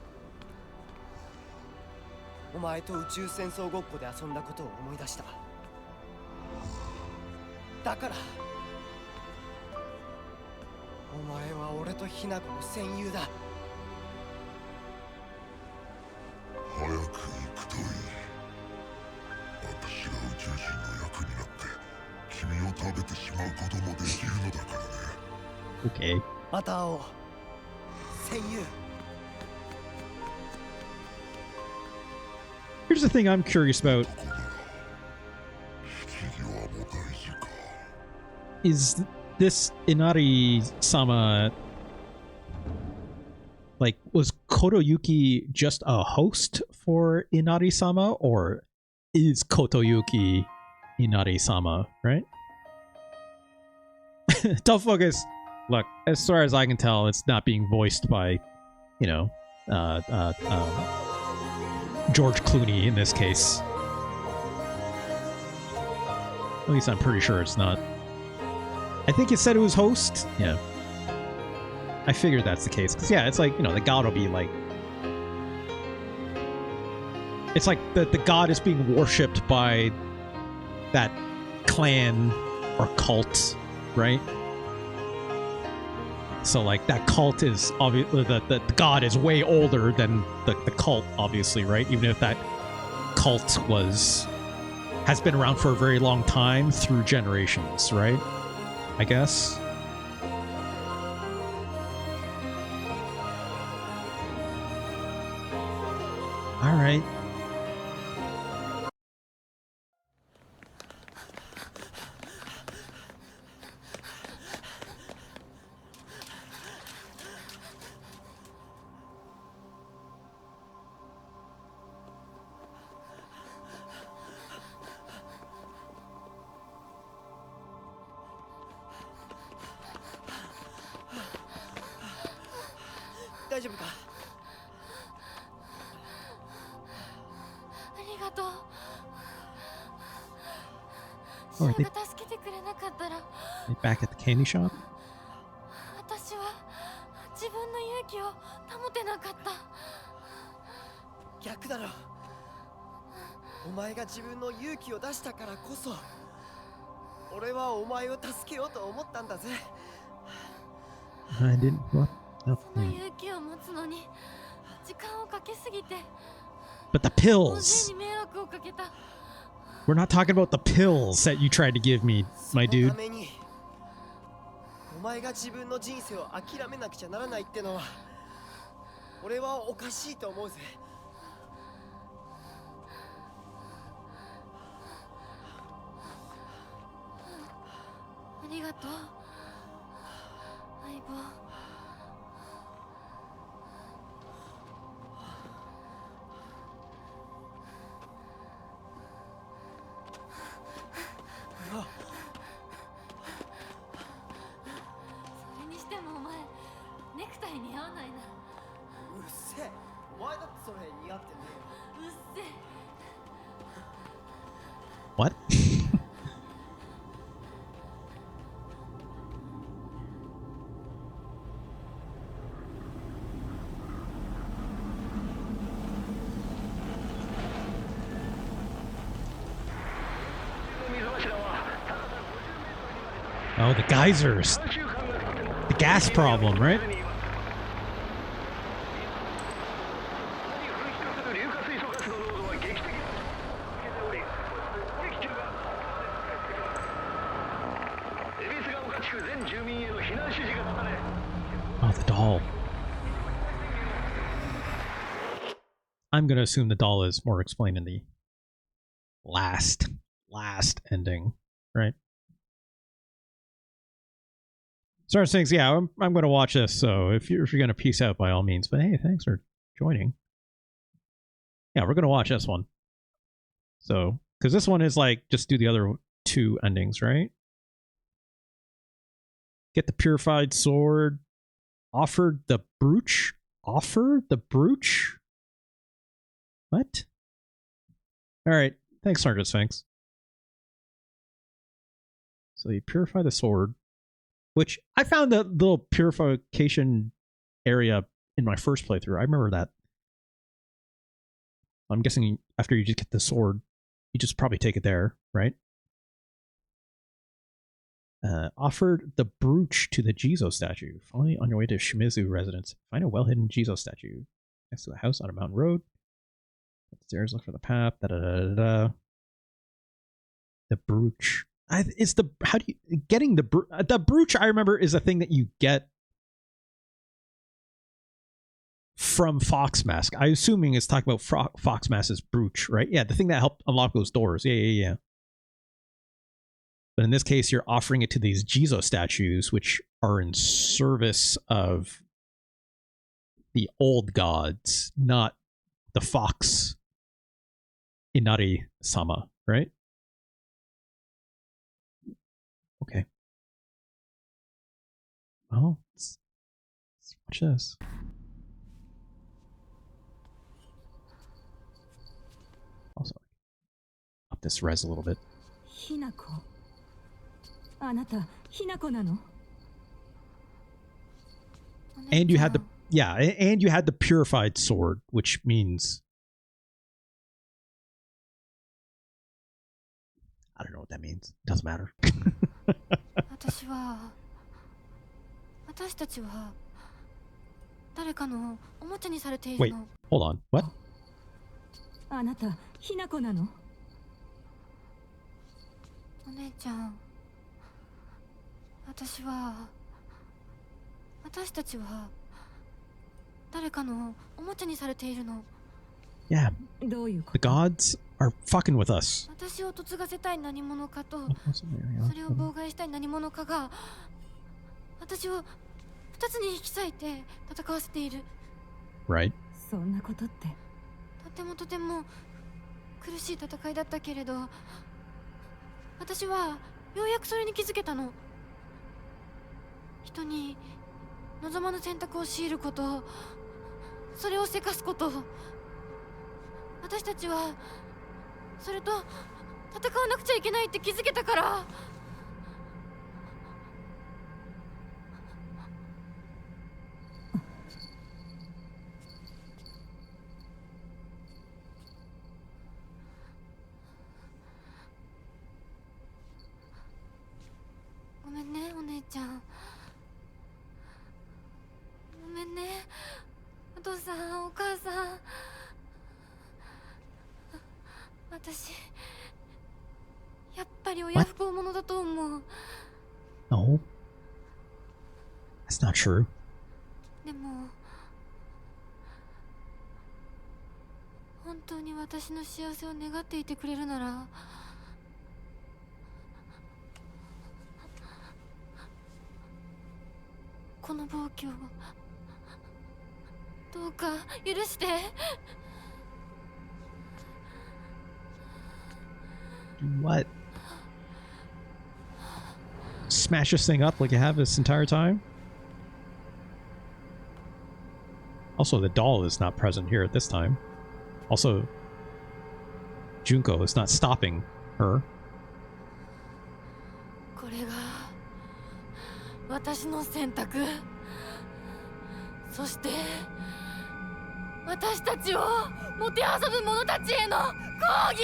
Okay. Here's the thing I'm curious about. Is this Inari-sama, like, was Kotoyuki just a host for Inari-sama, or is Kotoyuki Inari-sama, right? Don't focus. Look, as far as I can tell, it's not being voiced by, you know, George Clooney in this case. At least I'm pretty sure it's not. I think it said it was host. Yeah. I figured that's the case. Because, yeah, it's like, you know, the god will be like... It's like the god is being worshipped by that clan or cult, right? So, like, that cult is obviously... The god is way older than the cult, obviously, right? Even if that cult has been around for a very long time through generations, right? I guess. All right. 大丈夫か？ありがとう。 Oh, are シュ they ウが助けてくれなかったら back at the candy shop? 私は自分の勇気を保てなかった。逆だろ。お前が自分の勇気を出したからこそ俺はお前を助けようと思ったんだぜ。 I didn't. What? No. その勇気を持つのに時間をかけすぎて But the 大勢 pills. に迷惑をかけた。 We're not talking about the pills that you tried to give me, my その dude. ためにお前が自分の人生を諦めなくちゃならないってのは俺はおかしいと思うぜ。ありがとう相棒。 それにしてもお前ネクタイ似合わないな。うっせえ、お前だってそれ似合ってねうっせえ。 What? Oh, the geysers. The gas problem, right? Oh, the doll. I'm gonna assume the doll is more explained in the last ending, right? Star Things, yeah, I'm gonna watch this, so if you're gonna peace out, by all means. But hey, thanks for joining. Yeah, we're gonna watch this one. So, because this one is like, just do the other two endings, right? Get the purified sword. Offer the brooch. Offer the brooch? What? Alright, thanks, Sergeant Sphinx. So you purify the sword, which I found the little purification area in my first playthrough. I remember that. I'm guessing after you just get the sword, you just probably take it there, right? Offered the brooch to the Jizo statue. Finally, on your way to Shimizu residence, find a well-hidden Jizo statue next to the house on a mountain road. Upstairs, look for the path. Da da da da da. The brooch. It's the how do you getting the brooch? I remember is a thing that you get from Fox Mask. I'm assuming it's talking about Fox Mask's brooch, right? Yeah, the thing that helped unlock those doors. Yeah. But in this case, you're offering it to these Jizo statues, which are in service of the gods, not the Fox Inari-sama, right? Okay. Well, let's watch this. Also, up this res a little bit. Hinako. あなた、Hinako なの? And you had and you had the purified sword, which means I don't know what that means. It doesn't matter. 私たちは誰かのおもちゃにされている Wait, の。 hold on. What? あなた、Hinako なの? お姉ちゃん、私たちは誰かのおもちゃにされているの。 Yeah. The gods are fucking with us. 私を嫁がせたい何者かと、それを妨害したい何者かが私を二つに引き裂いて戦わせている。 Right. そんなことって。とても苦しい戦いだったけれど、私はようやくそれに気づけたの。人に望まぬ選択を強いること、それをせかすこと。私たちはそれと戦わなくちゃいけないって気づけたから。ごめんね、お姉ちゃん。ごめんね、お父さん、お母さん。私やっぱり親不孝者だと思う。 No. That's not true. でも本当に私の幸せを願っていてくれるなら、この暴挙をどうか許して。What? Smash this thing up like you have this entire time? Also, the doll is not present here at this time. Also, Junko is not stopping her. これが私の選択。そして私たちをもてあそぶ者たちへの抗議。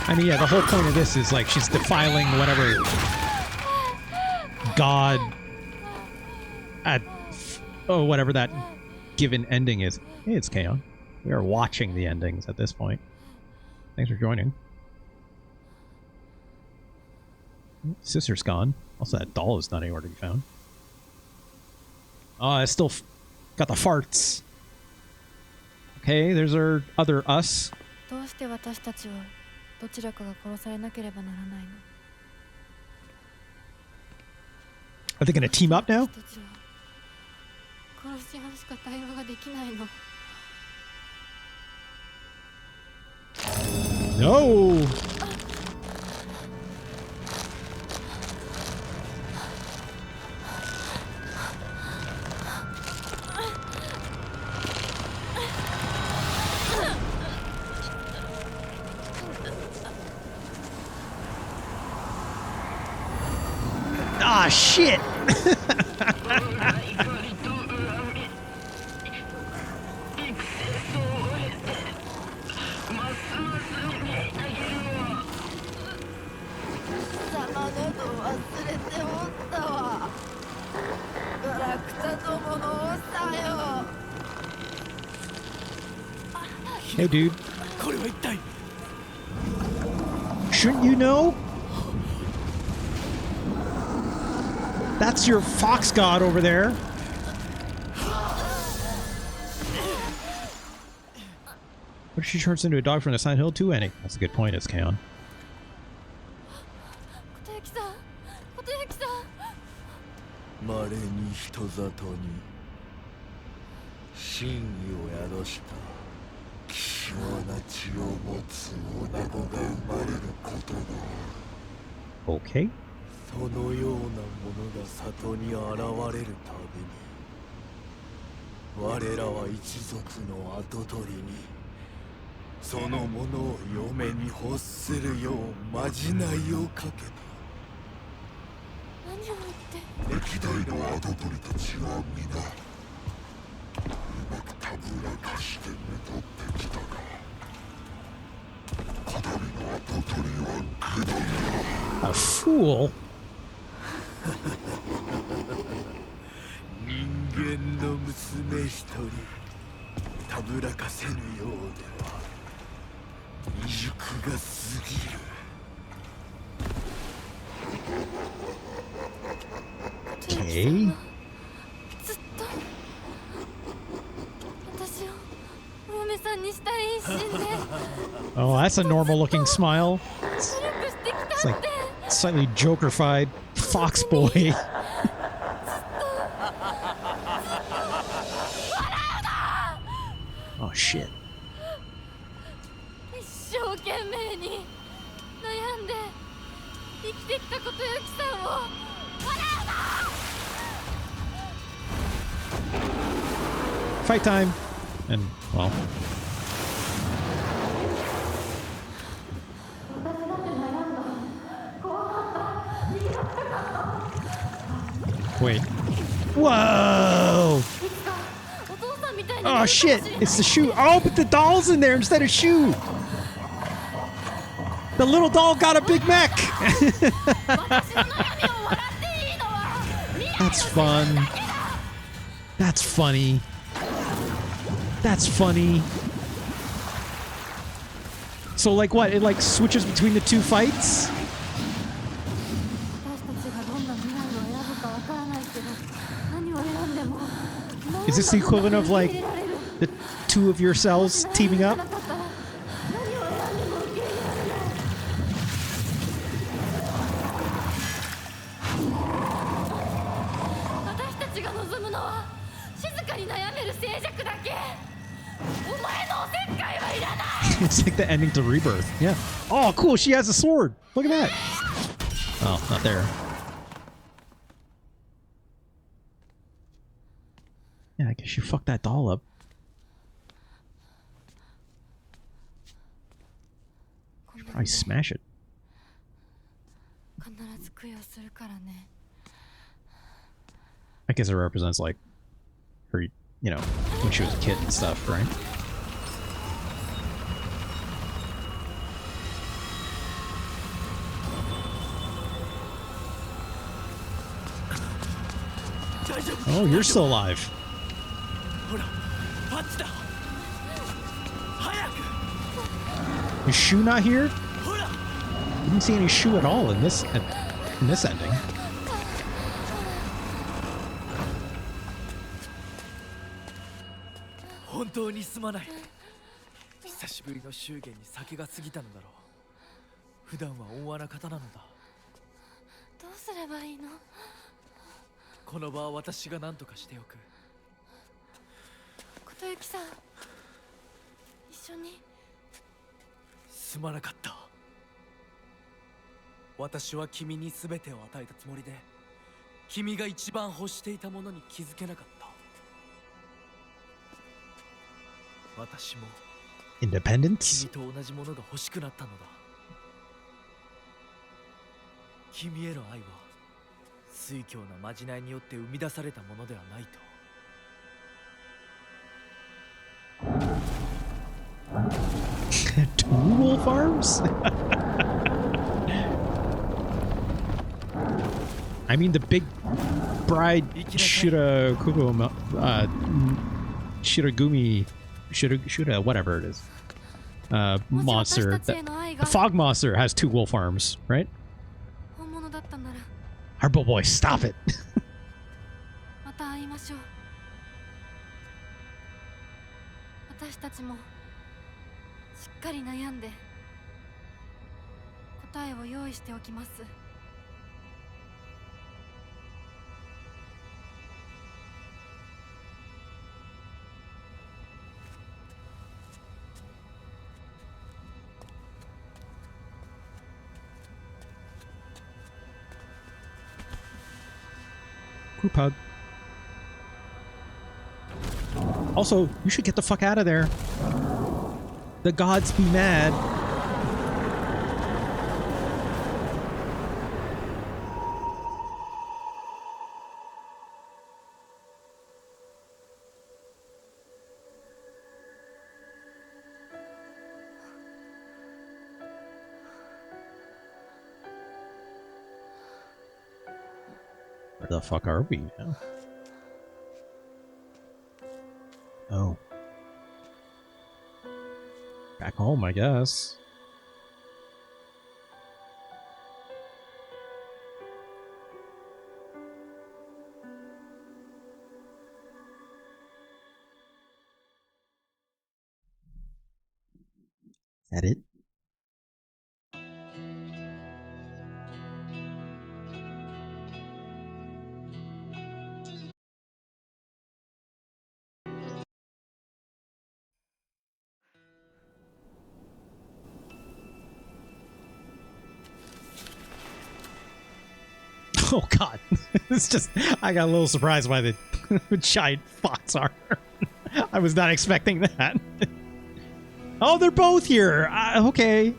I mean, yeah, the whole point of this is like she's defiling whatever God at whatever that given ending is. Hey, it's Kaon. We are watching the endings at this point. Thanks for joining. Sister's gone. Also, that doll is not anywhere to be found. Oh, it's still got the farts. Okay, there's our other us. どうして私たちはどちらかが殺されなければならないの? Are they gonna team up now? 殺し合うしか対話ができないの。No! Ah, shit! Hey, dude. Shouldn't you know? That's your fox god over there. What if she turns into a dog from the Silent Hill 2 ending? That's a good point, it's Kaon. 稀に人里に真意を宿した希少な血を持つ女子が生まれることがある。 Okay. そのようなものが里に現れるたびに我らは一族の跡取りにそのものを嫁に欲するようまじないをかけた。何を言って。歴代の跡取りたちは皆うまくたぶらかしてめとってきたがこたびの跡取りは愚鈍だ。 A fool? 人間の娘一人たぶらかせぬようでは未熟が過ぎる。Okay. ずっと私をお嫁さんにしたい一心で Oh, that's a normal looking smile. It's like slightly Joker-fied fox boy. Oh shit. Fight time! And, well... Wait. Whoa! Oh shit! It's the shoe! Oh, but the doll's in there instead of shoe! The little doll got a Big Mac! That's fun. That's funny. That's funny. So like what? It like switches between the two fights? Is this the equivalent of like the two of yourselves teaming up? It's like the ending to Rebirth. Yeah. Oh, cool. She has a sword. Look at that. Oh, not there. Yeah, I guess you fucked that doll up. You should probably smash it. I guess it represents, like, her, you know, when she was a kid and stuff, right? Oh, you're still alive. Is Shu not here? I didn't see any Shu at all in this ending. Independence? Two wolf arms? I mean, the big bride Shiragumi, whatever it is. Monster. The fog monster has two wolf arms, right? Harbo boy, stop it. Group hug. Also, you should get the fuck out of there. The gods be mad. Where the fuck are we now? Oh. Back home, I guess. Is that it? Oh god. It's just, I got a little surprised by the giant fox armor. I was not expecting that. Oh, they're both here. Okay.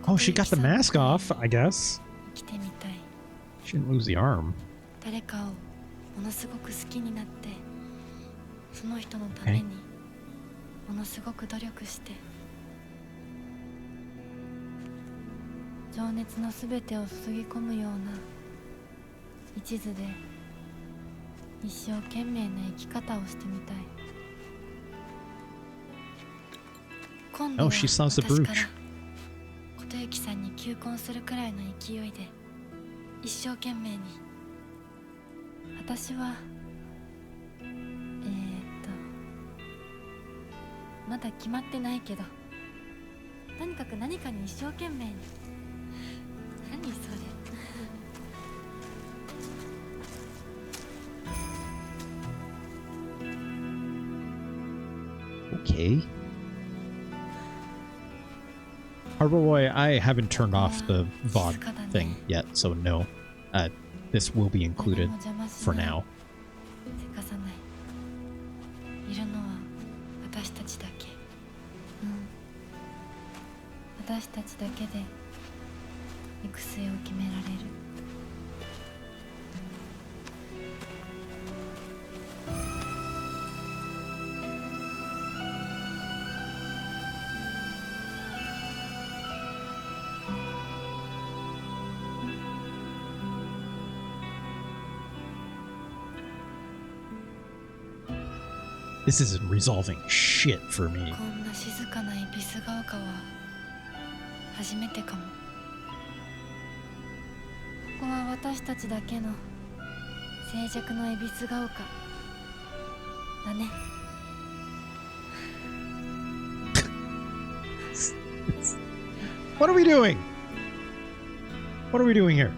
Oh, she got the mask off, I guess. She didn't lose the arm. Okay. ものすごく努力して情熱のすべてを注ぎ込むような一途で一生懸命な生き方をしてみたい。今度は Oh, she sounds the 私から brooch. 琴幸さんに求婚するくらいの勢いで一生懸命に。私はまだ決まってないけど、とにかく何かに一生懸命に。何それ。 Okay. Harbor Boy, I haven't turned off the VOD thing yet, so no. This will be included for now. せかさない。いるのは私たちだけ。私たちだけで行く末を決められる。This isn't resolving shit for me. こんな静かな恵比寿ヶ丘は初めてかも。ここは私たちだけの静寂の恵比寿ヶ丘だね。What are we doing? What are we doing here?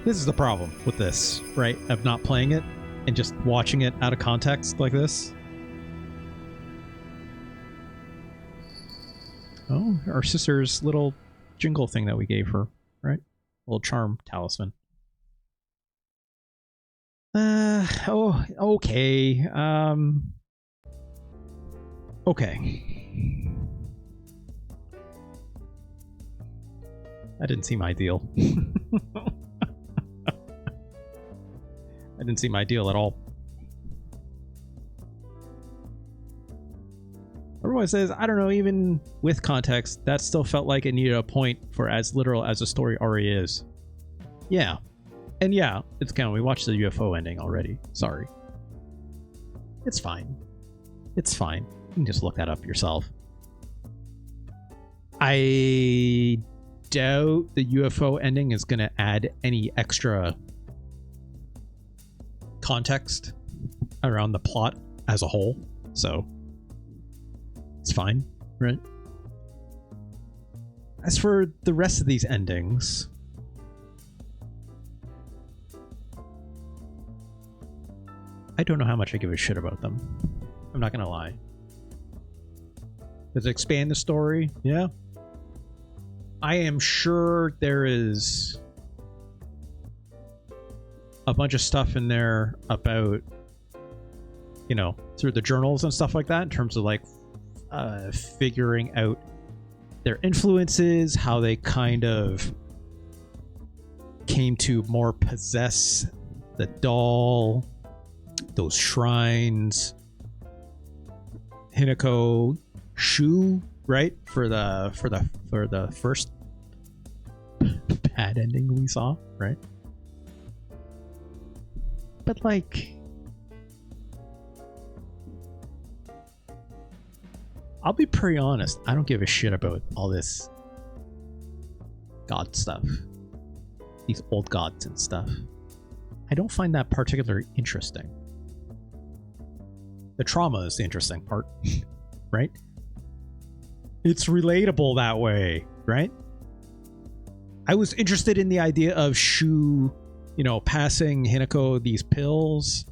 This is the problem with this, right? Of not playing it and just watching it out of context like this. Oh, our sister's little jingle thing that we gave her, right? Little charm talisman. Oh, okay. Okay. That didn't seem ideal. That didn't seem ideal at all. Everyone says, I don't know, even with context, that still felt like it needed a point for as literal as the story already is. Yeah. And yeah, it's kind of, we watched the UFO ending already. Sorry. It's fine. It's fine. You can just look that up yourself. I doubt the UFO ending is going to add any extra context around the plot as a whole, so it's fine, right? As for the rest of these endings, I don't know how much I give a shit about them. I'm not gonna lie. Does it expand the story? Yeah. I am sure there is a bunch of stuff in there about, you know, through the journals and stuff like that, in terms of like figuring out their influences, how they kind of came to more possess the doll, those shrines, Hinako Shu, right? For the first bad ending we saw, right? But like, I'll be pretty honest, I don't give a shit about all this god stuff. These old gods and stuff. I don't find that particularly interesting. The trauma is the interesting part, right? It's relatable that way, right? I was interested in the idea of Shu, you know, passing Hinako these pills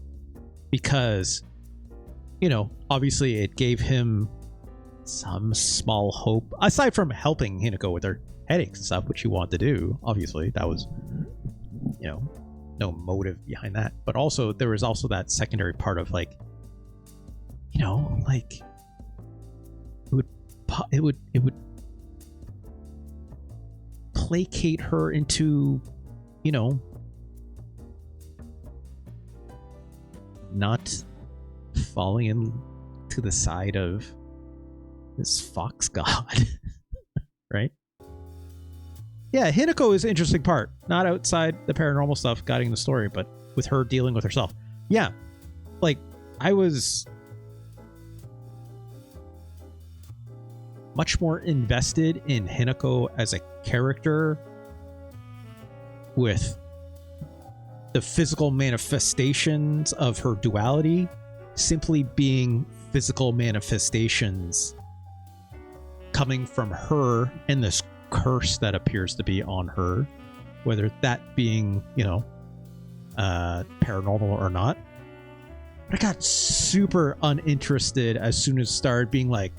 because you know, obviously it gave him some small hope, aside from helping Hinako with her headaches and stuff, which he wanted to do. Obviously, that was, you know, no motive behind that. But also, there was also that secondary part of like, you know, like it would placate her into, you know, not falling into the side of this fox god. Right? Yeah, Hinako is an interesting part. Not outside the paranormal stuff guiding the story, but with her dealing with herself. Yeah. Like, I was much more invested in Hinako as a character with the physical manifestations of her duality simply being physical manifestations coming from her and this curse that appears to be on her, whether that being, you know, paranormal or not. But I got super uninterested as soon as it started being like,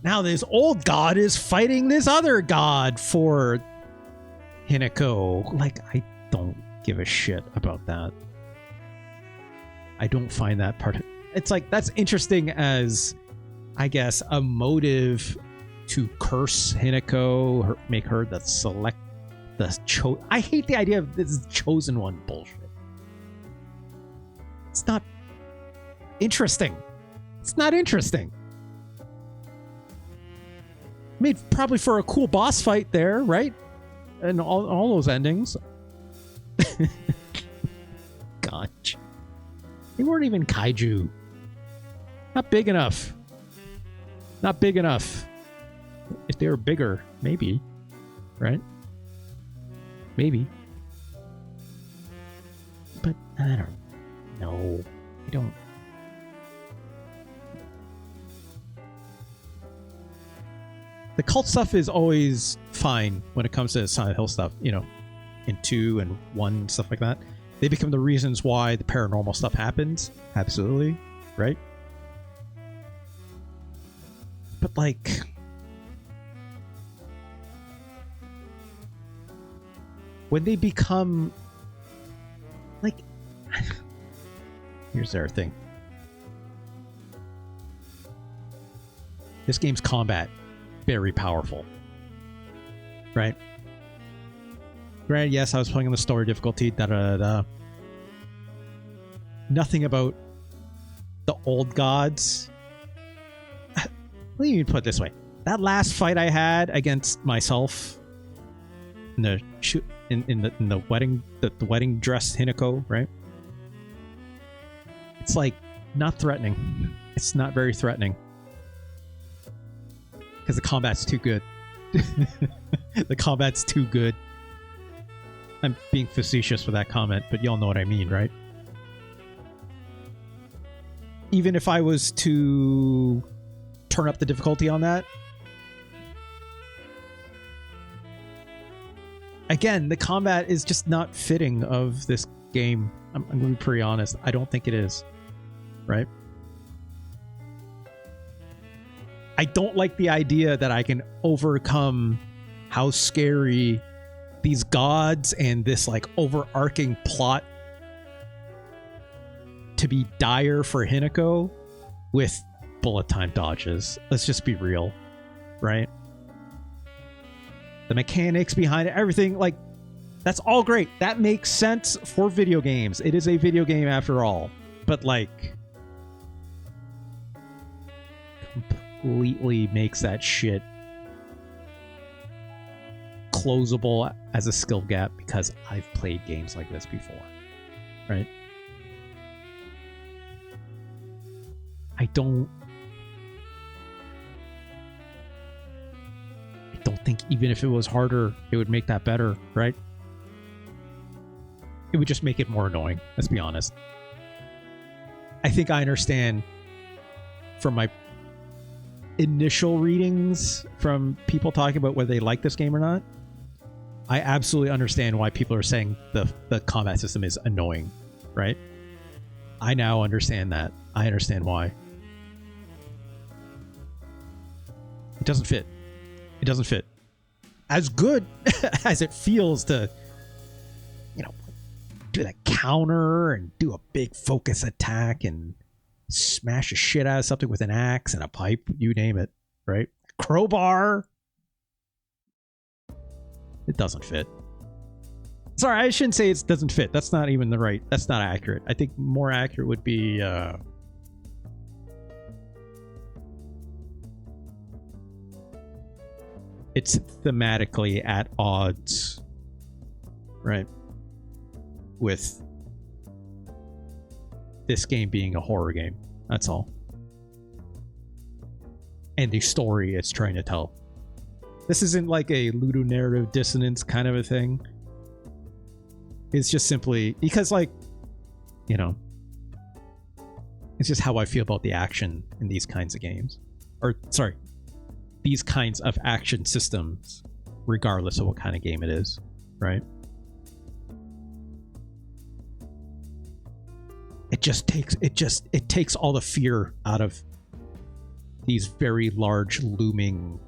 now this old god is fighting this other god for Hinako. Like, I don't give a shit about that. I don't find that part. It's like, that's interesting as, I guess, a motive to curse Hinako, make her the I hate the idea of this chosen one bullshit. It's not interesting. It's not interesting. Made probably for a cool boss fight there, right? And all those endings. Gotcha. They weren't even kaiju. Not big enough. Not big enough. If they were bigger, maybe. Right? Maybe. But I don't know. I don't. The cult stuff is always fine when it comes to Silent Hill stuff, you know, in 2 and 1, stuff like that. They become the reasons why the paranormal stuff happens. Absolutely. Right? But like, when they become like, here's their thing. This game's combat, very powerful. Right? Granted, yes, I was playing on the story difficulty, Nothing about the old gods. Let me put it this way. That last fight I had against myself in the wedding dress Hinako, right? It's like not threatening. It's not very threatening. Because the combat's too good. The combat's too good. I'm being facetious with that comment, but y'all know what I mean, right? Even if I was to turn up the difficulty on that, again, the combat is just not fitting of this game. I'm going to be pretty honest. I don't think it is. Right? I don't like the idea that I can overcome how scary these gods and this like overarching plot to be dire for Hinako with bullet time dodges. Let's just be real, right? The mechanics behind it, everything, like, that's all great. That makes sense for video games. It is a video game after all. But like, completely makes that shit closable as a skill gap because I've played games like this before, right? I don't think even if it was harder, it would make that better, right? It would just make it more annoying, let's be honest. I think I understand from my initial readings from people talking about whether they like this game or not. I absolutely understand why people are saying the combat system is annoying, right? I now understand that. I understand why. It doesn't fit. It doesn't fit. As good as it feels to, you know, do that counter and do a big focus attack and smash the shit out of something with an axe and a pipe, you name it, right? Crowbar. It doesn't fit. Sorry, I shouldn't say it doesn't fit. That's not even the right. That's not accurate. I think more accurate would be it's thematically at odds, right, with this game being a horror game. That's all. And the story it's trying to tell. This isn't like a ludonarrative dissonance kind of a thing. It's just simply because, like, you know, it's just how I feel about the action in these kinds of games. Or, sorry, these kinds of action systems, regardless of what kind of game it is, right? It takes all the fear out of these very large looming,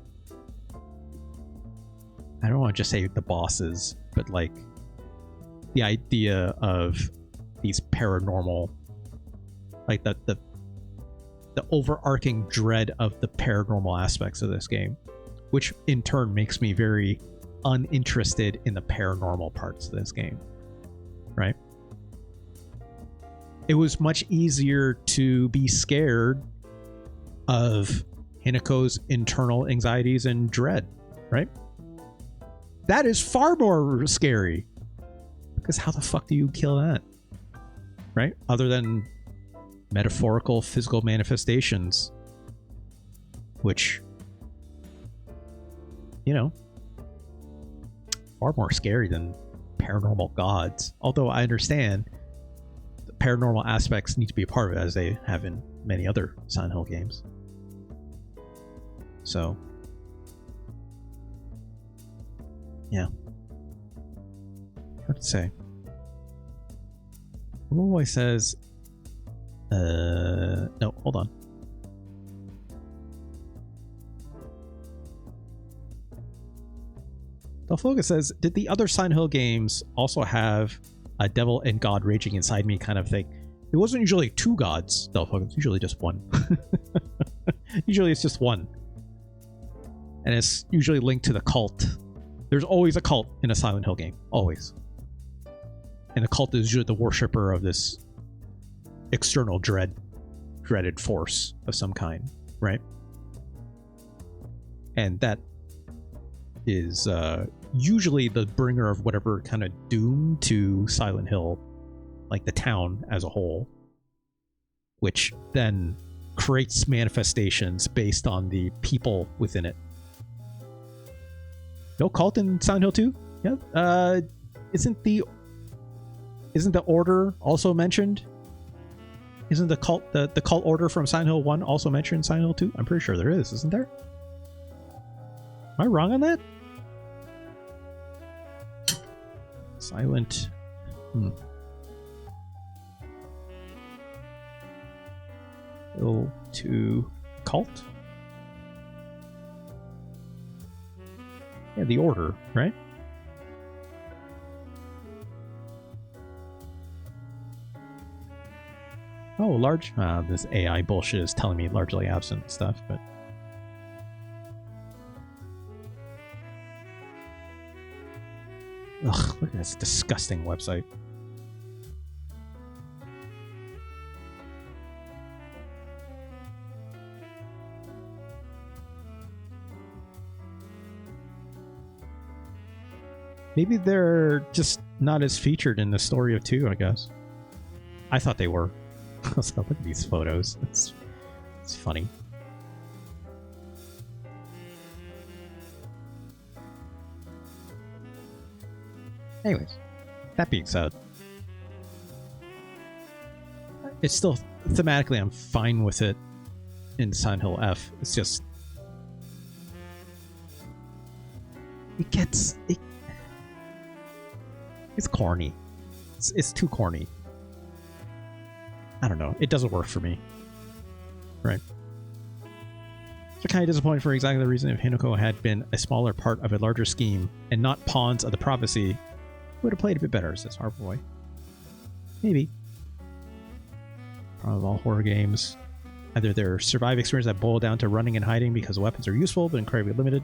I don't want to just say the bosses, but like the idea of these paranormal, like the overarching dread of the paranormal aspects of this game, which in turn makes me very uninterested in the paranormal parts of this game, right? It was much easier to be scared of Hinako's internal anxieties and dread, right? That is far more scary. Because how the fuck do you kill that? Right? Other than metaphorical physical manifestations. Which, you know, far more scary than paranormal gods. Although I understand the paranormal aspects need to be a part of it, as they have in many other Silent Hill games. So, yeah. Hard to say. Little boy says, no, hold on. Delphoga says, did the other Silent Hill games also have a devil and god raging inside me kind of thing? It wasn't usually two gods, Delphoga. It's usually just one. Usually it's just one. And it's usually linked to the cult. There's always a cult in a Silent Hill game. Always. And the cult is usually the worshipper of this external dreaded force of some kind, right? And that is usually the bringer of whatever kind of doom to Silent Hill, like the town as a whole, which then creates manifestations based on the people within it. No cult in Silent Hill 2? Yeah. Isn't the order also mentioned? Isn't the cult the cult order from Silent Hill 1 also mentioned in Silent Hill 2? I'm pretty sure there is, isn't there? Am I wrong on that? Silent Hill 2 cult? Yeah, the order, right? Oh, large. This AI bullshit is telling me largely absent stuff, but. Ugh, look at this disgusting website. Maybe they're just not as featured in the story of 2, I guess. I thought they were. Look at these photos. It's funny. Anyways, that being said, it's still thematically I'm fine with it in Silent Hill F. It's just it's corny. It's too corny. I don't know. It doesn't work for me. Right. So kind of disappointed for exactly the reason. If Hinako had been a smaller part of a larger scheme and not pawns of the prophecy, would have played a bit better, says Harboy. Maybe. Problem of all horror games. Either their survive experience that boil down to running and hiding because weapons are useful but incredibly limited,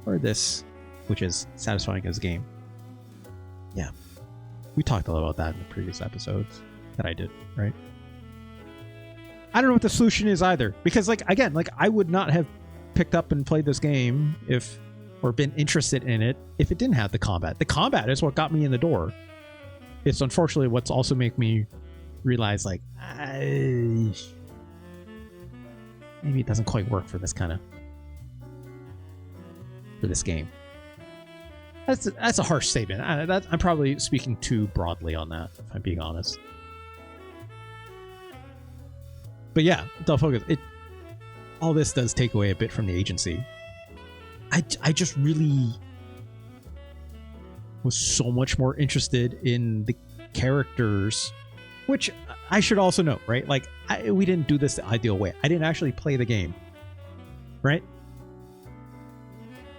or this, which is satisfying as a game. Yeah. We talked a lot about that in the previous episodes that I did, right? I don't know what the solution is either. Because, like, again, like, I would not have picked up and played this game or been interested in it if it didn't have the combat. The combat is what got me in the door. It's unfortunately what's also made me realize, like, maybe it doesn't quite work for this kind of... for this game. That's a harsh statement. I'm probably speaking too broadly on that, if I'm being honest. But yeah, Dull Focus, all this does take away a bit from the agency. I just really was so much more interested in the characters, which I should also note, right? Like, we didn't do this the ideal way. I didn't actually play the game, right?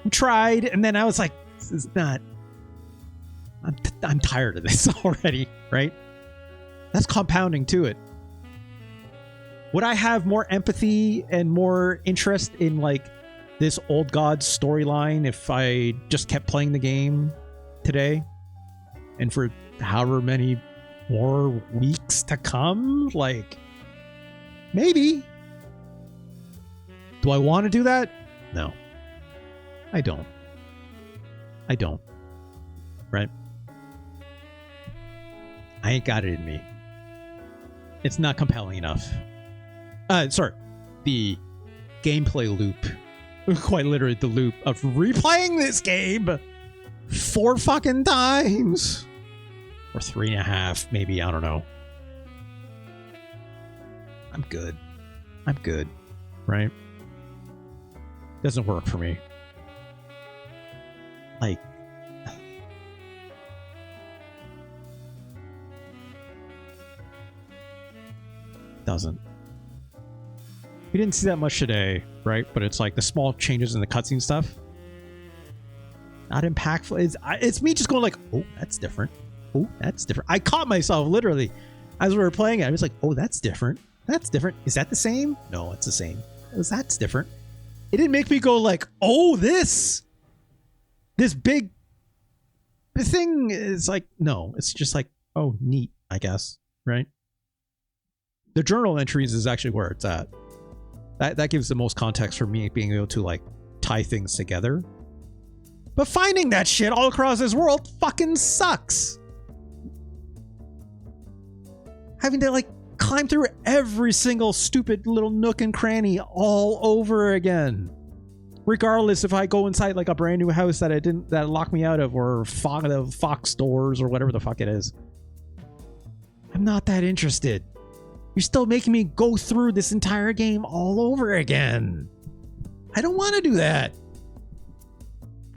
We tried, and then I was like, this is not... I'm tired of this already, right? That's compounding to it. Would I have more empathy and more interest in, like, this Old Gods storyline if I just kept playing the game today? And for however many more weeks to come? Like, maybe. Do I want to do that? No. I don't. Right? I ain't got it in me. It's not compelling enough. Sorry. The gameplay loop. Quite literally the loop of replaying this game 4 fucking times. Or 3.5, maybe. I don't know. I'm good. Right? Doesn't work for me. Like, doesn't. We didn't see that much today, right? But it's like the small changes in the cutscene stuff. Not impactful. It's me just going like, oh, that's different. Oh, that's different. I caught myself literally as we were playing it. I was like, oh, that's different. That's different. Is that the same? No, it's the same. That's different. It didn't make me go like, oh, this big thing is like, no, it's just like, oh, neat, I guess, right? The journal entries is actually where it's at. That gives the most context for me being able to, like, tie things together. But finding that shit all across this world fucking sucks. Having to, like, climb through every single stupid little nook and cranny all over again. Regardless if I go inside, like, a brand new house that locked me out of, or Fox doors, or whatever the fuck it is. I'm not that interested. You're still making me go through this entire game all over again. I don't want to do that.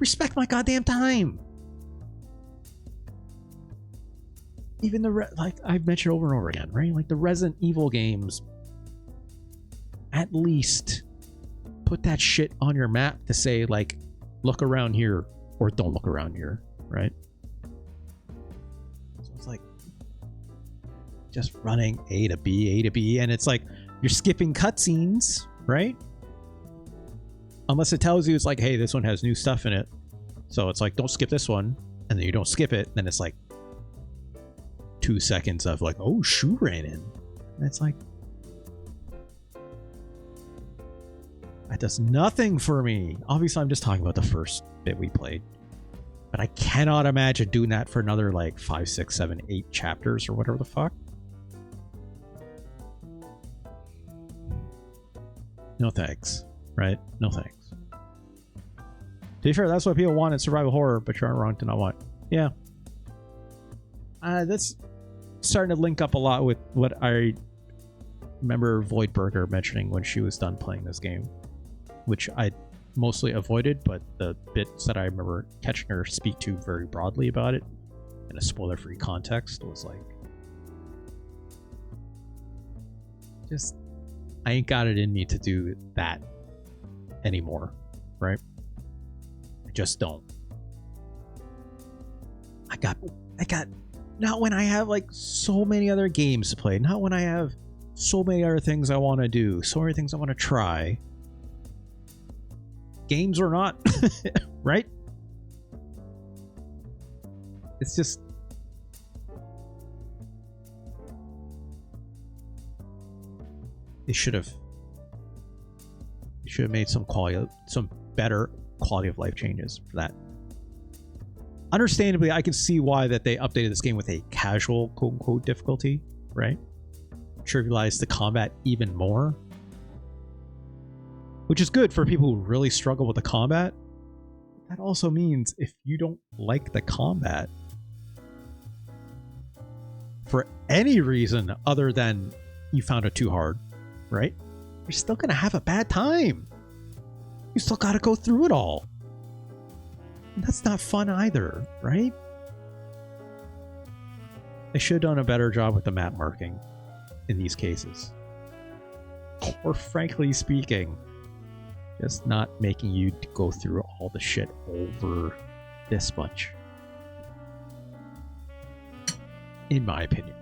Respect my goddamn time. Even like I've mentioned over and over again, right? Like the Resident Evil games, at least put that shit on your map to say, like, look around here or don't look around here, right? So it's like just running A to B, and it's like you're skipping cutscenes, right? Unless it tells you it's like, hey, this one has new stuff in it. So it's like, don't skip this one, and then you don't skip it, then it's like 2 seconds of like, oh, shoe ran in. And it's like, that does nothing for me. Obviously, I'm just talking about the first bit we played. But I cannot imagine doing that for another like 5, 6, 7, 8 chapters or whatever the fuck. No thanks. Right? No thanks. To be fair, that's what people want in survival horror, but you aren't wrong to not want. Yeah. That's starting to link up a lot with what I remember Voidburger mentioning when she was done playing this game, which I mostly avoided, but the bits that I remember catching her speak to very broadly about it in a spoiler-free context was like, just, I ain't got it in me to do that anymore, right? I just don't. I got not when I have like so many other games to play, not when I have so many other things I want to do, so many things I want to try. Games or not, right? It's just they should have made some better quality of life changes for that. Understandably, I can see why that they updated this game with a casual quote-unquote difficulty, right? Trivialized the combat even more. Which is good for people who really struggle with the combat. That also means if you don't like the combat for any reason other than you found it too hard, right? You're still gonna have a bad time. You still gotta go through it all. And that's not fun either, right? They should have done a better job with the map marking in these cases. Or frankly speaking, just not making you go through all the shit over this much. In my opinion,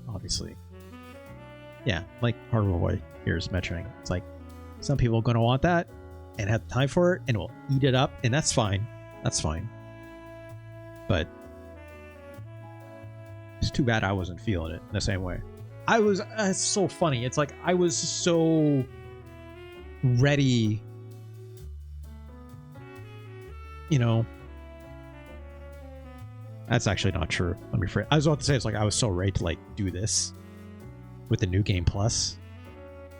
obviously. Yeah, like Hardware Boy here is mentioning. It's like, some people are going to want that and have time for it and will eat it up, and that's fine. That's fine. But it's too bad I wasn't feeling it in the same way. It's so funny. It's like I was so ready, you know. That's actually not true. Let me phrase. I was about to say it's like I was so ready to like do this with the new game plus,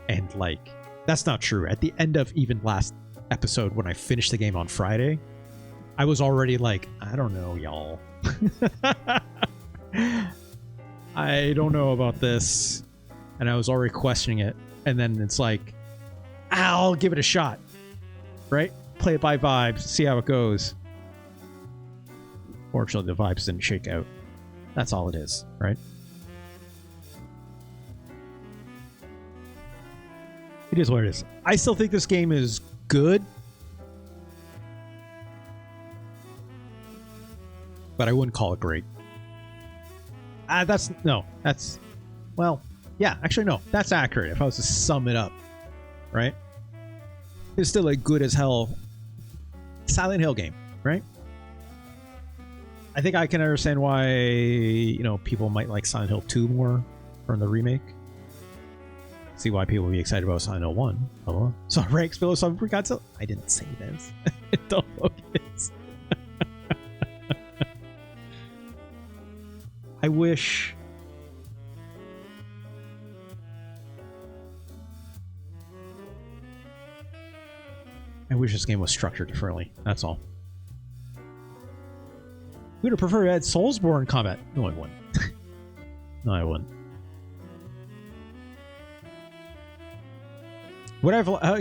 and like that's not true. At the end of even last episode, when I finished the game on Friday, I was already like, I don't know, y'all. I don't know about this, and I was already questioning it. And then it's like, I'll give it a shot, right? Play it by vibes, see how it goes. Fortunately, the vibes didn't shake out. That's all it is, right? It is what it is. I still think this game is good, but I wouldn't call it great. Well, yeah, actually, no, that's accurate. If I was to sum it up, right? It's still a good as hell Silent Hill game, right? I think I can understand why, you know, people might like Silent Hill 2 more from the remake. See why people would be excited about Silent Hill 1. Oh, so ranks below some for Godzilla. I didn't say this. Don't focus. I wish this game was structured differently. That's all. We'd have preferred to add Soulsborne combat. No, I wouldn't. No, I wouldn't.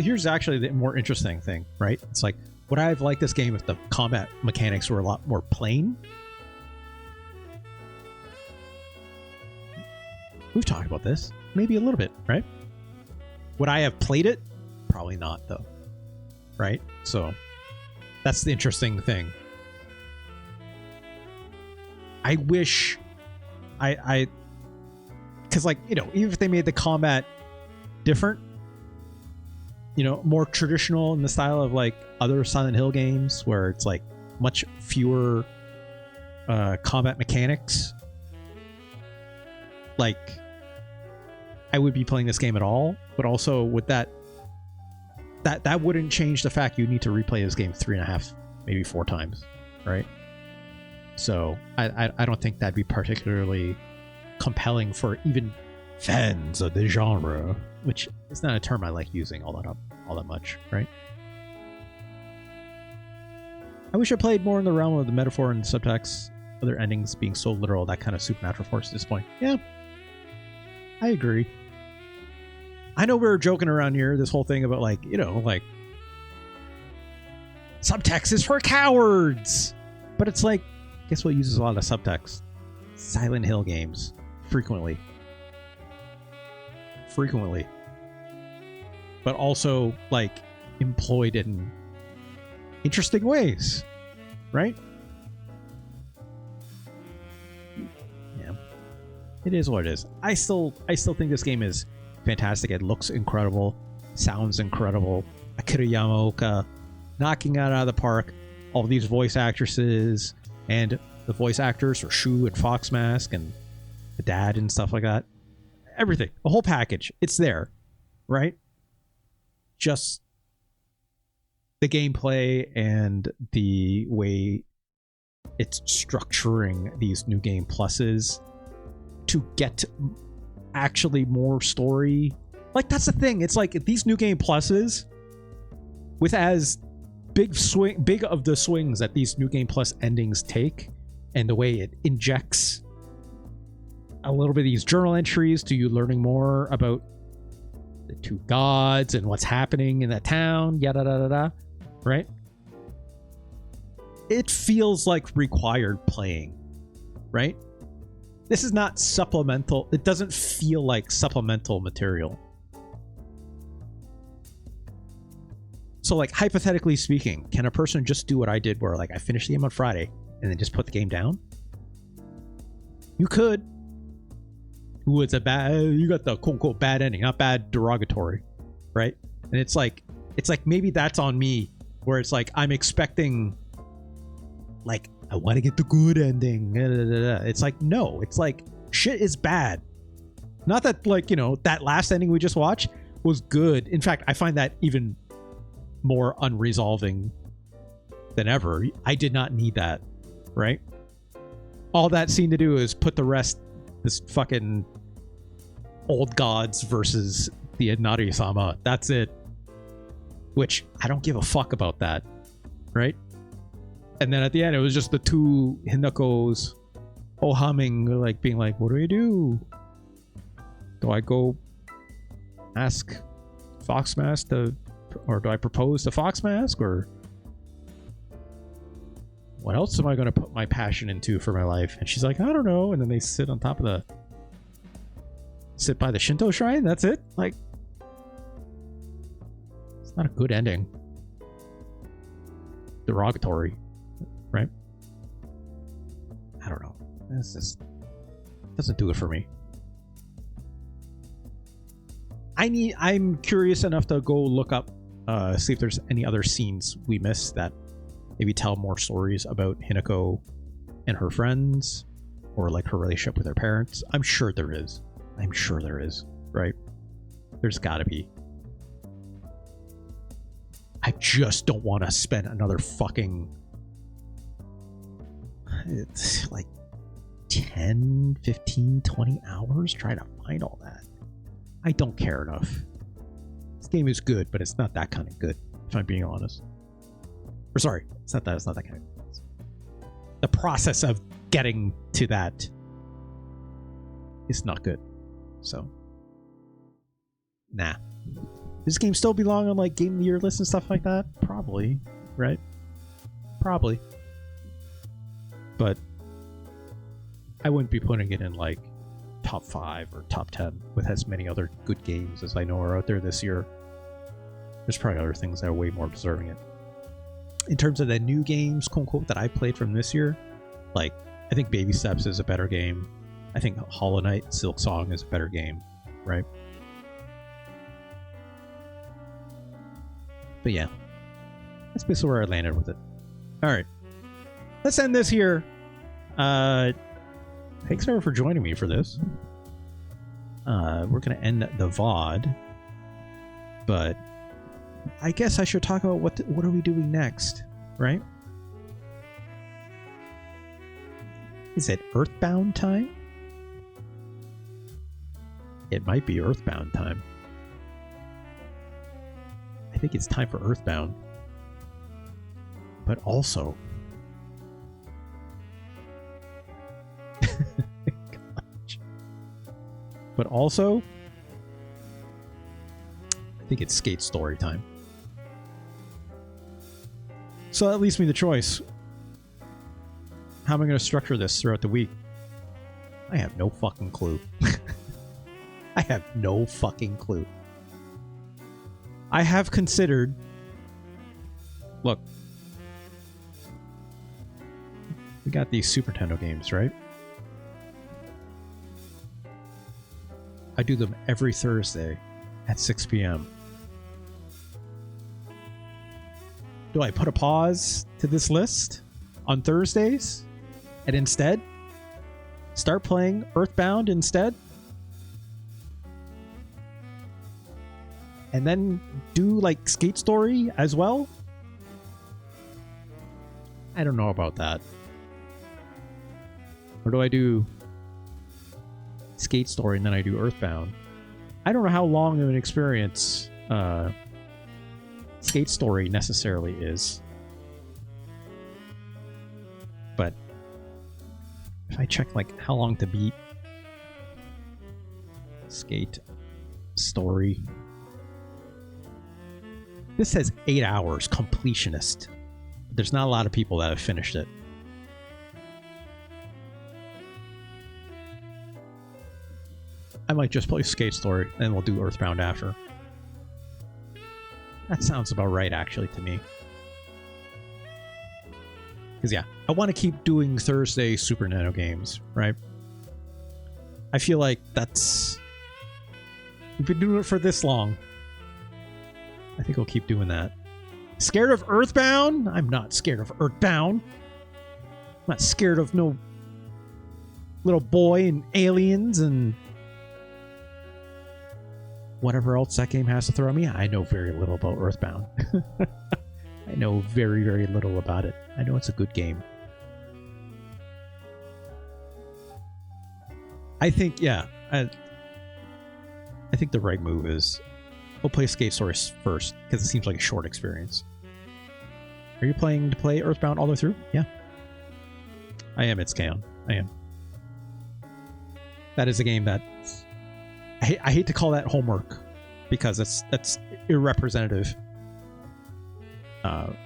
Here's actually the more interesting thing, right? It's like, would I have liked this game if the combat mechanics were a lot more plain? We've talked about this. Maybe a little bit, right? Would I have played it? Probably not, though. Right? So, that's the interesting thing. I wish because like, you know, even if they made the combat different, you know, more traditional in the style of like other Silent Hill games where it's like much fewer combat mechanics, like I would be playing this game at all. But also with that wouldn't change the fact you need to replay this game 3.5, maybe 4 times, right? So I don't think that'd be particularly compelling for even fans of the genre, which is not a term I like using all that much, right? I wish I played more in the realm of the metaphor and subtext, other endings being so literal, that kind of supernatural force at this point. Yeah, I agree. I know we were joking around here, this whole thing about like, you know, like subtext is for cowards, but it's like, guess what uses a lot of subtext? Silent Hill games. Frequently. But also, like, employed in interesting ways, right? Yeah, it is what it is. I still think this game is fantastic. It looks incredible, sounds incredible. Akira Yamaoka knocking it out of the park. All these voice actresses and the voice actors for Shu and Fox Mask and the dad and stuff like that. Everything, the whole package, it's there, right? Just the gameplay and the way it's structuring these new game pluses to get actually more story. Like, that's the thing. It's like these new game pluses, with as big of the swings that these new game plus endings take, and the way it injects a little bit of these journal entries to you learning more about the two gods and what's happening in that town, yada da da da, right? It feels like required playing, right? This is not supplemental. It doesn't feel like supplemental material. So, like, hypothetically speaking, can a person just do what I did, where, like, I finished the game on Friday and then just put the game down? You could. Ooh, it's a bad, you got the quote unquote bad ending, not bad derogatory, right? And it's like maybe that's on me, where it's like I'm expecting, like, I want to get the good ending. It's like, no, it's like shit is bad. Not that, like, you know, that last ending we just watched was good. In fact, I find that even more unresolving than ever. I did not need that, right? All that seemed to do is put the rest, this fucking old gods versus the Inari-sama. That's it. Which, I don't give a fuck about that, right? And then at the end, it was just the two Hinako's humming, like, being like, what do we do? Do I go ask Fox Mask to, or do I propose to Fox Mask, or what else am I going to put my passion into for my life? And she's like, I don't know. And then they sit on top of the, sit by the Shinto shrine. That's it. Like, it's not a good ending. Derogatory, right? I don't know. This just doesn't do it for me. I'm curious enough to go look up, see if there's any other scenes we missed that maybe tell more stories about Hinako and her friends, or like her relationship with her parents. I'm sure there is. I'm sure there is, right? There's gotta be. I just don't want to spend another fucking, it's like 10, 15, 20 hours trying to find all that. I don't care enough. This game is good, but it's not that kind of good, if I'm being honest. Or sorry, it's not that kind of good. The process of getting to that is not good. So, nah. Does this game still belong on, like, Game of the Year lists and stuff like that? Probably, right? Probably. But I wouldn't be putting it in, like, top 5 or top 10 with as many other good games as I know are out there this year. There's probably other things that are way more deserving it. In terms of the new games, quote unquote, that I played from this year, like, I think Baby Steps is a better game. I think Hollow Knight Silk Song is a better game, right? But yeah, that's basically where I landed with it. All right, let's end this here. Thanks everyone for joining me for this. We're gonna end the VOD, but I guess I should talk about what are we doing next, right? Is it Earthbound time? It might be Earthbound time. I think it's time for Earthbound. But also... Gosh. But also... I think it's Skate Story time. So that leaves me the choice. How am I going to structure this throughout the week? I have no fucking clue. I have no fucking clue. I have considered look. We got these Super Nintendo games, right? I do them every Thursday at 6 p.m. Do I put a pause to this list on Thursdays and instead start playing Earthbound instead? And then do like Skate Story as well? I don't know about that. Or do I do Skate Story and then I do Earthbound? I don't know how long of an experience Skate Story necessarily is. But if I check like how long to beat Skate Story, this says 8 hours completionist. There's not a lot of people that have finished it. I might just play Skate Story and we'll do Earthbound after. That sounds about right, actually, to me. Because, yeah, I want to keep doing Thursday Super Nintendo games, right? I feel like that's... We've been doing it for this long. I think we'll keep doing that. Scared of Earthbound? I'm not scared of Earthbound. I'm not scared of no little boy and aliens and whatever else that game has to throw at me. I know very little about Earthbound. I know very, very little about it. I know it's a good game. I think, yeah, I think the right move is we'll play Skate Story first because it seems like a short experience. Are you planning to play Earthbound all the way through? Yeah. I am, it's Kaon. I am. That is a game that I hate to call that homework because that's irrepresentative.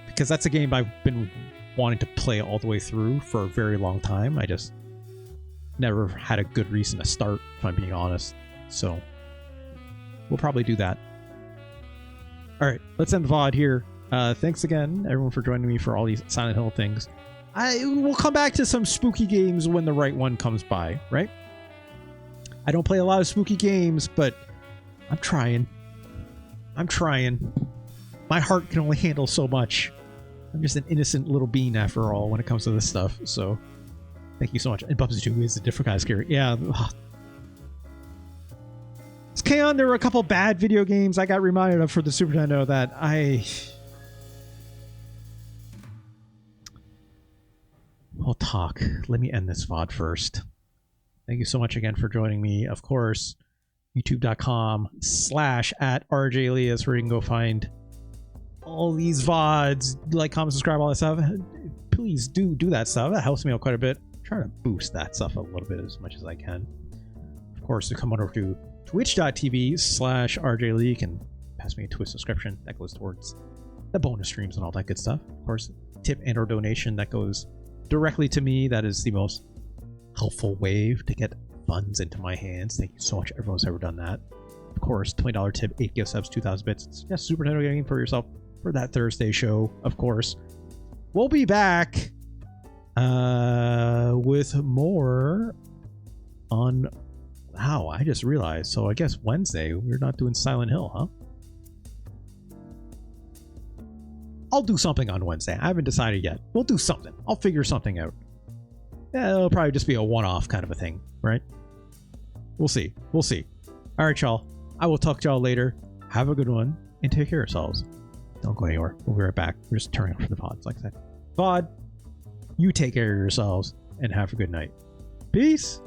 Because that's a game I've been wanting to play all the way through for a very long time. I just never had a good reason to start, if I'm being honest. So we'll probably do that. All right, let's end the VOD here. Thanks again, everyone, for joining me for all these Silent Hill things. I will come back to some spooky games when the right one comes by, right? I don't play a lot of spooky games, but I'm trying. I'm trying. My heart can only handle so much. I'm just an innocent little bean after all when it comes to this stuff, so thank you so much. And Bubsy 2 is a different kind of scary. Yeah. It's Kaon. There were a couple bad video games I got reminded of for the Super Nintendo that We'll talk. Let me end this VOD first. Thank you so much again for joining me. Of course, youtube.com/@RJElias, where you can go find all these VODs, like, comment, subscribe, all that stuff. Please do that stuff. That helps me out quite a bit. I'm trying to boost that stuff a little bit as much as I can. Of course, to come on over to twitch.tv/RJElias, you can pass me a Twitch subscription. That goes towards the bonus streams and all that good stuff. Of course, tip and or donation that goes directly to me. That is the most helpful way to get funds into my hands. Thank you so much, everyone who's ever done that. Of course, $20 tip, 8 gift subs, 2,000 bits. It's just Super Nintendo game for yourself for that Thursday show, of course. We'll be back with more on... Wow, I just realized. So I guess Wednesday, we're not doing Silent Hill, huh? I'll do something on Wednesday. I haven't decided yet. We'll do something. I'll figure something out. Yeah, it'll probably just be a one-off kind of a thing, right? We'll see. We'll see. All right, y'all. I will talk to y'all later. Have a good one, and take care of yourselves. Don't go anywhere. We'll be right back. We're just turning off for the VODs, like I said. VOD, you take care of yourselves, and have a good night. Peace!